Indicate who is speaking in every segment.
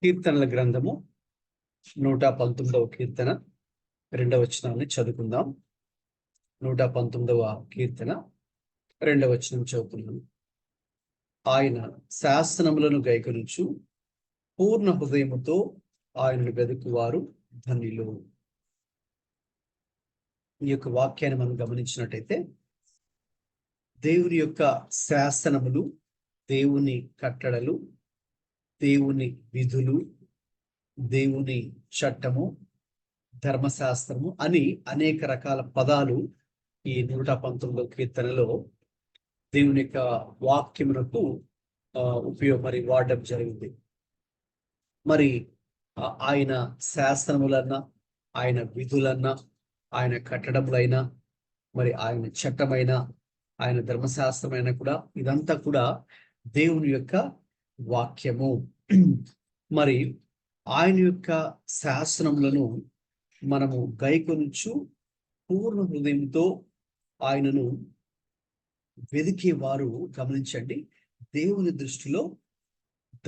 Speaker 1: కీర్తనల గ్రంథము 119వ కీర్తన 2వ వచనాన్ని చదువుకుందాం. 119వ కీర్తన 2వ వచనం చదువుతున్నాను. ఆయన శాసనములను గైకొనుచు పూర్ణ హృదయముతో ఆయనను వెదుకువారు ధన్యులు. ఈ యొక్క వాక్యాన్ని మనం గమనించినట్టయితే, దేవుని యొక్క శాసనములు, దేవుని కట్టడలు, దేవుని విధులు, దేవుని చట్టము, ధర్మశాస్త్రము అని అనేక రకాల పదాలు ఈ 119వ కీర్తనలో దేవుని యొక్క వాక్యమునకు మరి వాడడం జరిగింది. మరి ఆయన శాసనములన్నా, ఆయన విధులన్నా, ఆయన కట్టడములైనా, మరి ఆయన చట్టమైన, ఆయన ధర్మశాస్త్రమైన కూడా ఇదంతా కూడా దేవుని యొక్క వాక్యము. మరి ఆయన యొక్క శాసనములను మనము గైకొనుచు పూర్ణ హృదయంతో ఆయనను వెదికేవారు, గమనించండి, దేవుని దృష్టిలో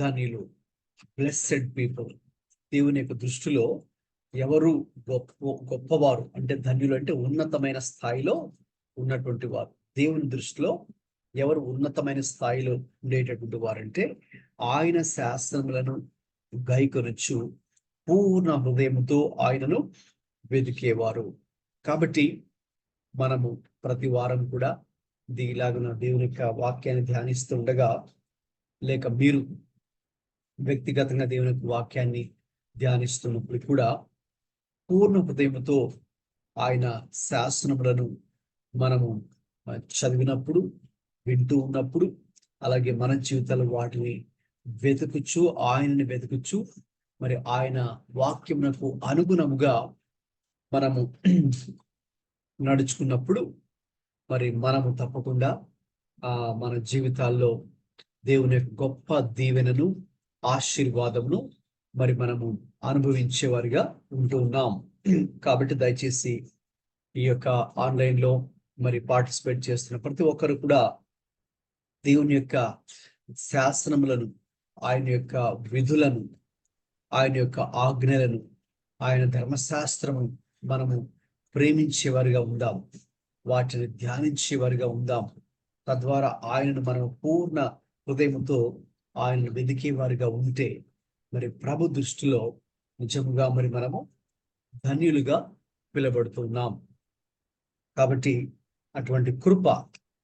Speaker 1: ధన్యులు, బ్లెస్సెడ్ పీపుల్. దేవుని యొక్క దృష్టిలో ఎవరు గొప్పవారు అంటే, ధన్యులు అంటే ఉన్నతమైన స్థాయిలో ఉన్నటువంటి వారు. దేవుని దృష్టిలో ఎవరు ఉన్నతమైన స్థాయిలో ఉండేటటువంటి వారంటే, ఆయన శాస్త్రములను గైకొనుచు పూర్ణ హృదయముతో ఆయనను వెదికేవారు. కాబట్టి మనము ప్రతి వారం కూడా ఇలాగున దేవుని యొక్క వాక్యాన్ని ధ్యానిస్తూ ఉండగా, లేక మీరు వ్యక్తిగతంగా దేవుని యొక్క వాక్యాన్ని ధ్యానిస్తున్నప్పుడు కూడా పూర్ణ హృదయముతో ఆయన శాసనములను మనము చదివినప్పుడు, వింటూ ఉన్నప్పుడు, అలాగే మన జీవితాలు వాటిని ఆయనని వెతుకుచు మరి ఆయన వాక్యమునకు అనుగుణముగా మనము నడుచుకున్నప్పుడు, మరి మనము తప్పకుండా మన జీవితాల్లో దేవుని యొక్క గొప్ప దీవెనను, ఆశీర్వాదమును మరి మనము అనుభవించేవారిగా ఉంటూ ఉన్నాం. కాబట్టి దయచేసి ఈ యొక్క ఆన్లైన్లో మరి పార్టిసిపేట్ చేస్తున్న ప్రతి ఒక్కరు కూడా దేవుని యొక్క శాసనములను, ఆయన యొక్క విధులను, ఆయన యొక్క ఆజ్ఞలను, ఆయన ధర్మశాస్త్రము మనము ప్రేమించేవారిగా ఉందాం, వాటిని ధ్యానించేవారిగా ఉందాం. తద్వారా ఆయనను మనం పూర్ణ హృదయంతో ఆయనను వెదికేవారిగా ఉంటే, మరి ప్రభు దృష్టిలో నిజముగా మరి మనము ధన్యులుగా పిలువబడుతున్నాం. కాబట్టి అటువంటి కృప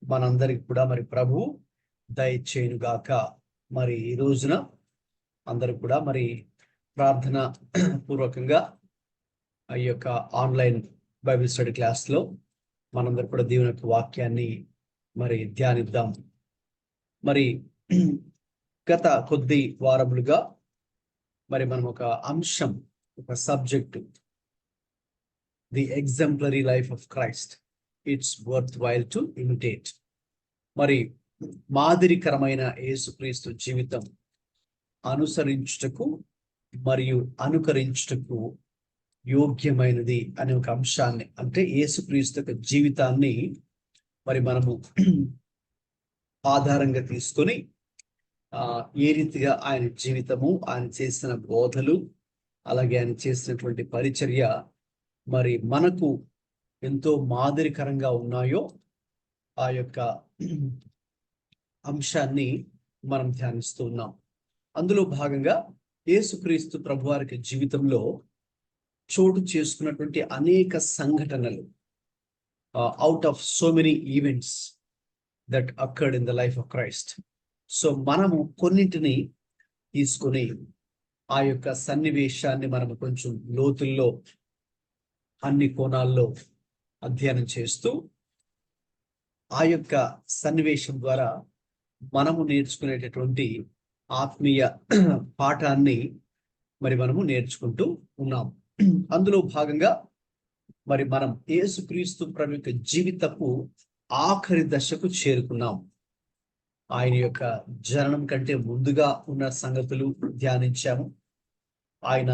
Speaker 1: మనందరికి కూడా మరి ప్రభు దయచేయునుగాక. మరి ఈ రోజున అందరూ కూడా మరి ప్రార్థన పూర్వకంగా ఈ యొక్క ఆన్లైన్ బైబిల్ స్టడీ క్లాస్లో మనందరూ కూడా దేవుని యొక్క వాక్యాన్ని మరి ధ్యానిద్దాం. మరి గత కొద్ది వారములుగా మరి మనం ఒక అంశం, ఒక subject, the exemplary life of Christ, it's worth while to imitate. మరి మాదిరికరమైన యేసుక్రీస్తు జీవితం అనుసరించుటకు మరియు అనుకరించుటకు యోగ్యమైనది అనే ఒక అంశాన్ని, అంటే యేసుక్రీస్తు యొక్క జీవితాన్ని మరి మనము ఆధారంగా తీసుకొని ఏ రీతిగా ఆయన జీవితము, ఆయన చేసిన బోధలు, అలాగే ఆయన చేసినటువంటి పరిచర్య మరి మనకు ఎంతో మాదిరికరంగా ఉన్నాయో ఆ యొక్క అంశాన్ని మనం ధ్యానిస్తూ ఉన్నాం. అందులో భాగంగా యేసుక్రీస్తు ప్రభువారికి జీవితంలో చోటు చేసుకున్నటువంటి అనేక సంఘటనలు, out of so many events that occurred in the life of Christ. So మనము కొన్నింటిని తీసుకొని ఆ యొక్క సన్నివేశాన్ని మనము కొంచెం లోతుల్లో, అన్ని కోణాల్లో అధ్యయనం చేస్తూ ఆ యొక్క సన్నివేశం ద్వారా మనము నేర్చుకునేటటువంటి ఆత్మీయ పాఠాన్ని మరి మనము నేర్చుకుంటూ ఉన్నాం. అందులో భాగంగా మరి మనం యేసుక్రీస్తు ప్రభు యొక్క జీవితపు ఆఖరి దశకు చేరుకున్నాం. ఆయన యొక్క జననం కంటే ముందుగా ఉన్న సంగతులు ధ్యానించాము. ఆయన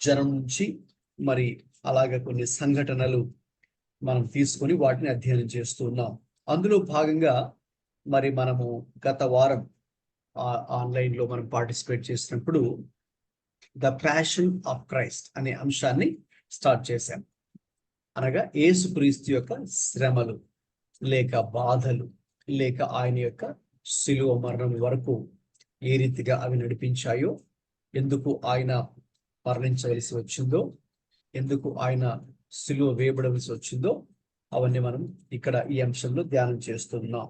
Speaker 1: జననం నుంచి మరి అలాగే కొన్ని సంఘటనలు మనం తీసుకొని వాటిని అధ్యయనం చేస్తూ ఉన్నాం. అందులో భాగంగా మరి మనము గత వారం ఆన్లైన్ లో మనం పార్టిసిపేట్ చేసినప్పుడు ద ప్యాషన్ ఆఫ్ క్రైస్ట్ అనే అంశాన్ని స్టార్ట్ చేశాం. అనగా యేసుక్రీస్తు యొక్క శ్రమలు లేక బాధలు లేక ఆయన యొక్క శిలువ మరణం వరకు ఏ రీతిగా అవి నడిపించాయో, ఎందుకు ఆయన మరణించవలసి వచ్చిందో, ఎందుకు ఆయన శిలువ వేయబడవలసి వచ్చిందో, అవన్నీ మనం ఇక్కడ ఈ అంశంలో ధ్యానం చేస్తున్నాం.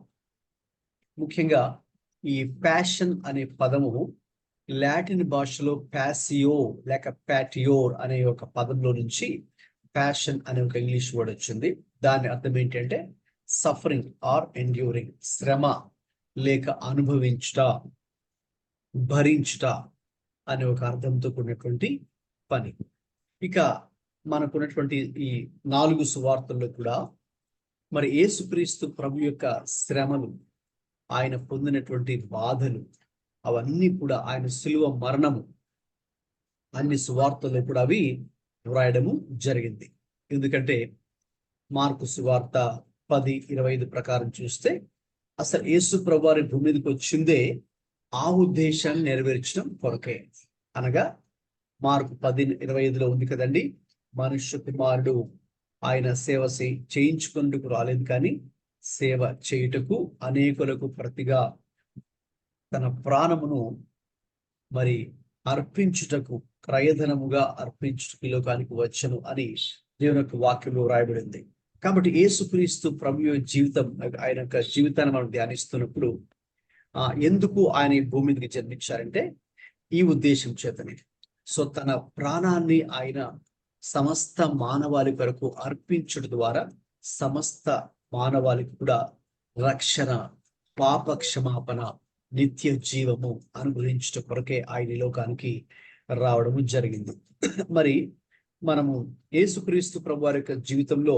Speaker 1: ముఖ్యంగా ఈ ప్యాషన్ అనే పదము లాటిన్ భాషలో ప్యాసియో లేక ప్యాటియోర్ అనే ఒక పదంలో నుంచి ప్యాషన్ అనే ఒక ఇంగ్లీష్ వర్డ్ వచ్చింది. దాని అర్థం ఏంటంటే సఫరింగ్ ఆర్ ఎండ్యూరింగ్, శ్రమ లేక అనుభవించుట, భరించుట అనే ఒక అర్థంతో కూడినటువంటి పని. ఇక మనకున్నటువంటి ఈ 4 సువార్తల్లో కూడా మరి యేసుక్రీస్తు ప్రభు యొక్క శ్రమలు, ఆయన పొందినటువంటి బాధలు, అవన్నీ కూడా ఆయన శిలువ మరణము అన్ని సువార్తల్లో కూడా అవి వ్రాయడము జరిగింది. ఎందుకంటే మార్కు సువార్త 10:25 ప్రకారం చూస్తే అసలు యేసు ప్రభు వారి భూమి మీదకి వచ్చిందే ఆ ఉద్దేశాన్ని నెరవేర్చడం కొరకే. అనగా మార్కు 10:25లో ఉంది కదండి, మనుష్య కుమారుడు ఆయన సేవ చేయించుకుందుకు రాలేదు కానీ సేవ చేయుటకు, అనేకులకు ప్రతిగా తన ప్రాణమును మరి అర్పించుటకు, క్రయధనముగా అర్పించుటకు ఈ లోకానికి వచ్చను అని దేవుని యొక్క వాక్యంలో రాయబడింది. కాబట్టి యేసుక్రీస్తు ప్రభు జీవితం, ఆయన యొక్క జీవితాన్ని మనం ధ్యానిస్తున్నప్పుడు ఎందుకు ఆయన ఈ భూమి మీదకి జన్మించారంటే ఈ ఉద్దేశం చేతనే. సో తన ప్రాణాన్ని ఆయన సమస్త మానవాళి కొరకు అర్పించడం ద్వారా సమస్త మానవాళికి కూడా రక్షణ, పాప క్షమాపణ, నిత్య జీవము అనుగ్రహించట కొరకే ఆయన లోకానికి రావడము జరిగింది. మరి మనము యేసుక్రీస్తు ప్రభు వారి యొక్క జీవితంలో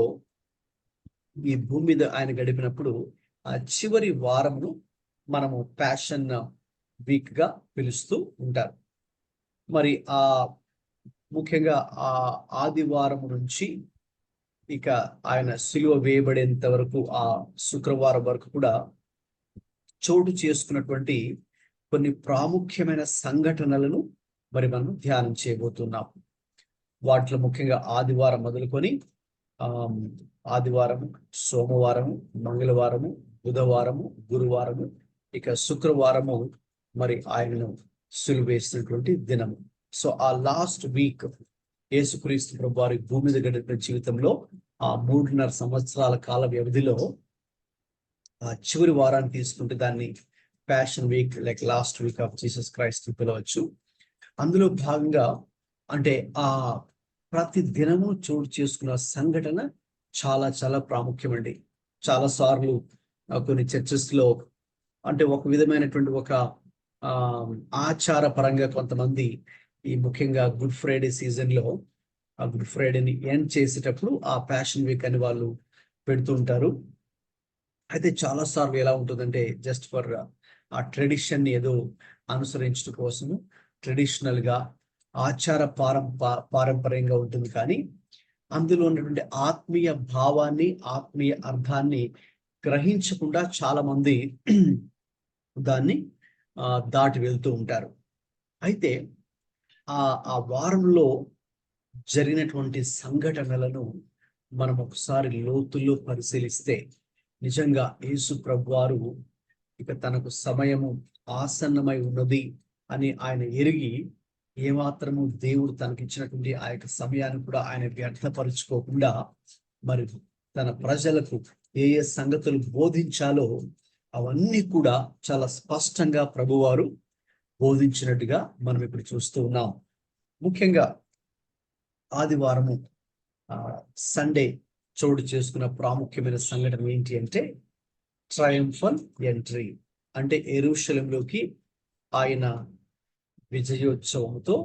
Speaker 1: ఈ భూమి మీద ఆయన గడిపినప్పుడు ఆ చివరి వారమును మనము ప్యాషన్ వీక్ గా పిలుస్తూ ఉంటారు. మరి ముఖ్యంగా ఆ ఆదివారం నుంచి ఇక ఆయన శిలువ వేయబడేంత వరకు ఆ శుక్రవారం వరకు కూడా చోటు చేసుకున్నటువంటి కొన్ని ప్రాముఖ్యమైన సంఘటనలను మరి మనం ధ్యానం చేయబోతున్నాం. వాటిలో ముఖ్యంగా ఆదివారం మొదలుకొని ఆదివారము, సోమవారము, మంగళవారము, బుధవారము, గురువారము, ఇక శుక్రవారము మరి ఆయనను సిలువ వేసినటువంటి దినము. సో ఆ లాస్ట్ వీక్ యేసుక్రీస్తు ప్రభు వారి భూమి మీద గడిపిన జీవితంలో ఆ 3.5 సంవత్సరాల కాల వ్యవధిలో ఆ చివరి వారాన్ని తీసుకుంటే దాన్ని passion week like last week off Jesus Christ పిలవచ్చు. అందులో భాగంగా అంటే ఆ ప్రతి దినము చోటు చేసుకున్న సంఘటన చాలా చాలా ప్రాముఖ్యమండి. చాలా సార్లు కొన్ని చర్చెస్ లో అంటే ఒక విధమైనటువంటి ఒక ఆచార పరంగా కొంతమంది ఈ ముఖ్యంగా గుడ్ ఫ్రైడే సీజన్ లో ఆ గుడ్ ఫ్రైడేని ఎండ్ చేసేటప్పుడు ఆ ప్యాషన్ వీక్ అని వాళ్ళు పెడుతూ ఉంటారు. అయితే చాలా సార్లు ఎలా ఉంటుందంటే జస్ట్ ఫర్ ఆ ట్రెడిషన్ ఏదో అనుసరించడం కోసము ట్రెడిషనల్ గా ఆచార పారంపర్యంగా ఉంటుంది, కానీ అందులో ఉన్నటువంటి ఆత్మీయ భావాన్ని, ఆత్మీయ అర్థాన్ని గ్రహించకుండా చాలా మంది దాన్ని దాటి వెళ్తూ ఉంటారు. అయితే ఆ వారంలో జరిగినటువంటి సంఘటనలను మనం ఒకసారి లోతుల్లో పరిశీలిస్తే నిజంగా యేసు ప్రభువారు ఇక తనకు సమయము ఆసన్నమై ఉన్నది అని ఆయన ఎరిగి ఏమాత్రము దేవుడు తనకిచ్చినటువంటి ఆ యొక్క సమయాన్ని కూడా ఆయన వ్యర్థపరుచుకోకుండా మరి తన ప్రజలకు ఏ ఏ సంగతులు బోధించాలో అవన్నీ కూడా చాలా స్పష్టంగా ప్రభువారు బోధించినట్టుగా మనం ఇప్పుడు చూస్తూ ఉన్నాం. ముఖ్యంగా ఆదివారము సండే చోటు చేసుకున్న ప్రాముఖ్యమైన సంఘటన ఏంటి అంటే ట్రయంఫల్ ఎంట్రీ, అంటే యెరూషలేములోకి ఆయన విజయోత్సవంతో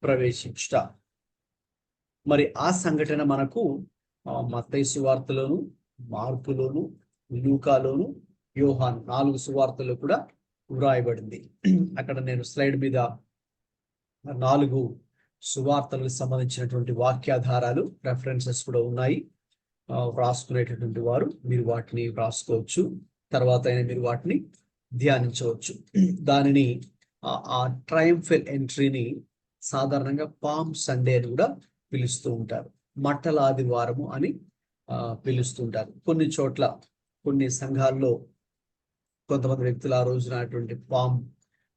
Speaker 1: ప్రవేశించుట. మరి ఆ సంఘటన మనకు మత్తయి సువార్తలోను, మార్కులోను, లూకాలోను, యోహాను 4 సువార్తల్లో కూడా వ్రాయబడింది. అక్కడ నేను స్లైడ్ మీద 4 సువార్తలకు సంబంధించినటువంటి వాక్యాధారాలు, రెఫరెన్సెస్ కూడా ఉన్నాయి. వ్రాసుకునేటటువంటి వారు మీరు వాటిని వ్రాసుకోవచ్చు. తర్వాత అయినా మీరు వాటిని ధ్యానించవచ్చు. దానిని ఆ ట్రయంఫల్ ఎంట్రీని సాధారణంగా పామ్ సండే అని కూడా పిలుస్తూ ఉంటారు. మట్టల ఆదివారము అని పిలుస్తుంటారు. కొన్ని చోట్ల కొన్ని సంఘాల్లో కొంతమంది వ్యక్తులు ఆ రోజున అటువంటి పామ్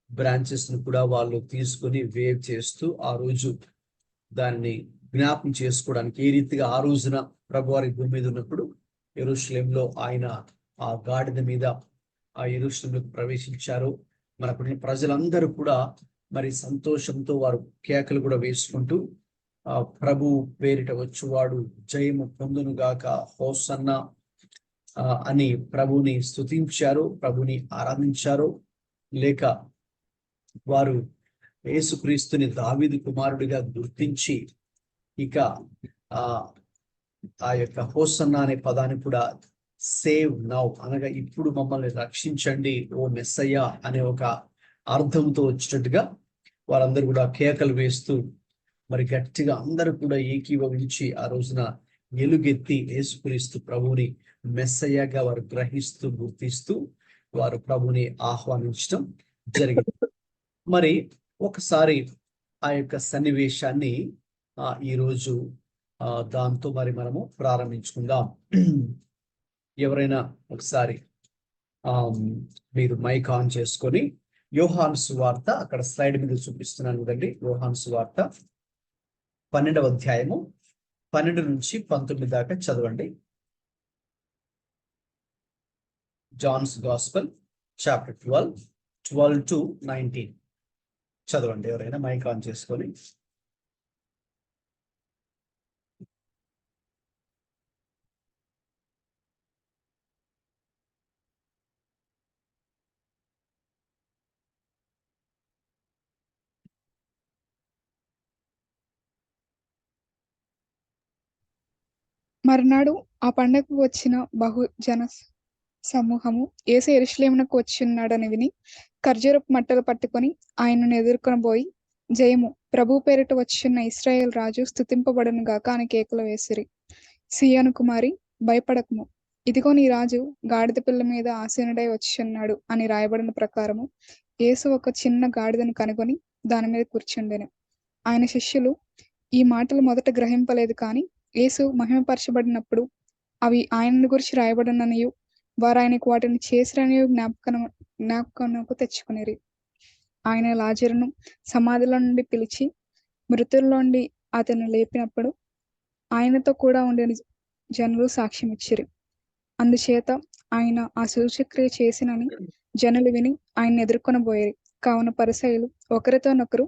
Speaker 1: బ్రాంచెస్ ను కూడా వాళ్ళు తీసుకొని వేవ్ చేస్తూ ఆ రోజు దానిని జ్ఞాపకం చేసుకోవడానికి, ఏ రీతిగా ఆ రోజున ప్రభువారి భూమి మీద ఉన్నప్పుడు యెరూషలేంలో ఆయన ఆ గాడిద మీద ఆ యెరూషలేంలోకి ప్రవేశించారు. మనకు ప్రజలందరూ కూడా మరి సంతోషంతో వారు కేకలు కూడా వేసుకుంటూ ప్రభు పేరిట వచ్చువాడు జయము పొందును గాక, హోసన్న అని ప్రభుని స్తుతించారు, ప్రభుని ఆరాధించారు. లేక వారు యేసుక్రీస్తుని దావీదు కుమారుడిగా గుర్తించి ఇక ఆ యొక్క హోసన్న అనే పదాన్ని కూడా సేవ్ నౌ అనగా ఇప్పుడు మమ్మల్ని రక్షించండి ఓ మెస్సయ్య అనే ఒక అర్థంతో వచ్చినట్టుగా వారందరూ కూడా కేకలు వేస్తూ మరి గట్టిగా అందరూ కూడా ఏకీభవించి ఆ రోజున ఎలుగెత్తి యేసుక్రీస్తు ప్రభుని మెస్సయ్యగా వారు గ్రహిస్తూ గుర్తిస్తూ వారు ప్రభుని ఆహ్వానించడం జరిగింది. మరి ఒకసారి ఆ యొక్క సన్నివేశాన్ని ఈరోజు దాంతో మరి మనము ప్రారంభించుకుందాం. ఎవరైనా ఒకసారి మీరు మైక్ ఆన్ చేసుకొని యోహాను సువార్త, అక్కడ స్లైడ్ మీద చూపిస్తున్నాను కదండి, యోహాను సువార్త 12వ అధ్యాయము 12 నుంచి 19 దాకా చదవండి. జాన్స్ గాస్పెల్ చాప్టర్ 12 to 19 చదవండి ఎవరైనా మైక్ ఆన్ చేసుకొని.
Speaker 2: మర్నాడు ఆ పండగకు వచ్చిన బహుజన సమూహము యేసు యెరూషలేమునకు వచ్చియున్నాడని విని ఖర్జూరపు మట్టలు పట్టుకొని ఆయనను ఎదుర్కొనబోయి, జయము, ప్రభు పేరిట వచ్చియున్న ఇశ్రాయేలు రాజు స్తుతింపబడును గాక అని కేకలు వేసిరి. సీయోను కుమారి, భయపడకుము, ఇదిగో నీ రాజు గాడిద పిల్ల మీద ఆసీనుడై వచ్చియున్నాడు అని రాయబడిన ప్రకారము యేసు ఒక చిన్న గాడిదను కనుగొని దాని మీద కూర్చుండెను. ఆయన శిష్యులు ఈ మాటలు మొదట గ్రహింపలేదు, కానీ యేసు మహిమపరచబడినప్పుడు అవి ఆయనను గురించి రాయబడిననియు వారు ఆయనకు వాటిని చేసిరనియు జ్ఞాపకమునకు తెచ్చుకునిరి. ఆయన లాజరును సమాధిలో నుండి పిలిచి మృతుల్లోండి అతను లేపినప్పుడు ఆయనతో కూడా ఉండిన జనులు సాక్ష్యం ఇచ్చిరి. అందుచేత ఆయన ఆ సూచక్రియ చేసినని జనులు విని ఆయన ఎదుర్కొనబోయేరి. కావున పరిసయ్యులు ఒకరితోనొకరు,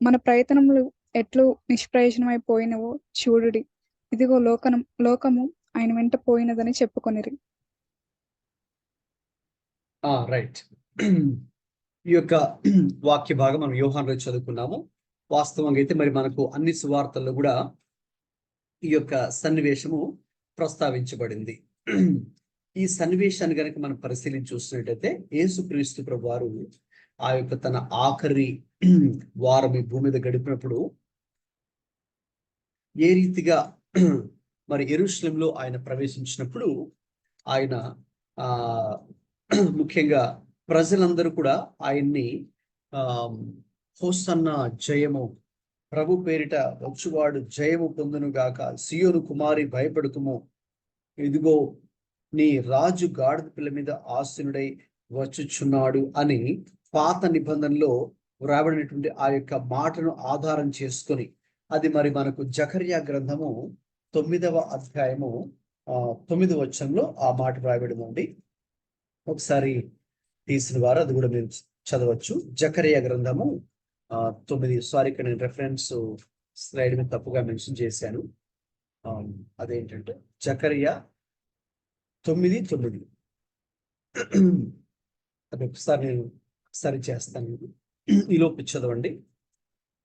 Speaker 2: మన ప్రయత్నములు ఎట్లు నిష్ప్రయోజనమైపోయినవో చూడుడి, ఇదిగో లోకము ఆయన వెంట పోయినదని చెప్పుకొనిరి.
Speaker 1: రైట్. ఈ యొక్క వాక్య భాగం మనం యోహానులో చదువుకున్నాము. వాస్తవంగా అయితే మరి మనకు అన్ని సువార్తల్లో కూడా ఈ యొక్క సన్నివేశము ప్రస్తావించబడింది. ఈ సన్నివేశాన్ని కనుక మనం పరిశీలించి చూసినట్టయితే యేసుక్రీస్తు ప్రభు వారు ఆ యొక్క తన ఆఖరి వారం ఈ భూమి మీద గడిపినప్పుడు ఏ రీతిగా మరి యెరూషలేములో ఆయన ప్రవేశించినప్పుడు ఆయన ముఖ్యంగా ప్రజలందరూ కూడా ఆయన్ని హోసన్న జయము, ప్రభు పేరిట వచ్చువాడు జయము పొందును గాక, సీయోను కుమారి భయపడుకుము, ఇదిగో నీ రాజు గాడిద పిల్ల మీద ఆసీనుడై వచ్చుచున్నాడు అని పాత నిబంధనలో వ్రాయబడినటువంటి ఆ యొక్క మాటను ఆధారం చేసుకొని, అది మరి మనకు జకర్యా గ్రంథము 9వ అధ్యాయము 9వ వచనంలో ఆ మాట వ్రాయబడిందండి. ఒకసారి తీసిన వారు అది కూడా మేము చదవచ్చు. జకర్యా గ్రంథము 9. సారీ, ఇక్కడ నేను రెఫరెన్స్ స్లైడ్ మీద తప్పుగా మెన్షన్ చేశాను. అదేంటంటే జకర్యా 9:9. అది ఒకసారి నేను సరి చేస్తాను. ఈలోపు చదవండి.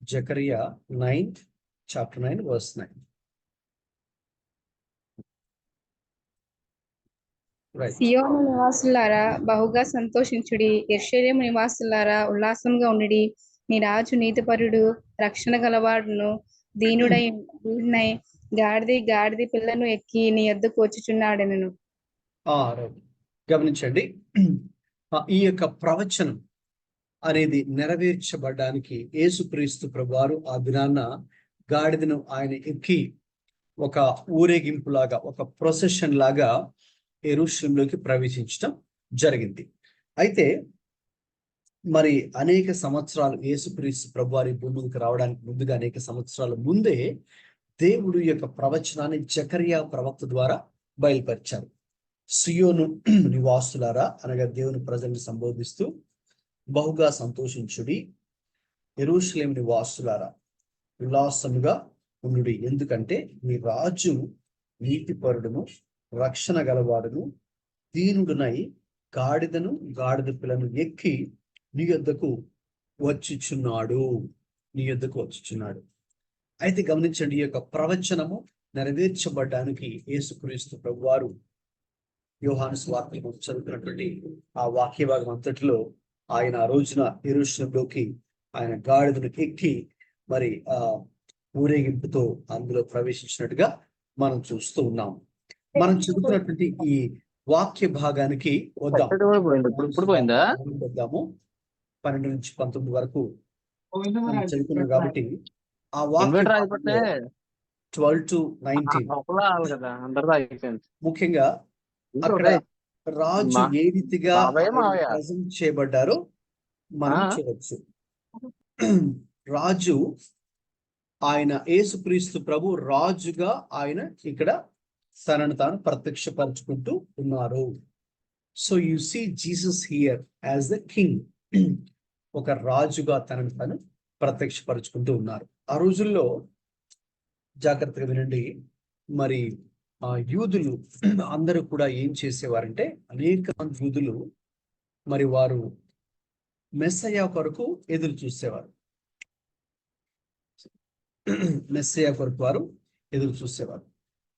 Speaker 1: జకర్యా 9, chapter 9, verse 9.
Speaker 3: సియోను నివాసులారా బహుగా సంతోషించుడి, యెరూషలేము నివాసులారా ఉల్లాసంగా ఉండుడి. నీ రాజు నీతిపరుడు, రక్షణ గలవాడును, దీనుడై గాడిది పిల్లను ఎక్కి నీ యొద్దకు వచ్చుచున్నాడెనను.
Speaker 1: గమనించండి, ఈ యొక్క ప్రవచనం అనేది నెరవేర్చబడడానికి యేసుక్రీస్తు ప్రభువారు ఆ దినాన్న గాడిదను ఆయన ఎక్కి ఒక ఊరేగింపులాగా, ఒక ప్రొసెషన్ లాగా యెరూషలేములోకి ప్రవేశించడం జరిగింది. అయితే మరి అనేక సంవత్సరాలు యేసుక్రీస్తు ప్రభువారి భూమికి రావడానికి ముందుగా అనేక సంవత్సరాల ముందే దేవుడు యొక్క ప్రవచనాన్ని జకరియా ప్రవక్త ద్వారా బయలుపరిచారు. సియోను నివాసులారా అనగా దేవుని ప్రజల్ని సంబోధిస్తూ బహుగా సంతోషించుడి, యెరూషలేము నివాసులారా ఉల్లాసముగా ఉండుడి, ఎందుకంటే మీ రాజు నీతిపరుడును రక్షణ గలవాడును దీనుడునై గాడిదను గాడిద పిల్లను ఎక్కి నీ యొద్దకు వచ్చుచున్నాడు. అయితే గమనించండి, ఈ యొక్క ప్రవచనము నెరవేర్చబడడానికి యేసుక్రీస్తు ప్రభువారు యోహాను సువార్తలో చదువుతున్నటువంటి ఆ వాక్య భాగం అంతటిలో ఆయన ఆ రోజున యెరూషలేములోకి ఆయన గాడిదను ఎక్కి మరి ఊరేగింపుతో అందులో ప్రవేశించినట్టుగా మనం చూస్తూ ఉన్నాం. మనం చదువుతున్నటువంటి ఈ వాక్య భాగానికి వద్దాము. 12 నుంచి 19 వరకు చదువుతున్నాం కాబట్టి ఆ వాక్య 12 to 19 ముఖ్యంగా అక్కడ రాజు ఏ రీతిగా ప్రజెంట్ చేయబడ్డారో మనం చూడవచ్చు. రాజు ఆయన యేసుక్రీస్తు ప్రభు రాజుగా ఆయన ఇక్కడ తనను తాను ప్రత్యక్షపరచుకుంటూ ఉన్నారు. So you see Jesus here as the king. ఒక రాజుగా తనను తాను ప్రత్యక్షపరచుకుంటూ ఉన్నారు. ఆ రోజుల్లో జాగ్రత్తగా వినండి, మరి యూదులు అందరూ కూడా ఏం చేసేవారంటే, అనేక మంది యూదులు మరి వారు మెస్సయ్య కొరకు ఎదురు చూసేవారు. మెస్సయ్య కొరకు వారు ఎదురు చూసేవారు.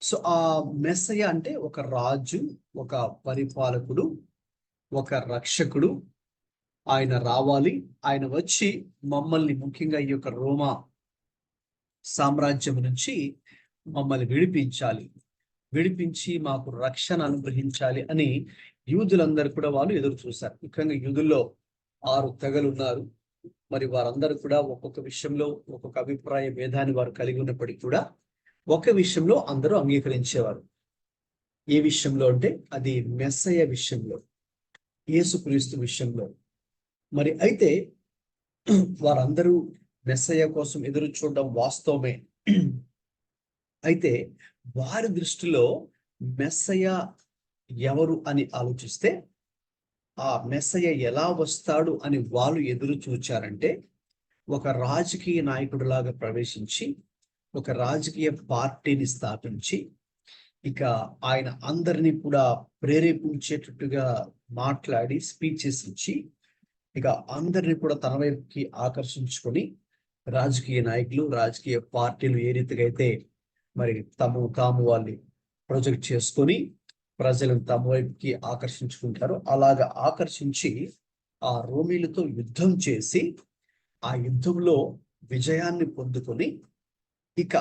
Speaker 1: సో ఆ మెస్సయ్య అంటే ఒక రాజు, ఒక పరిపాలకుడు, ఒక రక్షకుడు. ఆయన రావాలి, ఆయన వచ్చి మమ్మల్ని ముఖ్యంగా ఈ యొక్క రోమా సామ్రాజ్యం నుంచి మమ్మల్ని విడిపించి మాకు రక్షణ అనుగ్రహించాలి అని యూదులందరూ కూడా వాళ్ళు ఎదురు చూశారు. ముఖ్యంగా యూదుల్లో 6 తెగలు ఉన్నారు. మరి వారందరూ కూడా ఒక్కొక్క విషయంలో ఒక్కొక్క అభిప్రాయ భేదాన్ని వారు కలిగి ఉన్నప్పటికీ కూడా ఒక విషయంలో అందరూ అంగీకరించేవారు. ఏ విషయంలో అంటే అది మెస్సయ్య విషయంలో, యేసుక్రీస్తు విషయంలో. మరి అయితే వారందరూ మెస్సయ్య కోసం ఎదురు చూడడం వాస్తవమే. అయితే వారి దృష్టిలో మెస్సయ్య ఎవరు అని ఆలోచిస్తే, ఆ మెస్సయ్య ఎలా వస్తాడు అని వాళ్ళు ఎదురు చూచారంటే, ఒక రాజకీయ నాయకుడిలాగా ప్రవేశించి ఒక రాజకీయ పార్టీని స్థాపించి ఇక ఆయన అందరినీ కూడా ప్రేరేపించేటట్టుగా మాట్లాడి స్పీచెస్ ఇచ్చి ఇక అందరినీ కూడా తన వైపుకి ఆకర్షించుకొని, రాజకీయ నాయకులు రాజకీయ పార్టీలు ఏ రీతిగా అయితే మరి తాము వాళ్ళు ప్రొజెక్ట్ చేసుకొని ప్రజలను తమ వైపుకి ఆకర్షించుకుంటారో అలాగా ఆకర్షించి ఆ రోమీలతో యుద్ధం చేసి ఆ యుద్ధంలో విజయాన్ని పొందుకొని ఇక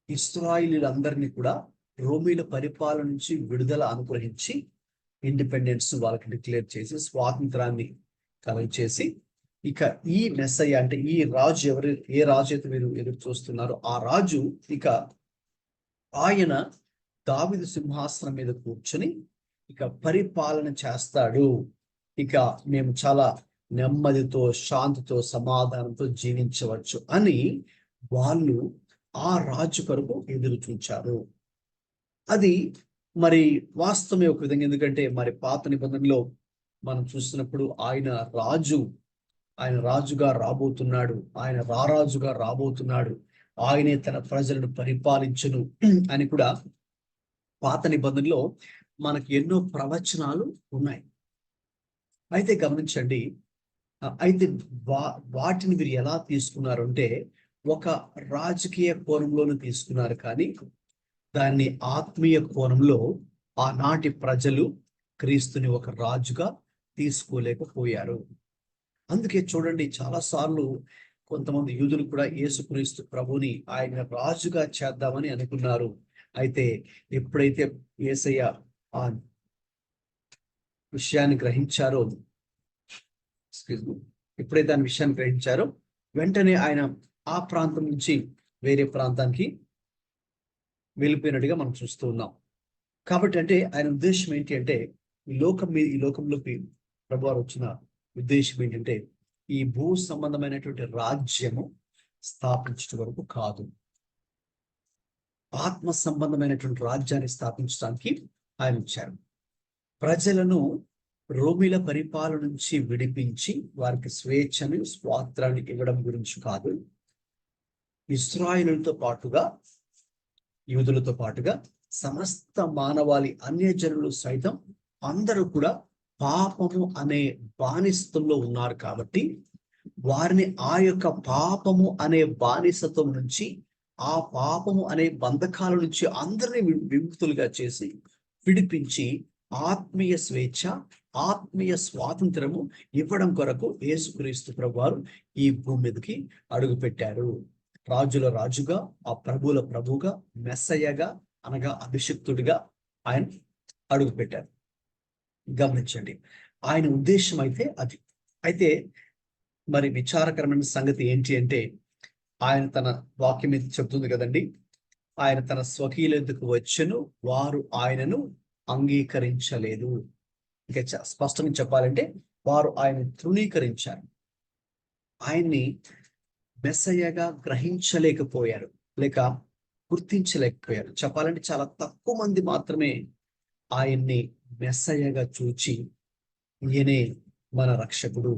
Speaker 1: ఇశ్రాయేలీయులందరినీ కూడా రోమీల పరిపాలన నుంచి విడుదల అనుగ్రహించి ఇండిపెండెన్స్ వాళ్ళకి డిక్లేర్ చేసి స్వాతంత్రాన్ని కలగచేసి ఇక ఈ మెస్సయ్య అంటే ఈ రాజు ఏ రాజు అయితే మీరు ఎదురు చూస్తున్నారో ఆ రాజు ఇక ఆయన దావీదు సింహాసనం మీద కూర్చొని ఇక పరిపాలన చేస్తాడు. ఇక మేము చాలా నెమ్మదితో శాంతితో సమాధానంతో జీవించవచ్చు అని వాళ్ళు ఆ రాజు కొరకు ఎదురు చూచారు. అది మరి వాస్తవమే ఒక విధంగా. ఎందుకంటే మరి పాత నిబంధనలో మనం చూసినప్పుడు ఆయన రాజుగా రాబోతున్నాడు, ఆయన రారాజుగా రాబోతున్నాడు, ఆయనే తన ప్రజలను పరిపాలించును అని కూడా పాత నిబంధనలో మనకి ఎన్నో ప్రవచనాలు ఉన్నాయి. అయితే గమనించండి, అయితే వాటిని మీరు ఎలా తీసుకున్నారు అంటే ఒక రాజకీయ కోణంలోనే తీసుకున్నారు, కానీ దాన్ని ఆత్మీయ కోణంలో ఆనాటి ప్రజలు క్రీస్తుని ఒక రాజుగా తీసుకోలేకపోయారు. అందుకే చూడండి, చాలాసార్లు కొంతమంది యూదులు కూడా యేసుక్రీస్తు ప్రభుని ఆయన రాజుగా చేద్దామని అనుకున్నారు. అయితే ఎప్పుడైతే యేసయ్య ఆ విషయాన్ని గ్రహించారో ఎక్స్క్యూజ్ మీ, ఎప్పుడైతే దాని విషయాన్ని గ్రహించారో వెంటనే ఆయన ఆ ప్రాంతం నుంచి వేరే ప్రాంతానికి వెళ్ళిపోయినట్టుగా మనం చూస్తూ ఉన్నాం. కాబట్టి అంటే ఆయన ఉద్దేశం ఏంటి అంటే ఈ లోకంలోకి ప్రభువారు వచ్చిన ఉద్దేశం ఏంటంటే ఈ భూ సంబంధమైనటువంటి రాజ్యము స్థాపించడం వరకు కాదు, ఆత్మ సంబంధమైనటువంటి రాజ్యాన్ని స్థాపించడానికి ఆయన వచ్చారు. ప్రజలను రోమిల పరిపాలన నుంచి విడిపించి వారికి స్వేచ్ఛను స్వాతంత్రాన్ని ఇవ్వడం గురించి కాదు, ఇశ్రాయేలులతో పాటుగా యూదులతో పాటుగా సమస్త మానవాళి అన్యజనులు సైతం అందరూ కూడా పాపము అనే బానిసత్వంలో ఉన్నారు కాబట్టి వారిని ఆ యొక్క పాపము అనే బానిసత్వం నుంచి, ఆ పాపము అనే బంధకాల నుంచి అందరినీ విముక్తులుగా చేసి విడిపించి ఆత్మీయ స్వేచ్ఛ, ఆత్మీయ స్వాతంత్రము ఇవ్వడం కొరకు యేసుక్రీస్తు ప్రభువారు ఈ భూమి మీదకి అడుగు పెట్టారు. రాజుల రాజుగా, ఆ ప్రభువుల ప్రభువుగా, మెస్సయ్యగా అనగా అభిషిక్తుడిగా ఆయన అడుగు పెట్టారు. గమనించండి, ఆయన ఉద్దేశం అయితే అది. అయితే మరి విచారకరమైన సంగతి ఏంటి అంటే ఆయన తన వాక్యం మీద చెప్తుంది కదండి, ఆయన తన స్వకీయులకు వచ్చెను, వారు ఆయనను అంగీకరించలేదు. ఇంకా స్పష్టంగా చెప్పాలంటే వారు ఆయన తృణీకరించారు, ఆయన్ని మెస్సయ్యగా గ్రహించలేకపోయారు, లేక గుర్తించలేకపోయారు. చెప్పాలంటే చాలా తక్కువ మంది మాత్రమే ఆయన్ని మెస్సయ్యగా చూచి ఈయనే మన రక్షకుడు,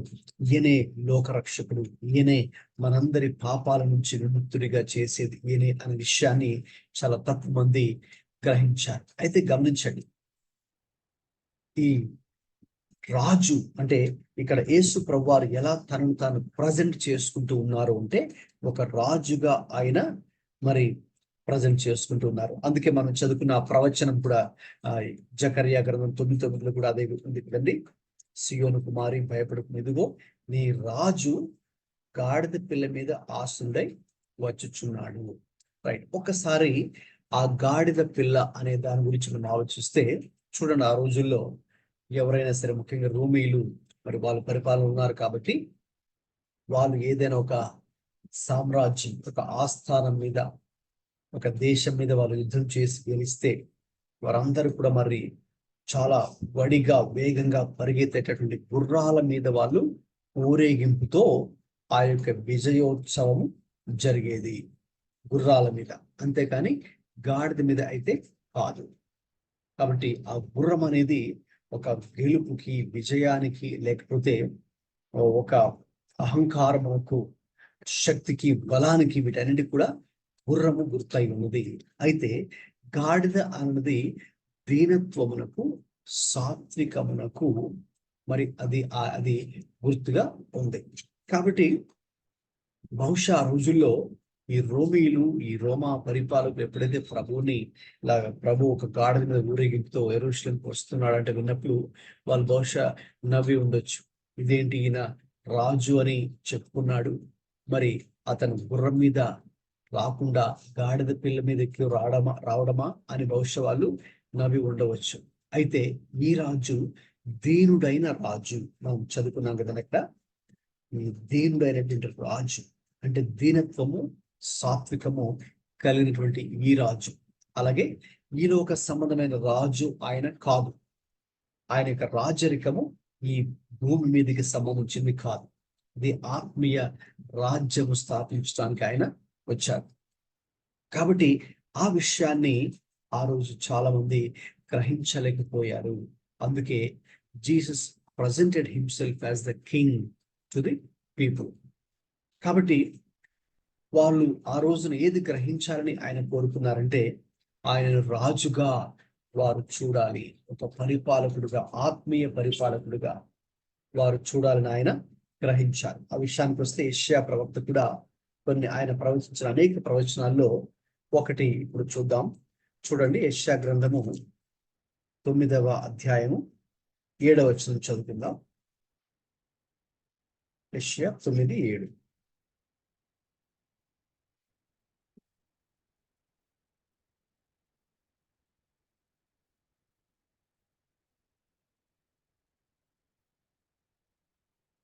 Speaker 1: ఈయనే లోక రక్షకుడు, ఈయనే మనందరి పాపాల నుంచి విముక్తుడిగా చేసేది ఈయనే అనే విషయాన్ని చాలా తక్కువ మంది గ్రహించారు. అయితే గమనించండి, ఈ రాజు అంటే ఇక్కడ యేసు ప్రభువారు ఎలా తనను తాను ప్రజెంట్ చేసుకుంటూ ఉన్నారు అంటే ఒక రాజుగా ఆయన మరి ప్రజెంట్ చేసుకుంటూ ఉన్నారు. అందుకే మనం చదువుకున్న ప్రవచనం కూడా జకర్యా గ్రంథం 9:9 కూడా అదే ఉంది కదండి, సియోను కుమారి భయపడకు, ఇదిగో నీ రాజు గాడిద పిల్ల మీద ఆసుడై వచ్చుచున్నాడు. రైట్, ఒకసారి ఆ గాడిద పిల్ల అనే దాని గురించి మనం ఆలోచిస్తే చూడండి, ఆ రోజుల్లో ఎవరైనా సరే ముఖ్యంగా రోమీలు మరి వాళ్ళు పరిపాలన ఉన్నారు కాబట్టి వాళ్ళు ఏదైనా ఒక సామ్రాజ్యం, ఒక ఆస్థానం మీద, ఒక దేశం మీద వాళ్ళు యుద్ధం చేసి గెలిస్తే వారందరూ కూడా మరి చాలా వడిగా వేగంగా పరిగెత్తేటటువంటి గుర్రాల మీద వాళ్ళు ఊరేగింపుతో ఆ యొక్క విజయోత్సవం జరిగేది గుర్రాల మీద, అంతేకాని గాడిద మీద అయితే కాదు. కాబట్టి ఆ గుర్రం అనేది ఒక గెలుపుకి, విజయానికి, లేకపోతే ఒక అహంకారముకు, శక్తికి, బలానికి, వీటన్నిటి కూడా గుర్రము గుర్తై ఉన్నది. అయితే గాడిద అన్నది దీనత్వమునకు, సాత్వికమునకు మరి అది గుర్తుగా ఉంది. కాబట్టి బహుశా ఆ రోజుల్లో ఈ రోమీలు, ఈ రోమా పరిపాలకులు ఎప్పుడైతే ప్రభువుని ప్రభు ఒక గాడిద మీద ఊరేగింపుతో యెరూషలేముకి వస్తున్నాడంటే విన్నప్పుడు వాళ్ళు బహుశా నవ్వి ఉండొచ్చు, ఇదేంటి ఈయన రాజు అని చెప్పుకున్నాడు, మరి అతను గుర్రం మీద రాకుండా గాడిద పిల్ల మీద ఎక్కి రావడమా అని బహుశా వాళ్ళు నవ్వి ఉండవచ్చు. అయితే ఈ రాజు దీనుడైన రాజు, మనం చదువుకున్నాం కదా అక్కడ, ఈ దీనుడైనటువంటి రాజు అంటే దీనత్వము, సాత్వికము కలిగినటువంటి ఈ రాజు. అలాగే ఈ లోక సంబంధమైన రాజు ఆయన కాదు, ఆయన యొక్క రాజరికము ఈ భూమి మీదకి సంబంధించింది కాదు, ఇది ఆత్మీయ రాజ్యము స్థాపించడానికి ఆయన వచ్చారు. కాబట్టి ఆ విషయాన్ని ఆ రోజు చాలా మంది గ్రహించలేకపోయారు. అందుకే Jesus presented himself as the king to the people. కాబట్టి వాళ్ళు ఆ రోజున ఏది గ్రహించాలని ఆయన కోరుకున్నారంటే ఆయనను రాజుగా వారు చూడాలి, ఒక పరిపాలకుడుగా, ఆత్మీయ పరిపాలకుడుగా వారు చూడాలని ఆయన గ్రహించారు. ఆ విషయానికి వస్తే యెషయా ప్రవక్త కూడా కొన్ని ఆయన ప్రవచించిన అనేక ప్రవచనాల్లో ఒకటి ఇప్పుడు చూద్దాం. చూడండి, యెషయా గ్రంథము 9వ అధ్యాయము 7వ వచనం చదువుకుందాం. యెషయా 9:7.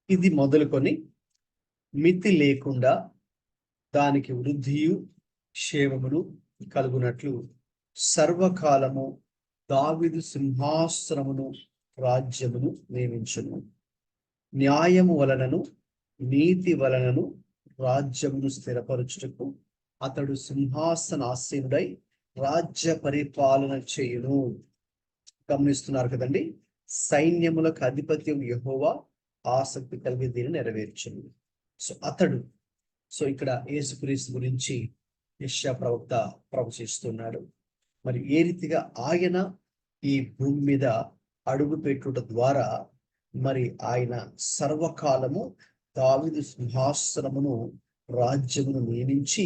Speaker 1: ఇది మొదలుకొని మితి లేకుండా దానికి వృద్ధియు క్షేమమును కలుగునట్లు సర్వకాలము దావీదు సింహాసనమును రాజ్యమును నియమించును. న్యాయము వలనను నీతి వలనను రాజ్యమును స్థిరపరచుటకు అతడు సింహాసనాసీనుడై రాజ్య పరిపాలన చేయును. గమనిస్తున్నారు కదండి, సైన్యములకు అధిపత్యం యెహోవా, ఆసక్తి కలిగి దీన్ని నెరవేర్చును. సో ఇక్కడ యేసుక్రీస్తు గురించి యెషయా ప్రవక్త ప్రవచిస్తున్నాడు. మరి ఏ రీతిగా ఆయన ఈ భూమి మీద అడుగు పెట్టుట ద్వారా మరి ఆయన సర్వకాలము దావీదు సింహాసనమును రాజ్యమును నియమించి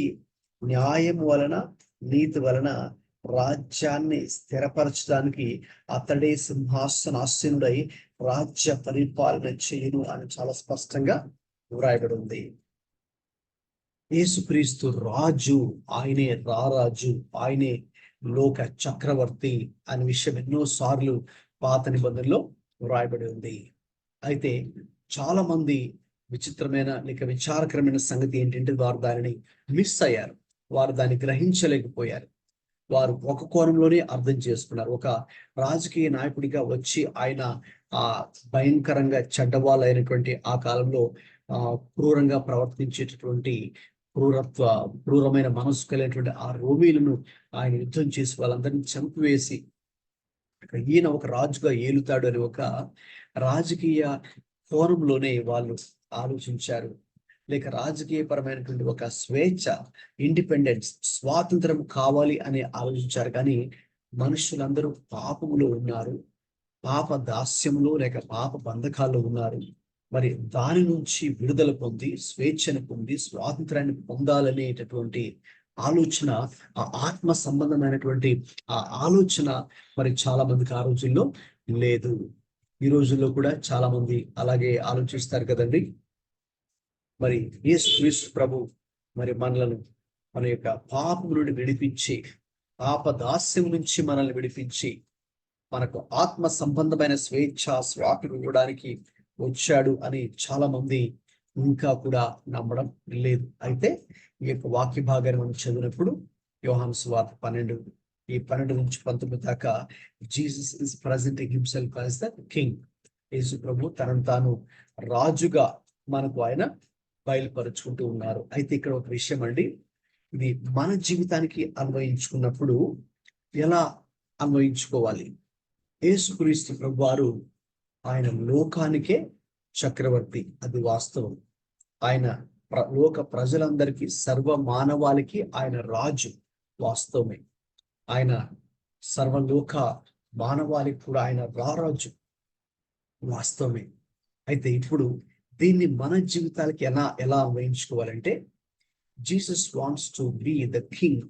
Speaker 1: న్యాయము వలన నీతి వలన రాజ్యాన్ని స్థిరపరచడానికి అతడే సింహాసనాసీనుడై రాజ్య పరిపాలన చేయును అని చాలా స్పష్టంగా వ్రాయబడి ఉంది. యేసుక్రీస్తు రాజు, ఆయనే రారాజు, ఆయనే లోక చక్రవర్తి అనే విషయం ఎన్నోసార్లు పాత నిబంధనలో వ్రాయబడి ఉంది. అయితే చాలా మంది విచిత్రమైన లేక విచారకరమైన సంగతి ఏంటంటే వారు దానిని మిస్ అయ్యారు, వారు దాన్ని గ్రహించలేకపోయారు. వారు ఒక కోణంలోనే అర్థం చేసుకున్నారు. ఒక రాజకీయ నాయకుడిగా వచ్చి ఆయన భయంకరంగా చెడ్డవాళ్ళైనటువంటి ఆ కాలంలో క్రూరంగా ప్రవర్తించేటటువంటి క్రూరమైన మనసు కలిగినటువంటి ఆ రోమీలను ఆయన యుద్ధం చేసి వాళ్ళందరినీ చంపివేసి ఈయన ఒక రాజుగా ఏలుతాడు అని ఒక రాజకీయ కోణంలోనే వాళ్ళు ఆలోచించారు. లేక రాజకీయ పరమైనటువంటి ఒక స్వేచ్ఛ, ఇండిపెండెన్స్, స్వాతంత్రం కావాలి అని ఆలోచించారు. కానీ మనుషులందరూ పాపములో ఉన్నారు, పాప దాస్యంలో లేక పాప బంధకాల్లో ఉన్నారు. మరి దాని నుంచి విడుదల పొంది స్వేచ్ఛను పొంది స్వాతంత్రాన్ని పొందాలనేటటువంటి ఆలోచన, ఆ ఆత్మ సంబంధమైనటువంటి ఆ ఆలోచన మరి చాలా మందికి ఆ రోజుల్లో లేదు. ఈ రోజుల్లో కూడా చాలా మంది అలాగే ఆలోచిస్తారు కదండి. మరి యేసుక్రీస్తు ప్రభు మరి మనలను మన యొక్క పాపము నుండి విడిపించి, పాప దాస్యం నుంచి మనల్ని విడిపించి మనకు ఆత్మ సంబంధమైన స్వేచ్ఛ స్వాతంత్రం ఇవ్వడానికి వచ్చాడు అని చాలా మంది ఇంకా కూడా నమ్మడం లేదు. అయితే ఈ యొక్క వాక్య భాగాన్ని మనం చదివినప్పుడు యోహాను సువార్త 12:12-19 దాకా Jesus is presenting himself as the king. యేసు ప్రభు తనను తాను రాజుగా మనకు ఆయన బయలుపరుచుకుంటూ ఉన్నారు. అయితే ఇక్కడ ఒక విషయం అండి, ఇది మన జీవితానికి అన్వయించుకున్నప్పుడు ఎలా అన్వయించుకోవాలి? యేసుక్రీస్తు ప్రభు వారు ఆయన లోకానికే చక్రవర్తి, అది వాస్తవం. ఆయన లోక ప్రజలందరికీ, సర్వ మానవాళికి ఆయన రాజు, వాస్తవమే. ఆయన సర్వలోక మానవాళికి కూడా ఆయన రారాజు, వాస్తవమే. అయితే ఇప్పుడు దీన్ని మన జీవితాలకి ఎలా అన్వయించుకోవాలంటే, Jesus wants to be the king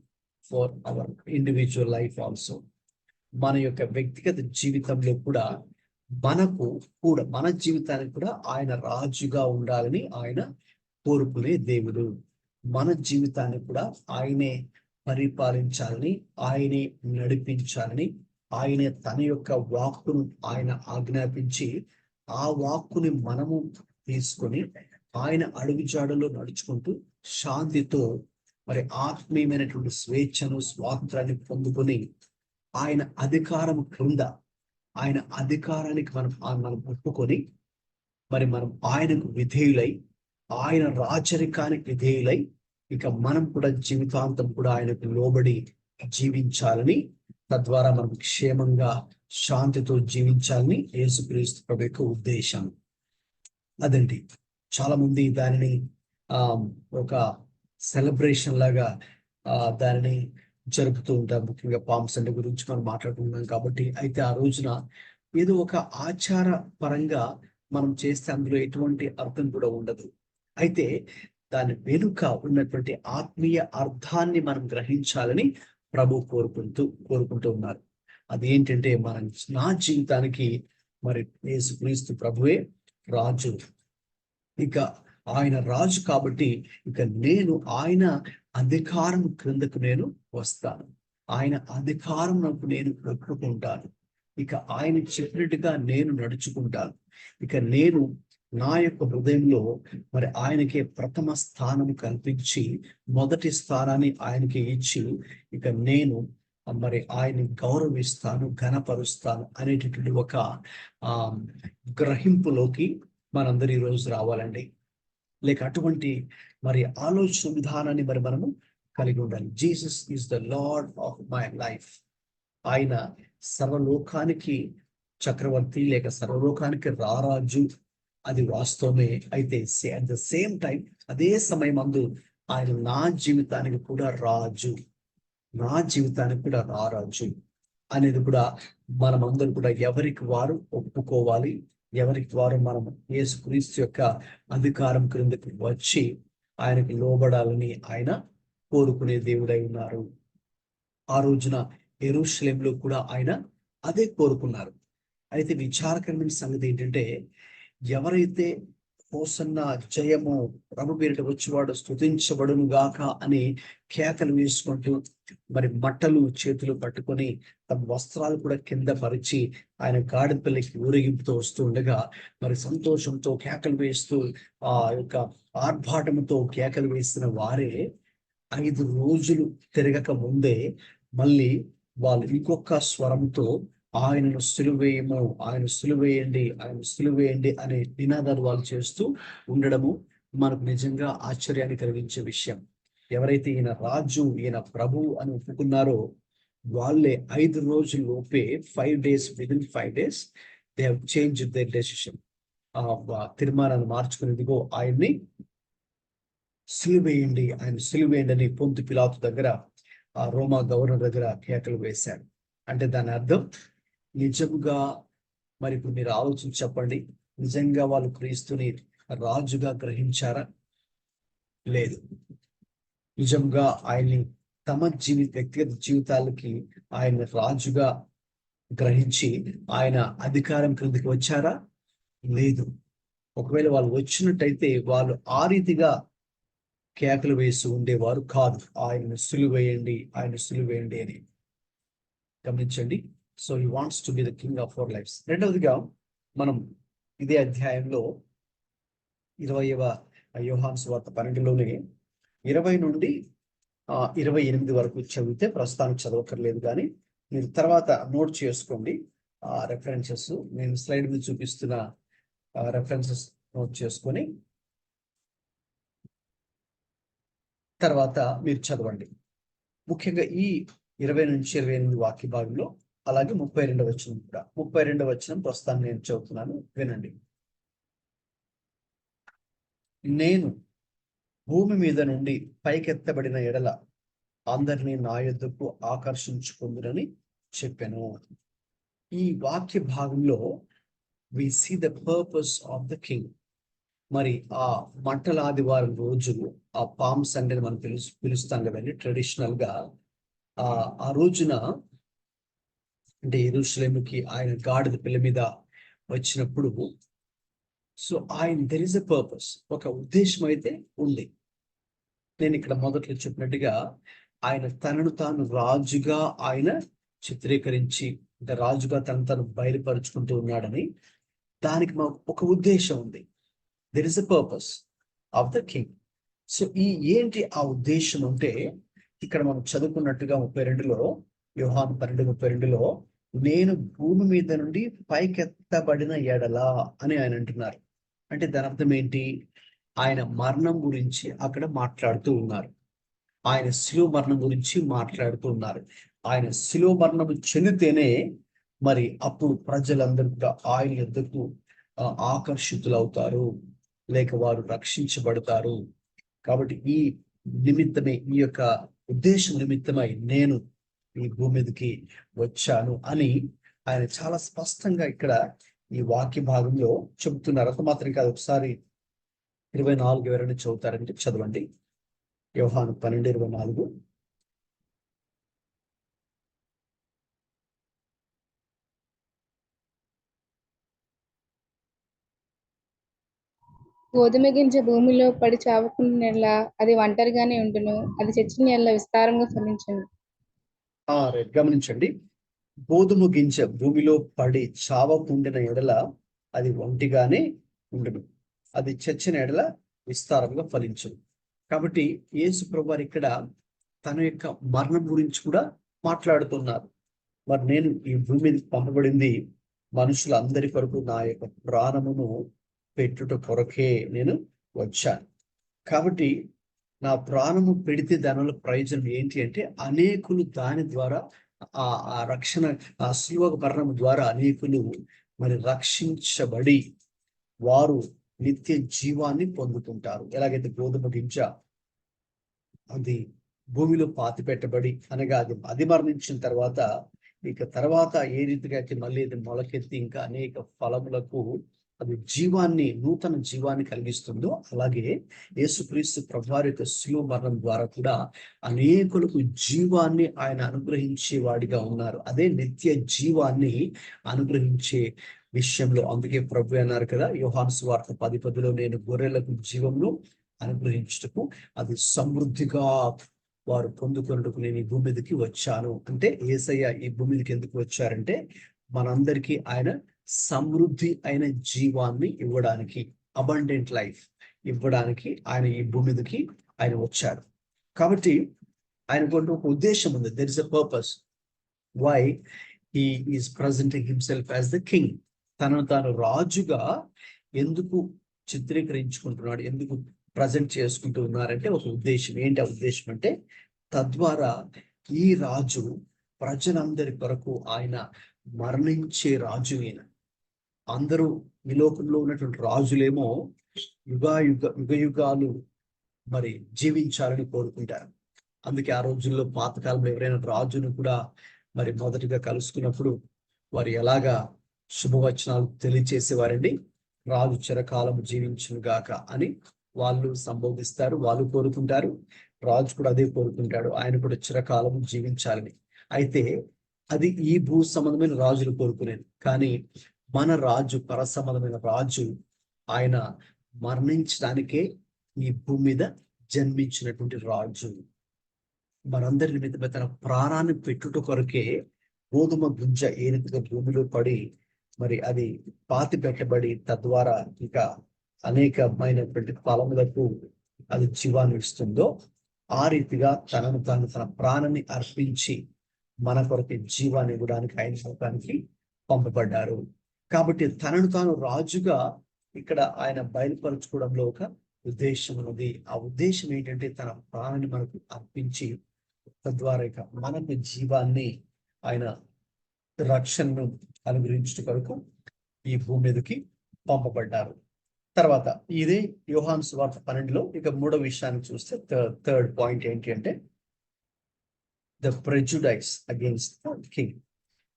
Speaker 1: for our individual life also. మన యొక్క వ్యక్తిగత జీవితంలో కూడా మన జీవితానికి కూడా ఆయన రాజుగా ఉండాలని ఆయన కోరుకునే దేవుడు. మన జీవితాన్ని కూడా ఆయనే పరిపాలించాలని, ఆయనే నడిపించాలని, ఆయనే తన యొక్క వాక్కును ఆయన ఆజ్ఞాపించి ఆ వాక్కుని మనము తీసుకొని ఆయన అడుగుజాడలో నడుచుకుంటూ శాంతితో మరి ఆత్మీయమైనటువంటి స్వేచ్ఛను స్వాతంత్రాన్ని పొందుకొని ఆయన అధికారం క్రింద, ఆయన అధికారానికి మనం ఒప్పుకొని మరి మనం ఆయనకు విధేయులై, ఆయన రాచరికానికి విధేయులై ఇక మనం కూడా జీవితాంతం కూడా ఆయనకు లోబడి జీవించాలని, తద్వారా మనం క్షేమంగా శాంతితో జీవించాలని యేసుక్రీస్తు ప్రభు యొక్క ఉద్దేశం అదండి. చాలా మంది దానిని ఒక సెలబ్రేషన్ లాగా దానిని జరుపుతూ ఉంటారు. ముఖ్యంగా పామ్ సండే గురించి మనం మాట్లాడుకుంటున్నాం కాబట్టి. అయితే ఆ రోజున ఏదో ఒక ఆచార పరంగా మనం చేస్తే అందులో ఎటువంటి అర్థం కూడా ఉండదు. అయితే దాని వెనుక ఉన్నటువంటి ఆత్మీయ అర్థాన్ని మనం గ్రహించాలని ప్రభు కోరుకుంటూ ఉన్నారు. అదేంటంటే నా జీవితానికి మరి యేసుక్రీస్తు ప్రభువే రాజు. ఇక ఆయన రాజు కాబట్టి ఇక నేను ఆయన అధికారం క్రిందకు నేను వస్తాను, ఆయన అధికారం నాకు నేను ఒప్పుకుంటాను, ఇక ఆయన చెప్పినట్టుగా నేను నడుచుకుంటాను. ఇక నేను నా యొక్క హృదయంలో మరి ఆయనకే ప్రథమ స్థానం కల్పించి మొదటి స్థానాన్ని ఆయనకి ఇచ్చి ఇక నేను మరి ఆయన్ని గౌరవిస్తాను, ఘనపరుస్తాను అనేటటువంటి ఒక ఆ గ్రహింపులోకి మనందరూ ఈరోజు రావాలండి. లేక అటువంటి మరి ఆలోచన విధానాన్ని మరి మనము కలిగి ఉండాలి. Jesus is the lord of my life. ఆయన సర్వలోకానికి చక్రవర్తి లేక సర్వలోకానికి రారాజు, అది వాస్తవమే. అయితే అట్ ద సేమ్ టైం అదే సమయం అందు ఆయన నా జీవితానికి కూడా రాజు, నా జీవితానికి కూడా రారాజు అనేది కూడా మనమందరూ కూడా ఎవరికి వారు ఒప్పుకోవాలి. ఎవరికి వారు మనం యేసుక్రీస్తు యొక్క అధికారం క్రిందకి వచ్చి ఆయనకి లోబడాలని ఆయన కోరుకునే దేవుడై ఉన్నారు. ఆ రోజున యెరూషలేములో కూడా ఆయన అదే కోరుకున్నారు. అయితే విచారకరమైన సంగతి ఏంటంటే, ఎవరైతే హోసన్నా జయము, ప్రభు పేరిట వచ్చేవాడు స్తుతించబడును గాక అని కేకలు వేసుకుంటూ మరి మట్టలు చేతులు పట్టుకొని తమ వస్త్రాలు కూడా కింద పరిచి ఆయన గాడిదపల్లికి ఊరేగింపుతో వస్తూ ఉండగా మరి సంతోషంతో కేకలు వేస్తూ ఆ యొక్క ఆర్భాటంతో కేకలు వేసిన వారే 5 రోజులు తిరగక ముందే మళ్ళీ వాళ్ళు ఇంకొక స్వరంతో ఆయనను సిలువేయము, ఆయన సిలువేయండి, ఆయన సిలువేయండి అనే నినాదాలు వాళ్ళు చేస్తూ ఉండడము మనకు నిజంగా ఆశ్చర్యాన్ని కలిగించే విషయం. ఎవరైతే ఈయన రాజు, ఈయన ప్రభు అని ఒప్పుకున్నారో వాళ్ళే 5 రోజుల లోపే 5 days, within 5 days they have changed their decision. తీర్మానాన్ని మార్చుకునేదిగో ఆయన్ని సిలువేయండి, ఆయన సిలువేయండి అని పొంతు పిలాతు దగ్గర, ఆ రోమా గవర్నర్ దగ్గర కేకలు వేశాడు. అంటే దాని అర్థం నిజంగా మరి ఇప్పుడు మీరు ఆలోచించి చెప్పండి, నిజంగా వాళ్ళు క్రీస్తుని రాజుగా గ్రహించారా? లేదు. నిజంగా ఆయన్ని తమ వ్యక్తిగత జీవితాలకి ఆయన రాజుగా గ్రహించి ఆయన అధికారం క్రిందికి వచ్చారా? లేదు. ఒకవేళ వాళ్ళు వచ్చినట్టయితే వాళ్ళు ఆ రీతిగా కేకలు వేసి ఉండేవారు కాదు, ఆయనను సిలువేయండి, ఆయన సిలువేయండి అని. గమనించండి. So he wants to be the king of our lifes. రెండవదిగా మనం ఇదే అధ్యాయంలో 20వ యోహాను సువార్త 12లోనే 20 నుండి 28 వరకు చదివితే ప్రస్తుతానికి చదవక్కర్లేదు, కానీ మీరు తర్వాత నోట్ చేసుకోండి. రెఫరెన్సెస్ నేను స్లైడ్ మీద చూపిస్తున్న రెఫరెన్సెస్ నోట్ చేసుకొని తర్వాత మీరు చదవండి. ముఖ్యంగా ఈ 20 నుంచి 28 వాక్య భాగంలో, అలాగే 32వ వచనం కూడా. 32వ వచనం ప్రస్తుతాన్ని నేను చదువుతున్నాను, వినండి. నేను భూమి మీద నుండి పైకెత్తబడిన ఎడల అందరినీ నా యొద్దకు ఆకర్షించుకుందునని చెప్పాను. ఈ వాక్య భాగంలో we see the purpose of the king. మరి ఆ మంటల ఆదివారం రోజు, ఆ పామ్ సండే మనం పిలుస్తాం కదండి ట్రెడిషనల్ గా. ఆ రోజున అంటే యెరూషలేముకి ఆయన గాడిద పిల్ల మీద వచ్చినప్పుడు, సో ఆయన దెర్ ఇస్ ఎ పర్పస్, ఒక ఉద్దేశం అయితే ఉంది. నేను ఇక్కడ మొదట్లో చెప్పినట్టుగా ఆయన తనను తాను రాజుగా ఆయన చిత్రీకరించి, అంటే రాజుగా తను బయలుపరుచుకుంటూ ఉన్నాడని, దానికి ఒక ఉద్దేశం ఉంది. There is a purpose of the king. So ఏంటి ఆ ఉద్దేశం అంటే, ఇక్కడ మనం చదువుకున్నట్టుగా 32లో, యోహాను 12:32లో నేను భూమి మీద నుండి పైకెత్తబడిన ఎడలా అని ఆయన అంటున్నారు. అంటే దాని అర్థం ఏంటి? ఆయన మరణం గురించి అక్కడ మాట్లాడుతూ ఉన్నారు. ఆయన శిలువ మరణం గురించి మాట్లాడుతూ ఉన్నారు. ఆయన శిలువ మరణం చెందితేనే మరి అప్పుడు ప్రజలందరూ కూడా ఆయన యొద్దకు ఆకర్షితులవుతారు, లేక వారు రక్షించబడతారు. కాబట్టి ఈ నిమిత్తమే, ఈ యొక్క ఉద్దేశం నిమిత్తమై నేను ఈ భూమి మీదకి వచ్చాను అని ఆయన చాలా స్పష్టంగా ఇక్కడ ఈ వాక్య భాగంలో చెబుతున్నారు. అంత మాత్రం కాదు, ఒకసారి 24 ఎవరైనా చదువుతారంటే చదవండి. యోహాను 12:24.
Speaker 3: గోధుమ గింజ భూమిలో పడి చావకుండా అది ఒంటరిగానే ఉండును, అది చచ్చిన ఎల్ల విస్తారంగా ఫలించును.
Speaker 1: గమనించండి, గోధుమ గింజ భూమిలో పడి చావకుండిన ఎడల అది ఒంటిగానే ఉండును. అది చచ్చిన ఎడల విస్తారంగా ఫలించును. కాబట్టి యేసు ప్రభువారు ఇక్కడ తన యొక్క మరణం గురించి కూడా మాట్లాడుతున్నారు. మరి నేను ఈ భూమి మీదకి పంపబడింది మనుషులందరి కొరకు నా యొక్క ప్రాణమును పెట్టుట కొరకే నేను వచ్చాను. కాబట్టి నా ప్రాణము పెడితే దానివల్ల ప్రయోజనం ఏంటి అంటే అనేకులు దాని ద్వారా ఆ రక్షణ, ఆ శిలువ మరణం ద్వారా అనేకులు మరి రక్షించబడి వారు నిత్య జీవాన్ని పొందుతుంటారు. ఎలాగైతే గోధుమ గింజ అది భూమిలో పాతి పెట్టబడి అనగా అది మరణించిన తర్వాత ఇక తర్వాత ఏ రీతిగా అయితే మళ్ళీ అది మొలకెత్తి ఇంకా అనేక ఫలములకు అది జీవాన్ని, నూతన జీవాన్ని కలిగిస్తుందో, అలాగే యేసుక్రీస్తు ప్రభువారి యొక్క శిలువ మరణం ద్వారా కూడా అనేకులకు జీవాన్ని ఆయన అనుగ్రహించే వాడిగా ఉన్నారు. అదే నిత్య జీవాన్ని అనుగ్రహించే విషయంలో అందుకే ప్రభు అన్నారు కదా, యోహాను సువార్త 10:10లో నేను గొర్రెలకు జీవమును అనుగ్రహించుటకు అది సమృద్ధిగా వారు పొందుకొనుటకు నేను ఈ భూమి మీదకి వచ్చాను. అంటే యేసయ్య ఈ భూమి మీదకి ఎందుకు వచ్చారంటే మనందరికీ ఆయన సమృద్ధి అయిన జీవాన్ని ఇవ్వడానికి, అబండెంట్ లైఫ్ ఇవ్వడానికి ఆయన ఈ భూమి మీదకి ఆయన వచ్చారు. కాబట్టి ఆయనకు ఒక ఉద్దేశం ఉంది. There is a purpose why he is presenting himself as the king. తనను తాను రాజుగా ఎందుకు చిత్రీకరించుకుంటున్నాడు, ఎందుకు ప్రజెంట్ చేసుకుంటూ ఉన్నారంటే ఒక ఉద్దేశం. ఏంటి ఆ ఉద్దేశం అంటే తద్వారా ఈ రాజు ప్రజలందరి కొరకు ఆయన మరణించే రాజు. ఈయన అందరూ ఈ లోకంలో ఉన్నటువంటి రాజులేమో యుగాలు మరి జీవించాలని కోరుకుంటారు. అందుకే ఆ రోజుల్లో పాతకాలంలో ఎవరైనా రాజును కూడా మరి మొదటిగా కలుసుకున్నప్పుడు వారు ఎలాగా శుభవచనాలు తెలియచేసేవారండి, రాజు చిరకాలం జీవించును గాక అని వాళ్ళు సంబోధిస్తారు, వాళ్ళు కోరుకుంటారు. రాజు కూడా అదే కోరుకుంటాడు, ఆయన కూడా చిరకాలం జీవించాలని. అయితే అది ఈ భూ సంబంధమైన రాజులు కోరుకునేది. కానీ మన రాజు, పర సంబంధమైన రాజు, ఆయన మరణించడానికే ఈ భూమి మీద జన్మించినటువంటి రాజు. మనందరి నిమిత్తమే తన ప్రాణాన్ని పెట్టుట కొరకే గోధుమ గింజ ఏ రీతిగా భూమిలో పడి మరి అది పాతి పెట్టబడి తద్వారా ఇంకా అనేకమైనటువంటి ఫలములకు అది జీవాన్ని ఇస్తుందో, ఆ రీతిగా తనను తాను తన ప్రాణాన్ని అర్పించి మన కొరకు జీవాన్ని ఇవ్వడానికి ఆయన లోకానికి పంపబడ్డారు. కాబట్టి తనను తాను రాజుగా ఇక్కడ ఆయన బయలుపరచుకోవడంలో ఒక ఉద్దేశం ఉన్నది. ఆ ఉద్దేశం ఏంటంటే తన ప్రాణాన్ని మనకు అర్పించి తద్వారా ఇక మనకు జీవాన్ని, ఆయన రక్షణను అనుగ్రహించడం కొరకు ఈ భూమి మీదకి పంపబడ్డారు. తర్వాత ఇదే యోహాను సువార్త 12లో ఇక మూడో విషయాన్ని చూస్తే థర్డ్ పాయింట్ ఏంటి అంటే ద ప్రెజుడైస్ అగేన్స్ట్ ద కింగ్.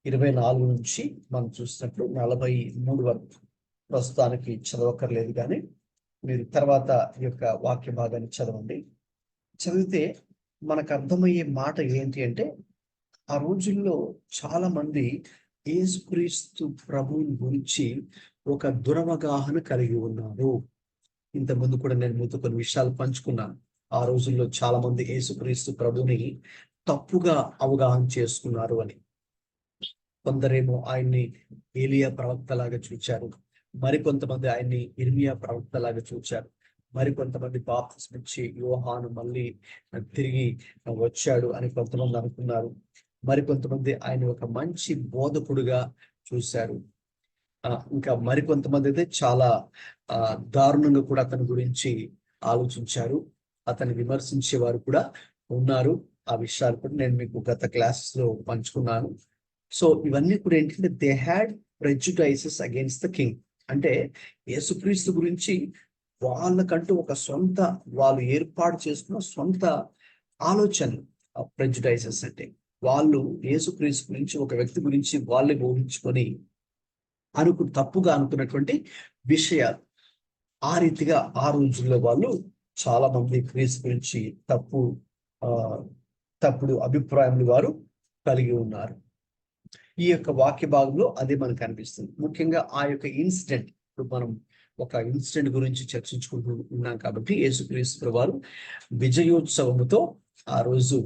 Speaker 1: 24 నుంచి మనం చూసినప్పుడు 43 వరకు ప్రస్తుతానికి చదవక్కర్లేదు, కానీ మీరు తర్వాత ఈ యొక్క వాక్య భాగాన్ని చదవండి. చదివితే మనకు అర్థమయ్యే మాట ఏంటి అంటే ఆ రోజుల్లో చాలా మంది యేసుక్రీస్తు ప్రభువుని గురించి ఒక దురవగాహన కలిగి ఉన్నారు. ఇంతకుముందు కూడా నేను మీతో కొన్ని విషయాలు పంచుకున్నాను. ఆ రోజుల్లో చాలా మంది యేసుక్రీస్తు ప్రభుని తప్పుగా అవగాహన చేసుకున్నారు అని. కొందరేమో ఆయన్ని ఏలియా ప్రవక్త లాగా చూచారు, మరికొంతమంది ఆయన్ని ఇర్మియా ప్రవక్త లాగా చూచారు, మరికొంతమంది బాప్తిస్మం ఇచ్చి యోహాను మళ్ళీ తిరిగి వచ్చాడు అని కొంతమంది అనుకున్నారు, మరికొంతమంది ఆయన ఒక మంచి బోధకుడుగా చూశారు, ఇంకా మరికొంతమంది అయితే చాలా దారుణంగా కూడా అతని గురించి ఆలోచించారు, అతన్ని విమర్శించే వారు కూడా ఉన్నారు. ఆ విషయాలు కూడా నేను మీకు గత క్లాసెస్ లో పంచుకున్నాను. సో ఇవన్నీ కూడా ఏంటంటే they had prejudices against the king. అంటే యేసుక్రీస్తు గురించి వాళ్ళకంటూ ఒక సొంత, వాళ్ళు ఏర్పాటు చేసుకున్న సొంత ఆలోచనలు. ప్రెజుడైసెస్ అంటే వాళ్ళు యేసుక్రీస్తు గురించి, ఒక వ్యక్తి గురించి వాళ్ళే ఊహించుకొని తప్పుగా అనుకున్నటువంటి విషయాలు. ఆ రీతిగా ఆ రోజుల్లో వాళ్ళు చాలా మంది క్రీస్తు గురించి తప్పుడు అభిప్రాయములు వారు కలిగి ఉన్నారు. ఈ యొక్క వాక్య భాగంలో అదే మనకు కనిపిస్తుంది. ముఖ్యంగా ఆ యొక్క ఇన్సిడెంట్, ఇప్పుడు మనం ఒక ఇన్సిడెంట్ గురించి చర్చించుకుంటూ ఉన్నాం కాబట్టి యేసుక్రీస్తు వారు విజయోత్సవముతో ఆ రోజు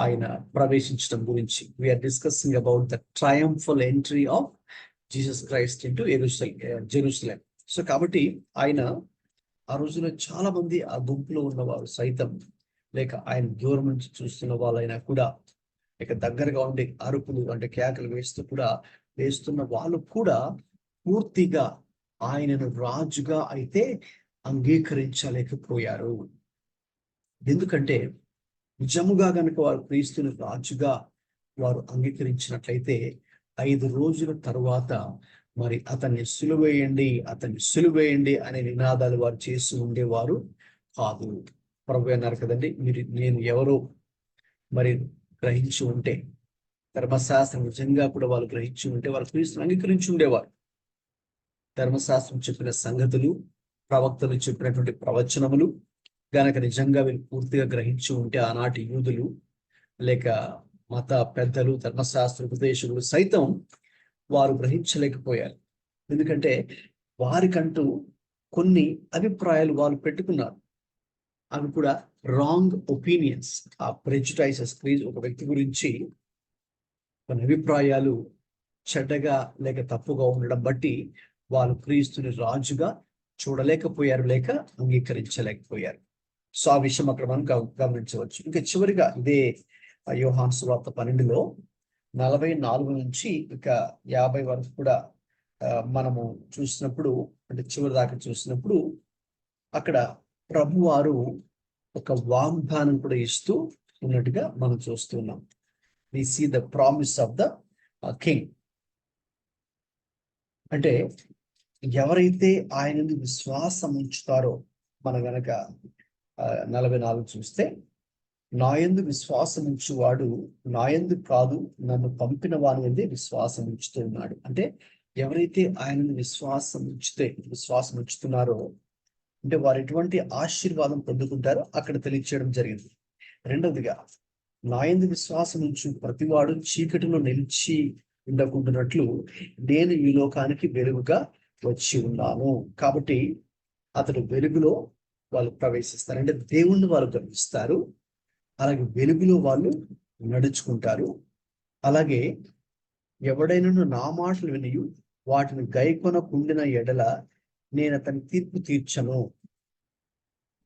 Speaker 1: ఆయన ప్రవేశించడం గురించి we are discussing about the triumphal entry of Jesus Christ into Jerusalem. So కాబట్టి ఆయన ఆ రోజున చాలా మంది ఆ గుంపులో ఉన్నవారు సైతం, లేక ఆయన దూరం నుంచి చూస్తున్న వాళ్ళైనా కూడా, ఇక దగ్గరగా ఉండి అరుపులు అంటే కేకలు వేస్తున్న వాళ్ళు కూడా పూర్తిగా ఆయనను రాజుగా అయితే అంగీకరించలేకపోయారు. ఎందుకంటే నిజముగా గనుక వారు క్రీస్తుని రాజుగా వారు అంగీకరించినట్లయితే 5 రోజుల తరువాత మరి అతన్ని సిలువేయండి అనే నినాదాలు వారు చేసి ఉండేవారు కాదు. ప్రభు అన్నారు కదండి, నేను ఎవరో మరి గ్రహించి ఉంటే, ధర్మశాస్త్రం నిజంగా కూడా వాళ్ళు గ్రహించి ఉంటే వారు క్రీస్తుని అంగీకరించి ఉండేవారు. ధర్మశాస్త్రం చెప్పిన సంగతులు, ప్రవక్తలు చెప్పినటువంటి ప్రవచనములు గనక నిజంగా వీళ్ళు పూర్తిగా గ్రహించి ఉంటే, ఆనాటి యూదులు లేక మత పెద్దలు, ధర్మశాస్త్ర ఉపదేశకులు సైతం వారు గ్రహించలేకపోయారు. ఎందుకంటే వారికంటూ కొన్ని అభిప్రాయాలు వాళ్ళు పెట్టుకున్నారు. అవి కూడా రాంగ్ ఒపీనియన్స్, ఆ ప్రెజుడైసెస్. ఒక వ్యక్తి గురించి కొన్ని అభిప్రాయాలు చెడ్డగా లేక తప్పుగా ఉండడం బట్టి వాళ్ళు క్రీస్తుని రాజుగా చూడలేకపోయారు, లేక అంగీకరించలేకపోయారు. సో ఆ విషయం అక్కడ మనం గమనించవచ్చు. ఇంకా చివరిగా ఇదే యోహాను సువార్త 12లో 44 నుంచి ఇక 50 వరకు కూడా మనము చూసినప్పుడు, అంటే చివరి దాకా చూసినప్పుడు, అక్కడ ప్రభువారు ఒక వాగ్దానం కూడా ఇస్తూ ఉన్నట్టుగా మనం చూస్తున్నాం. We see the promise of the king. అంటే ఎవరైతే ఆయనని విశ్వాసం ఉంచుతారో, మన గనక 44 చూస్తే, నాయందు విశ్వాసం ఉంచువాడు నాయందు కాదు, నన్ను పంపిన వాని యందే విశ్వాసం ఉంచుతూ ఉన్నాడు. అంటే ఎవరైతే ఆయనను విశ్వాసం ఉంచుతున్నారో అంటే వారు ఎటువంటి ఆశీర్వాదం పొందుకుంటారో అక్కడ తెలియచేయడం జరిగింది. రెండవదిగా, నాయందు విశ్వాసం ఉంచు ప్రతివాడు చీకటిలో నిలిచి ఉండకుండానట్లు నేను ఈ లోకానికి వెలుగుగా వచ్చి ఉన్నాను. కాబట్టి అతడు వెలుగులో వాళ్ళు ప్రవేశిస్తారు, అంటే దేవుణ్ణి వాళ్ళు గమనిస్తారు, అలాగే వెలుగులో వాళ్ళు నడుచుకుంటారు. అలాగే ఎవడైనా నా మాటలు విని వాటిని గైకొనకుండిన ఎడల నేను అతని తీర్పు తీర్చను.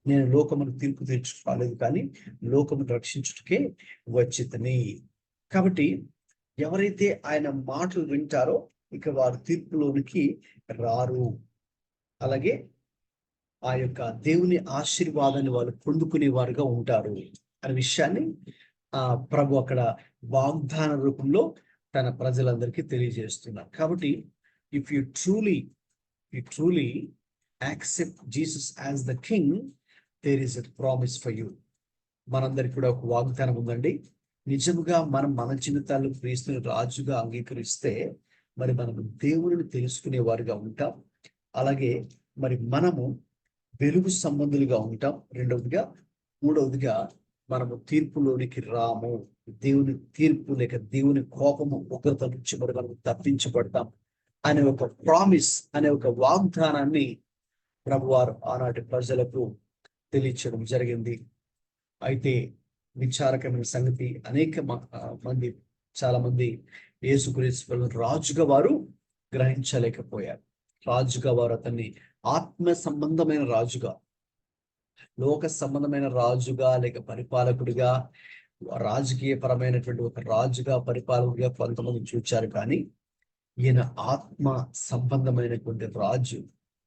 Speaker 1: నేను లోకమును తీర్పు తీర్చుకోలేదు, కానీ లోకమును రక్షించుటకే వచ్చితిని. కాబట్టి ఎవరైతే ఆయన మాటలు వింటారో ఇక వారు తీర్పులోనికి రారు. అలాగే ఆ యొక్క దేవుని ఆశీర్వాదాన్ని వాళ్ళు పొందుకునే వారుగా ఉంటారు అనే విషయాన్ని ప్రభు అక్కడ వాగ్దాన రూపంలో తన ప్రజలందరికీ తెలియజేస్తున్నారు. కాబట్టి if you truly accept Jesus as the king, there is a promise for you. మనందరికి కూడా ఒక వాగ్దానం ఉందండి. నిజంగా మనం మన జీవితాల్లో క్రీస్తుని రాజుగా అంగీకరిస్తే మరి మనము దేవుని తెలుసుకునే వారుగా ఉంటాం. అలాగే మరి మనము వెలుగు సంబంధులుగా ఉంటాం. రెండవదిగా, మూడవదిగా మనము తీర్పులోనికి రాము. దేవుని తీర్పు లేక దేవుని కోపము ఉగ్రత నుంచి మరి మనము తప్పించబడతాం అనే ఒక ప్రామిస్, అనే ఒక వాగ్దానాన్ని ప్రభువారు ఆనాటి ప్రజలకు తెలియచేయడం జరిగింది. అయితే విచారకమైన సంగతి, చాలా మంది యేసుక్రీస్తు రాజుగా వారు గ్రహించలేకపోయారు. రాజుగా వారు అతన్ని ఆత్మ సంబంధమైన రాజుగా, లోక సంబంధమైన రాజుగా లేక పరిపాలకుడిగా, రాజకీయ పరమైనటువంటి ఒక రాజుగా, పరిపాలకుడిగా కొంతమంది చూచారు. కానీ ఈయన ఆత్మ సంబంధమైనటువంటి రాజు,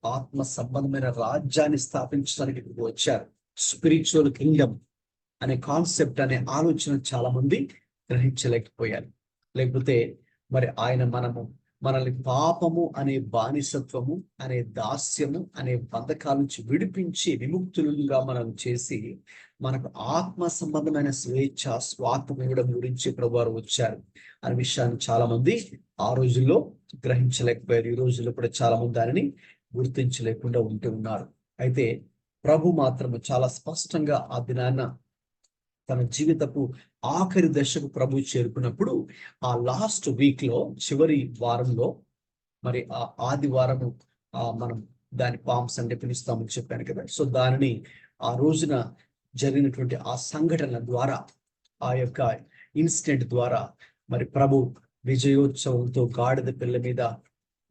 Speaker 1: ఆత్మ సంబంధమైన రాజ్యాన్ని స్థాపించడానికి వచ్చారు. స్పిరిచువల్ కింగ్డమ్ అనే కాన్సెప్ట్, అనే ఆలోచన చాలా మంది గ్రహించలేకపోయారు. లేకపోతే మరి ఆయన మనల్ని పాపము అనే బానిసత్వము అనే దాస్యము అనే బంధకాల నుంచి విడిపించి విముక్తులుగా మనం చేసి మనకు ఆత్మ సంబంధమైన స్వేచ్ఛ, స్వార్థం ఇవ్వడం గురించి ప్రభువారు వచ్చారు అనే విషయాన్ని చాలా మంది ఆ రోజుల్లో గ్రహించలేకపోయారు. ఈ రోజుల్లో కూడా చాలా మంది దానిని గుర్తించలేకుండా ఉంటూ ఉన్నారు. అయితే ప్రభు మాత్రము చాలా స్పష్టంగా ఆ దినాన్న తన జీవితపు ఆఖరి దశకు ప్రభు చేరుకున్నప్పుడు, ఆ లాస్ట్ వీక్ లో, చివరి వారంలో, మరి ఆ ఆదివారము మనం దాని పామ్స్ అంటే పిలుస్తామని చెప్పాను కదా. సో దానిని ఆ రోజున జరిగినటువంటి ఆ సంఘటన ద్వారా, ఆ యొక్క ఇన్సిడెంట్ ద్వారా మరి ప్రభు విజయోత్సవంతో గాడిద పిల్ల మీద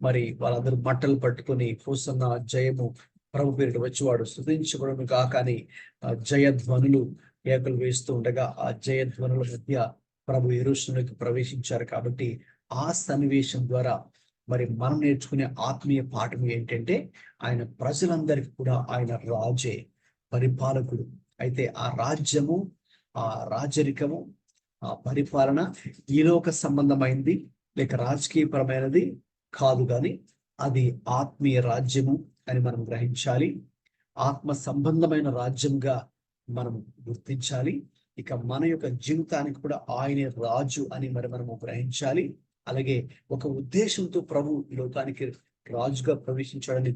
Speaker 1: మరి వాళ్ళందరూ మంటలు పట్టుకొని హోసన్న జయము ప్రభు పేరిట వచ్చి వాడు స్తుతించబడును కాక అని జయధ్వనులు కేకలు వేస్తూ ఉండగా ఆ జయధ్వనుల మధ్య ప్రభు యెరూషలేములోకి ప్రవేశించారు. కాబట్టి ఆ సన్నివేశం ద్వారా మరి మనం నేర్చుకునే ఆత్మీయ పాఠం ఏంటంటే ఆయన ప్రజలందరికీ కూడా ఆయన రాజే, పరిపాలకుడు. అయితే ఆ రాజ్యము, ఆ రాజరికము, ఆ పరిపాలన ఈ లోక సంబంధమైంది లేక రాజకీయపరమైనది కాదు, కానీ అది ఆత్మీయ రాజ్యము అని మనం గ్రహించాలి. ఆత్మ సంబంధమైన రాజ్యంగా మనం గుర్తించాలి. ఇక మన యొక్క జీవితానికి కూడా ఆయనే రాజు అని మనము గ్రహించాలి. అలాగే ఒక ఉద్దేశంతో ప్రభు ఈ లోకానికి రాజుగా ప్రవేశించాడని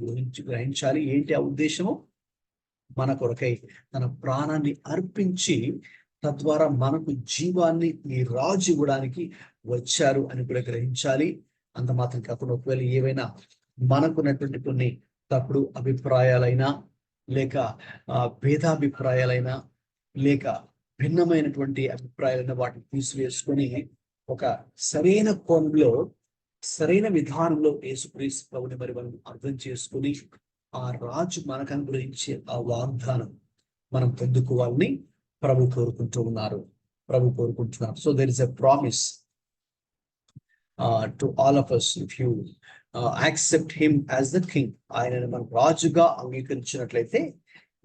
Speaker 1: గ్రహించాలి. ఏంటి ఆ ఉద్దేశము? మన కొరకై తన ప్రాణాన్ని అర్పించి తద్వారా మనకు జీవాన్ని ఈ రాజు ఇవ్వడానికి వచ్చారు అని కూడా గ్రహించాలి. అంత మాత్రం కాకుండా ఒకవేళ ఏవైనా మనకున్నటువంటి కొన్ని తప్పుడు అభిప్రాయాలైనా లేక భేదాభిప్రాయాలైనా లేక భిన్నమైనటువంటి అభిప్రాయాలైనా వాటిని తీసివేసుకొని ఒక సరైన కోణంలో సరైన విధానంలో యేసుక్రీస్తు ప్రభుని మరి మనం అర్థం చేసుకుని ఆ రాజు మనకు అనుగ్రహించే ఆ వాగ్దానం మనం పొందుకోవాలని ప్రభు కోరుకుంటున్నారు. So there is a promise to all of us if you accept him as the king. ఆయనను మనం రాజుగా అంగీకరించినట్లయితే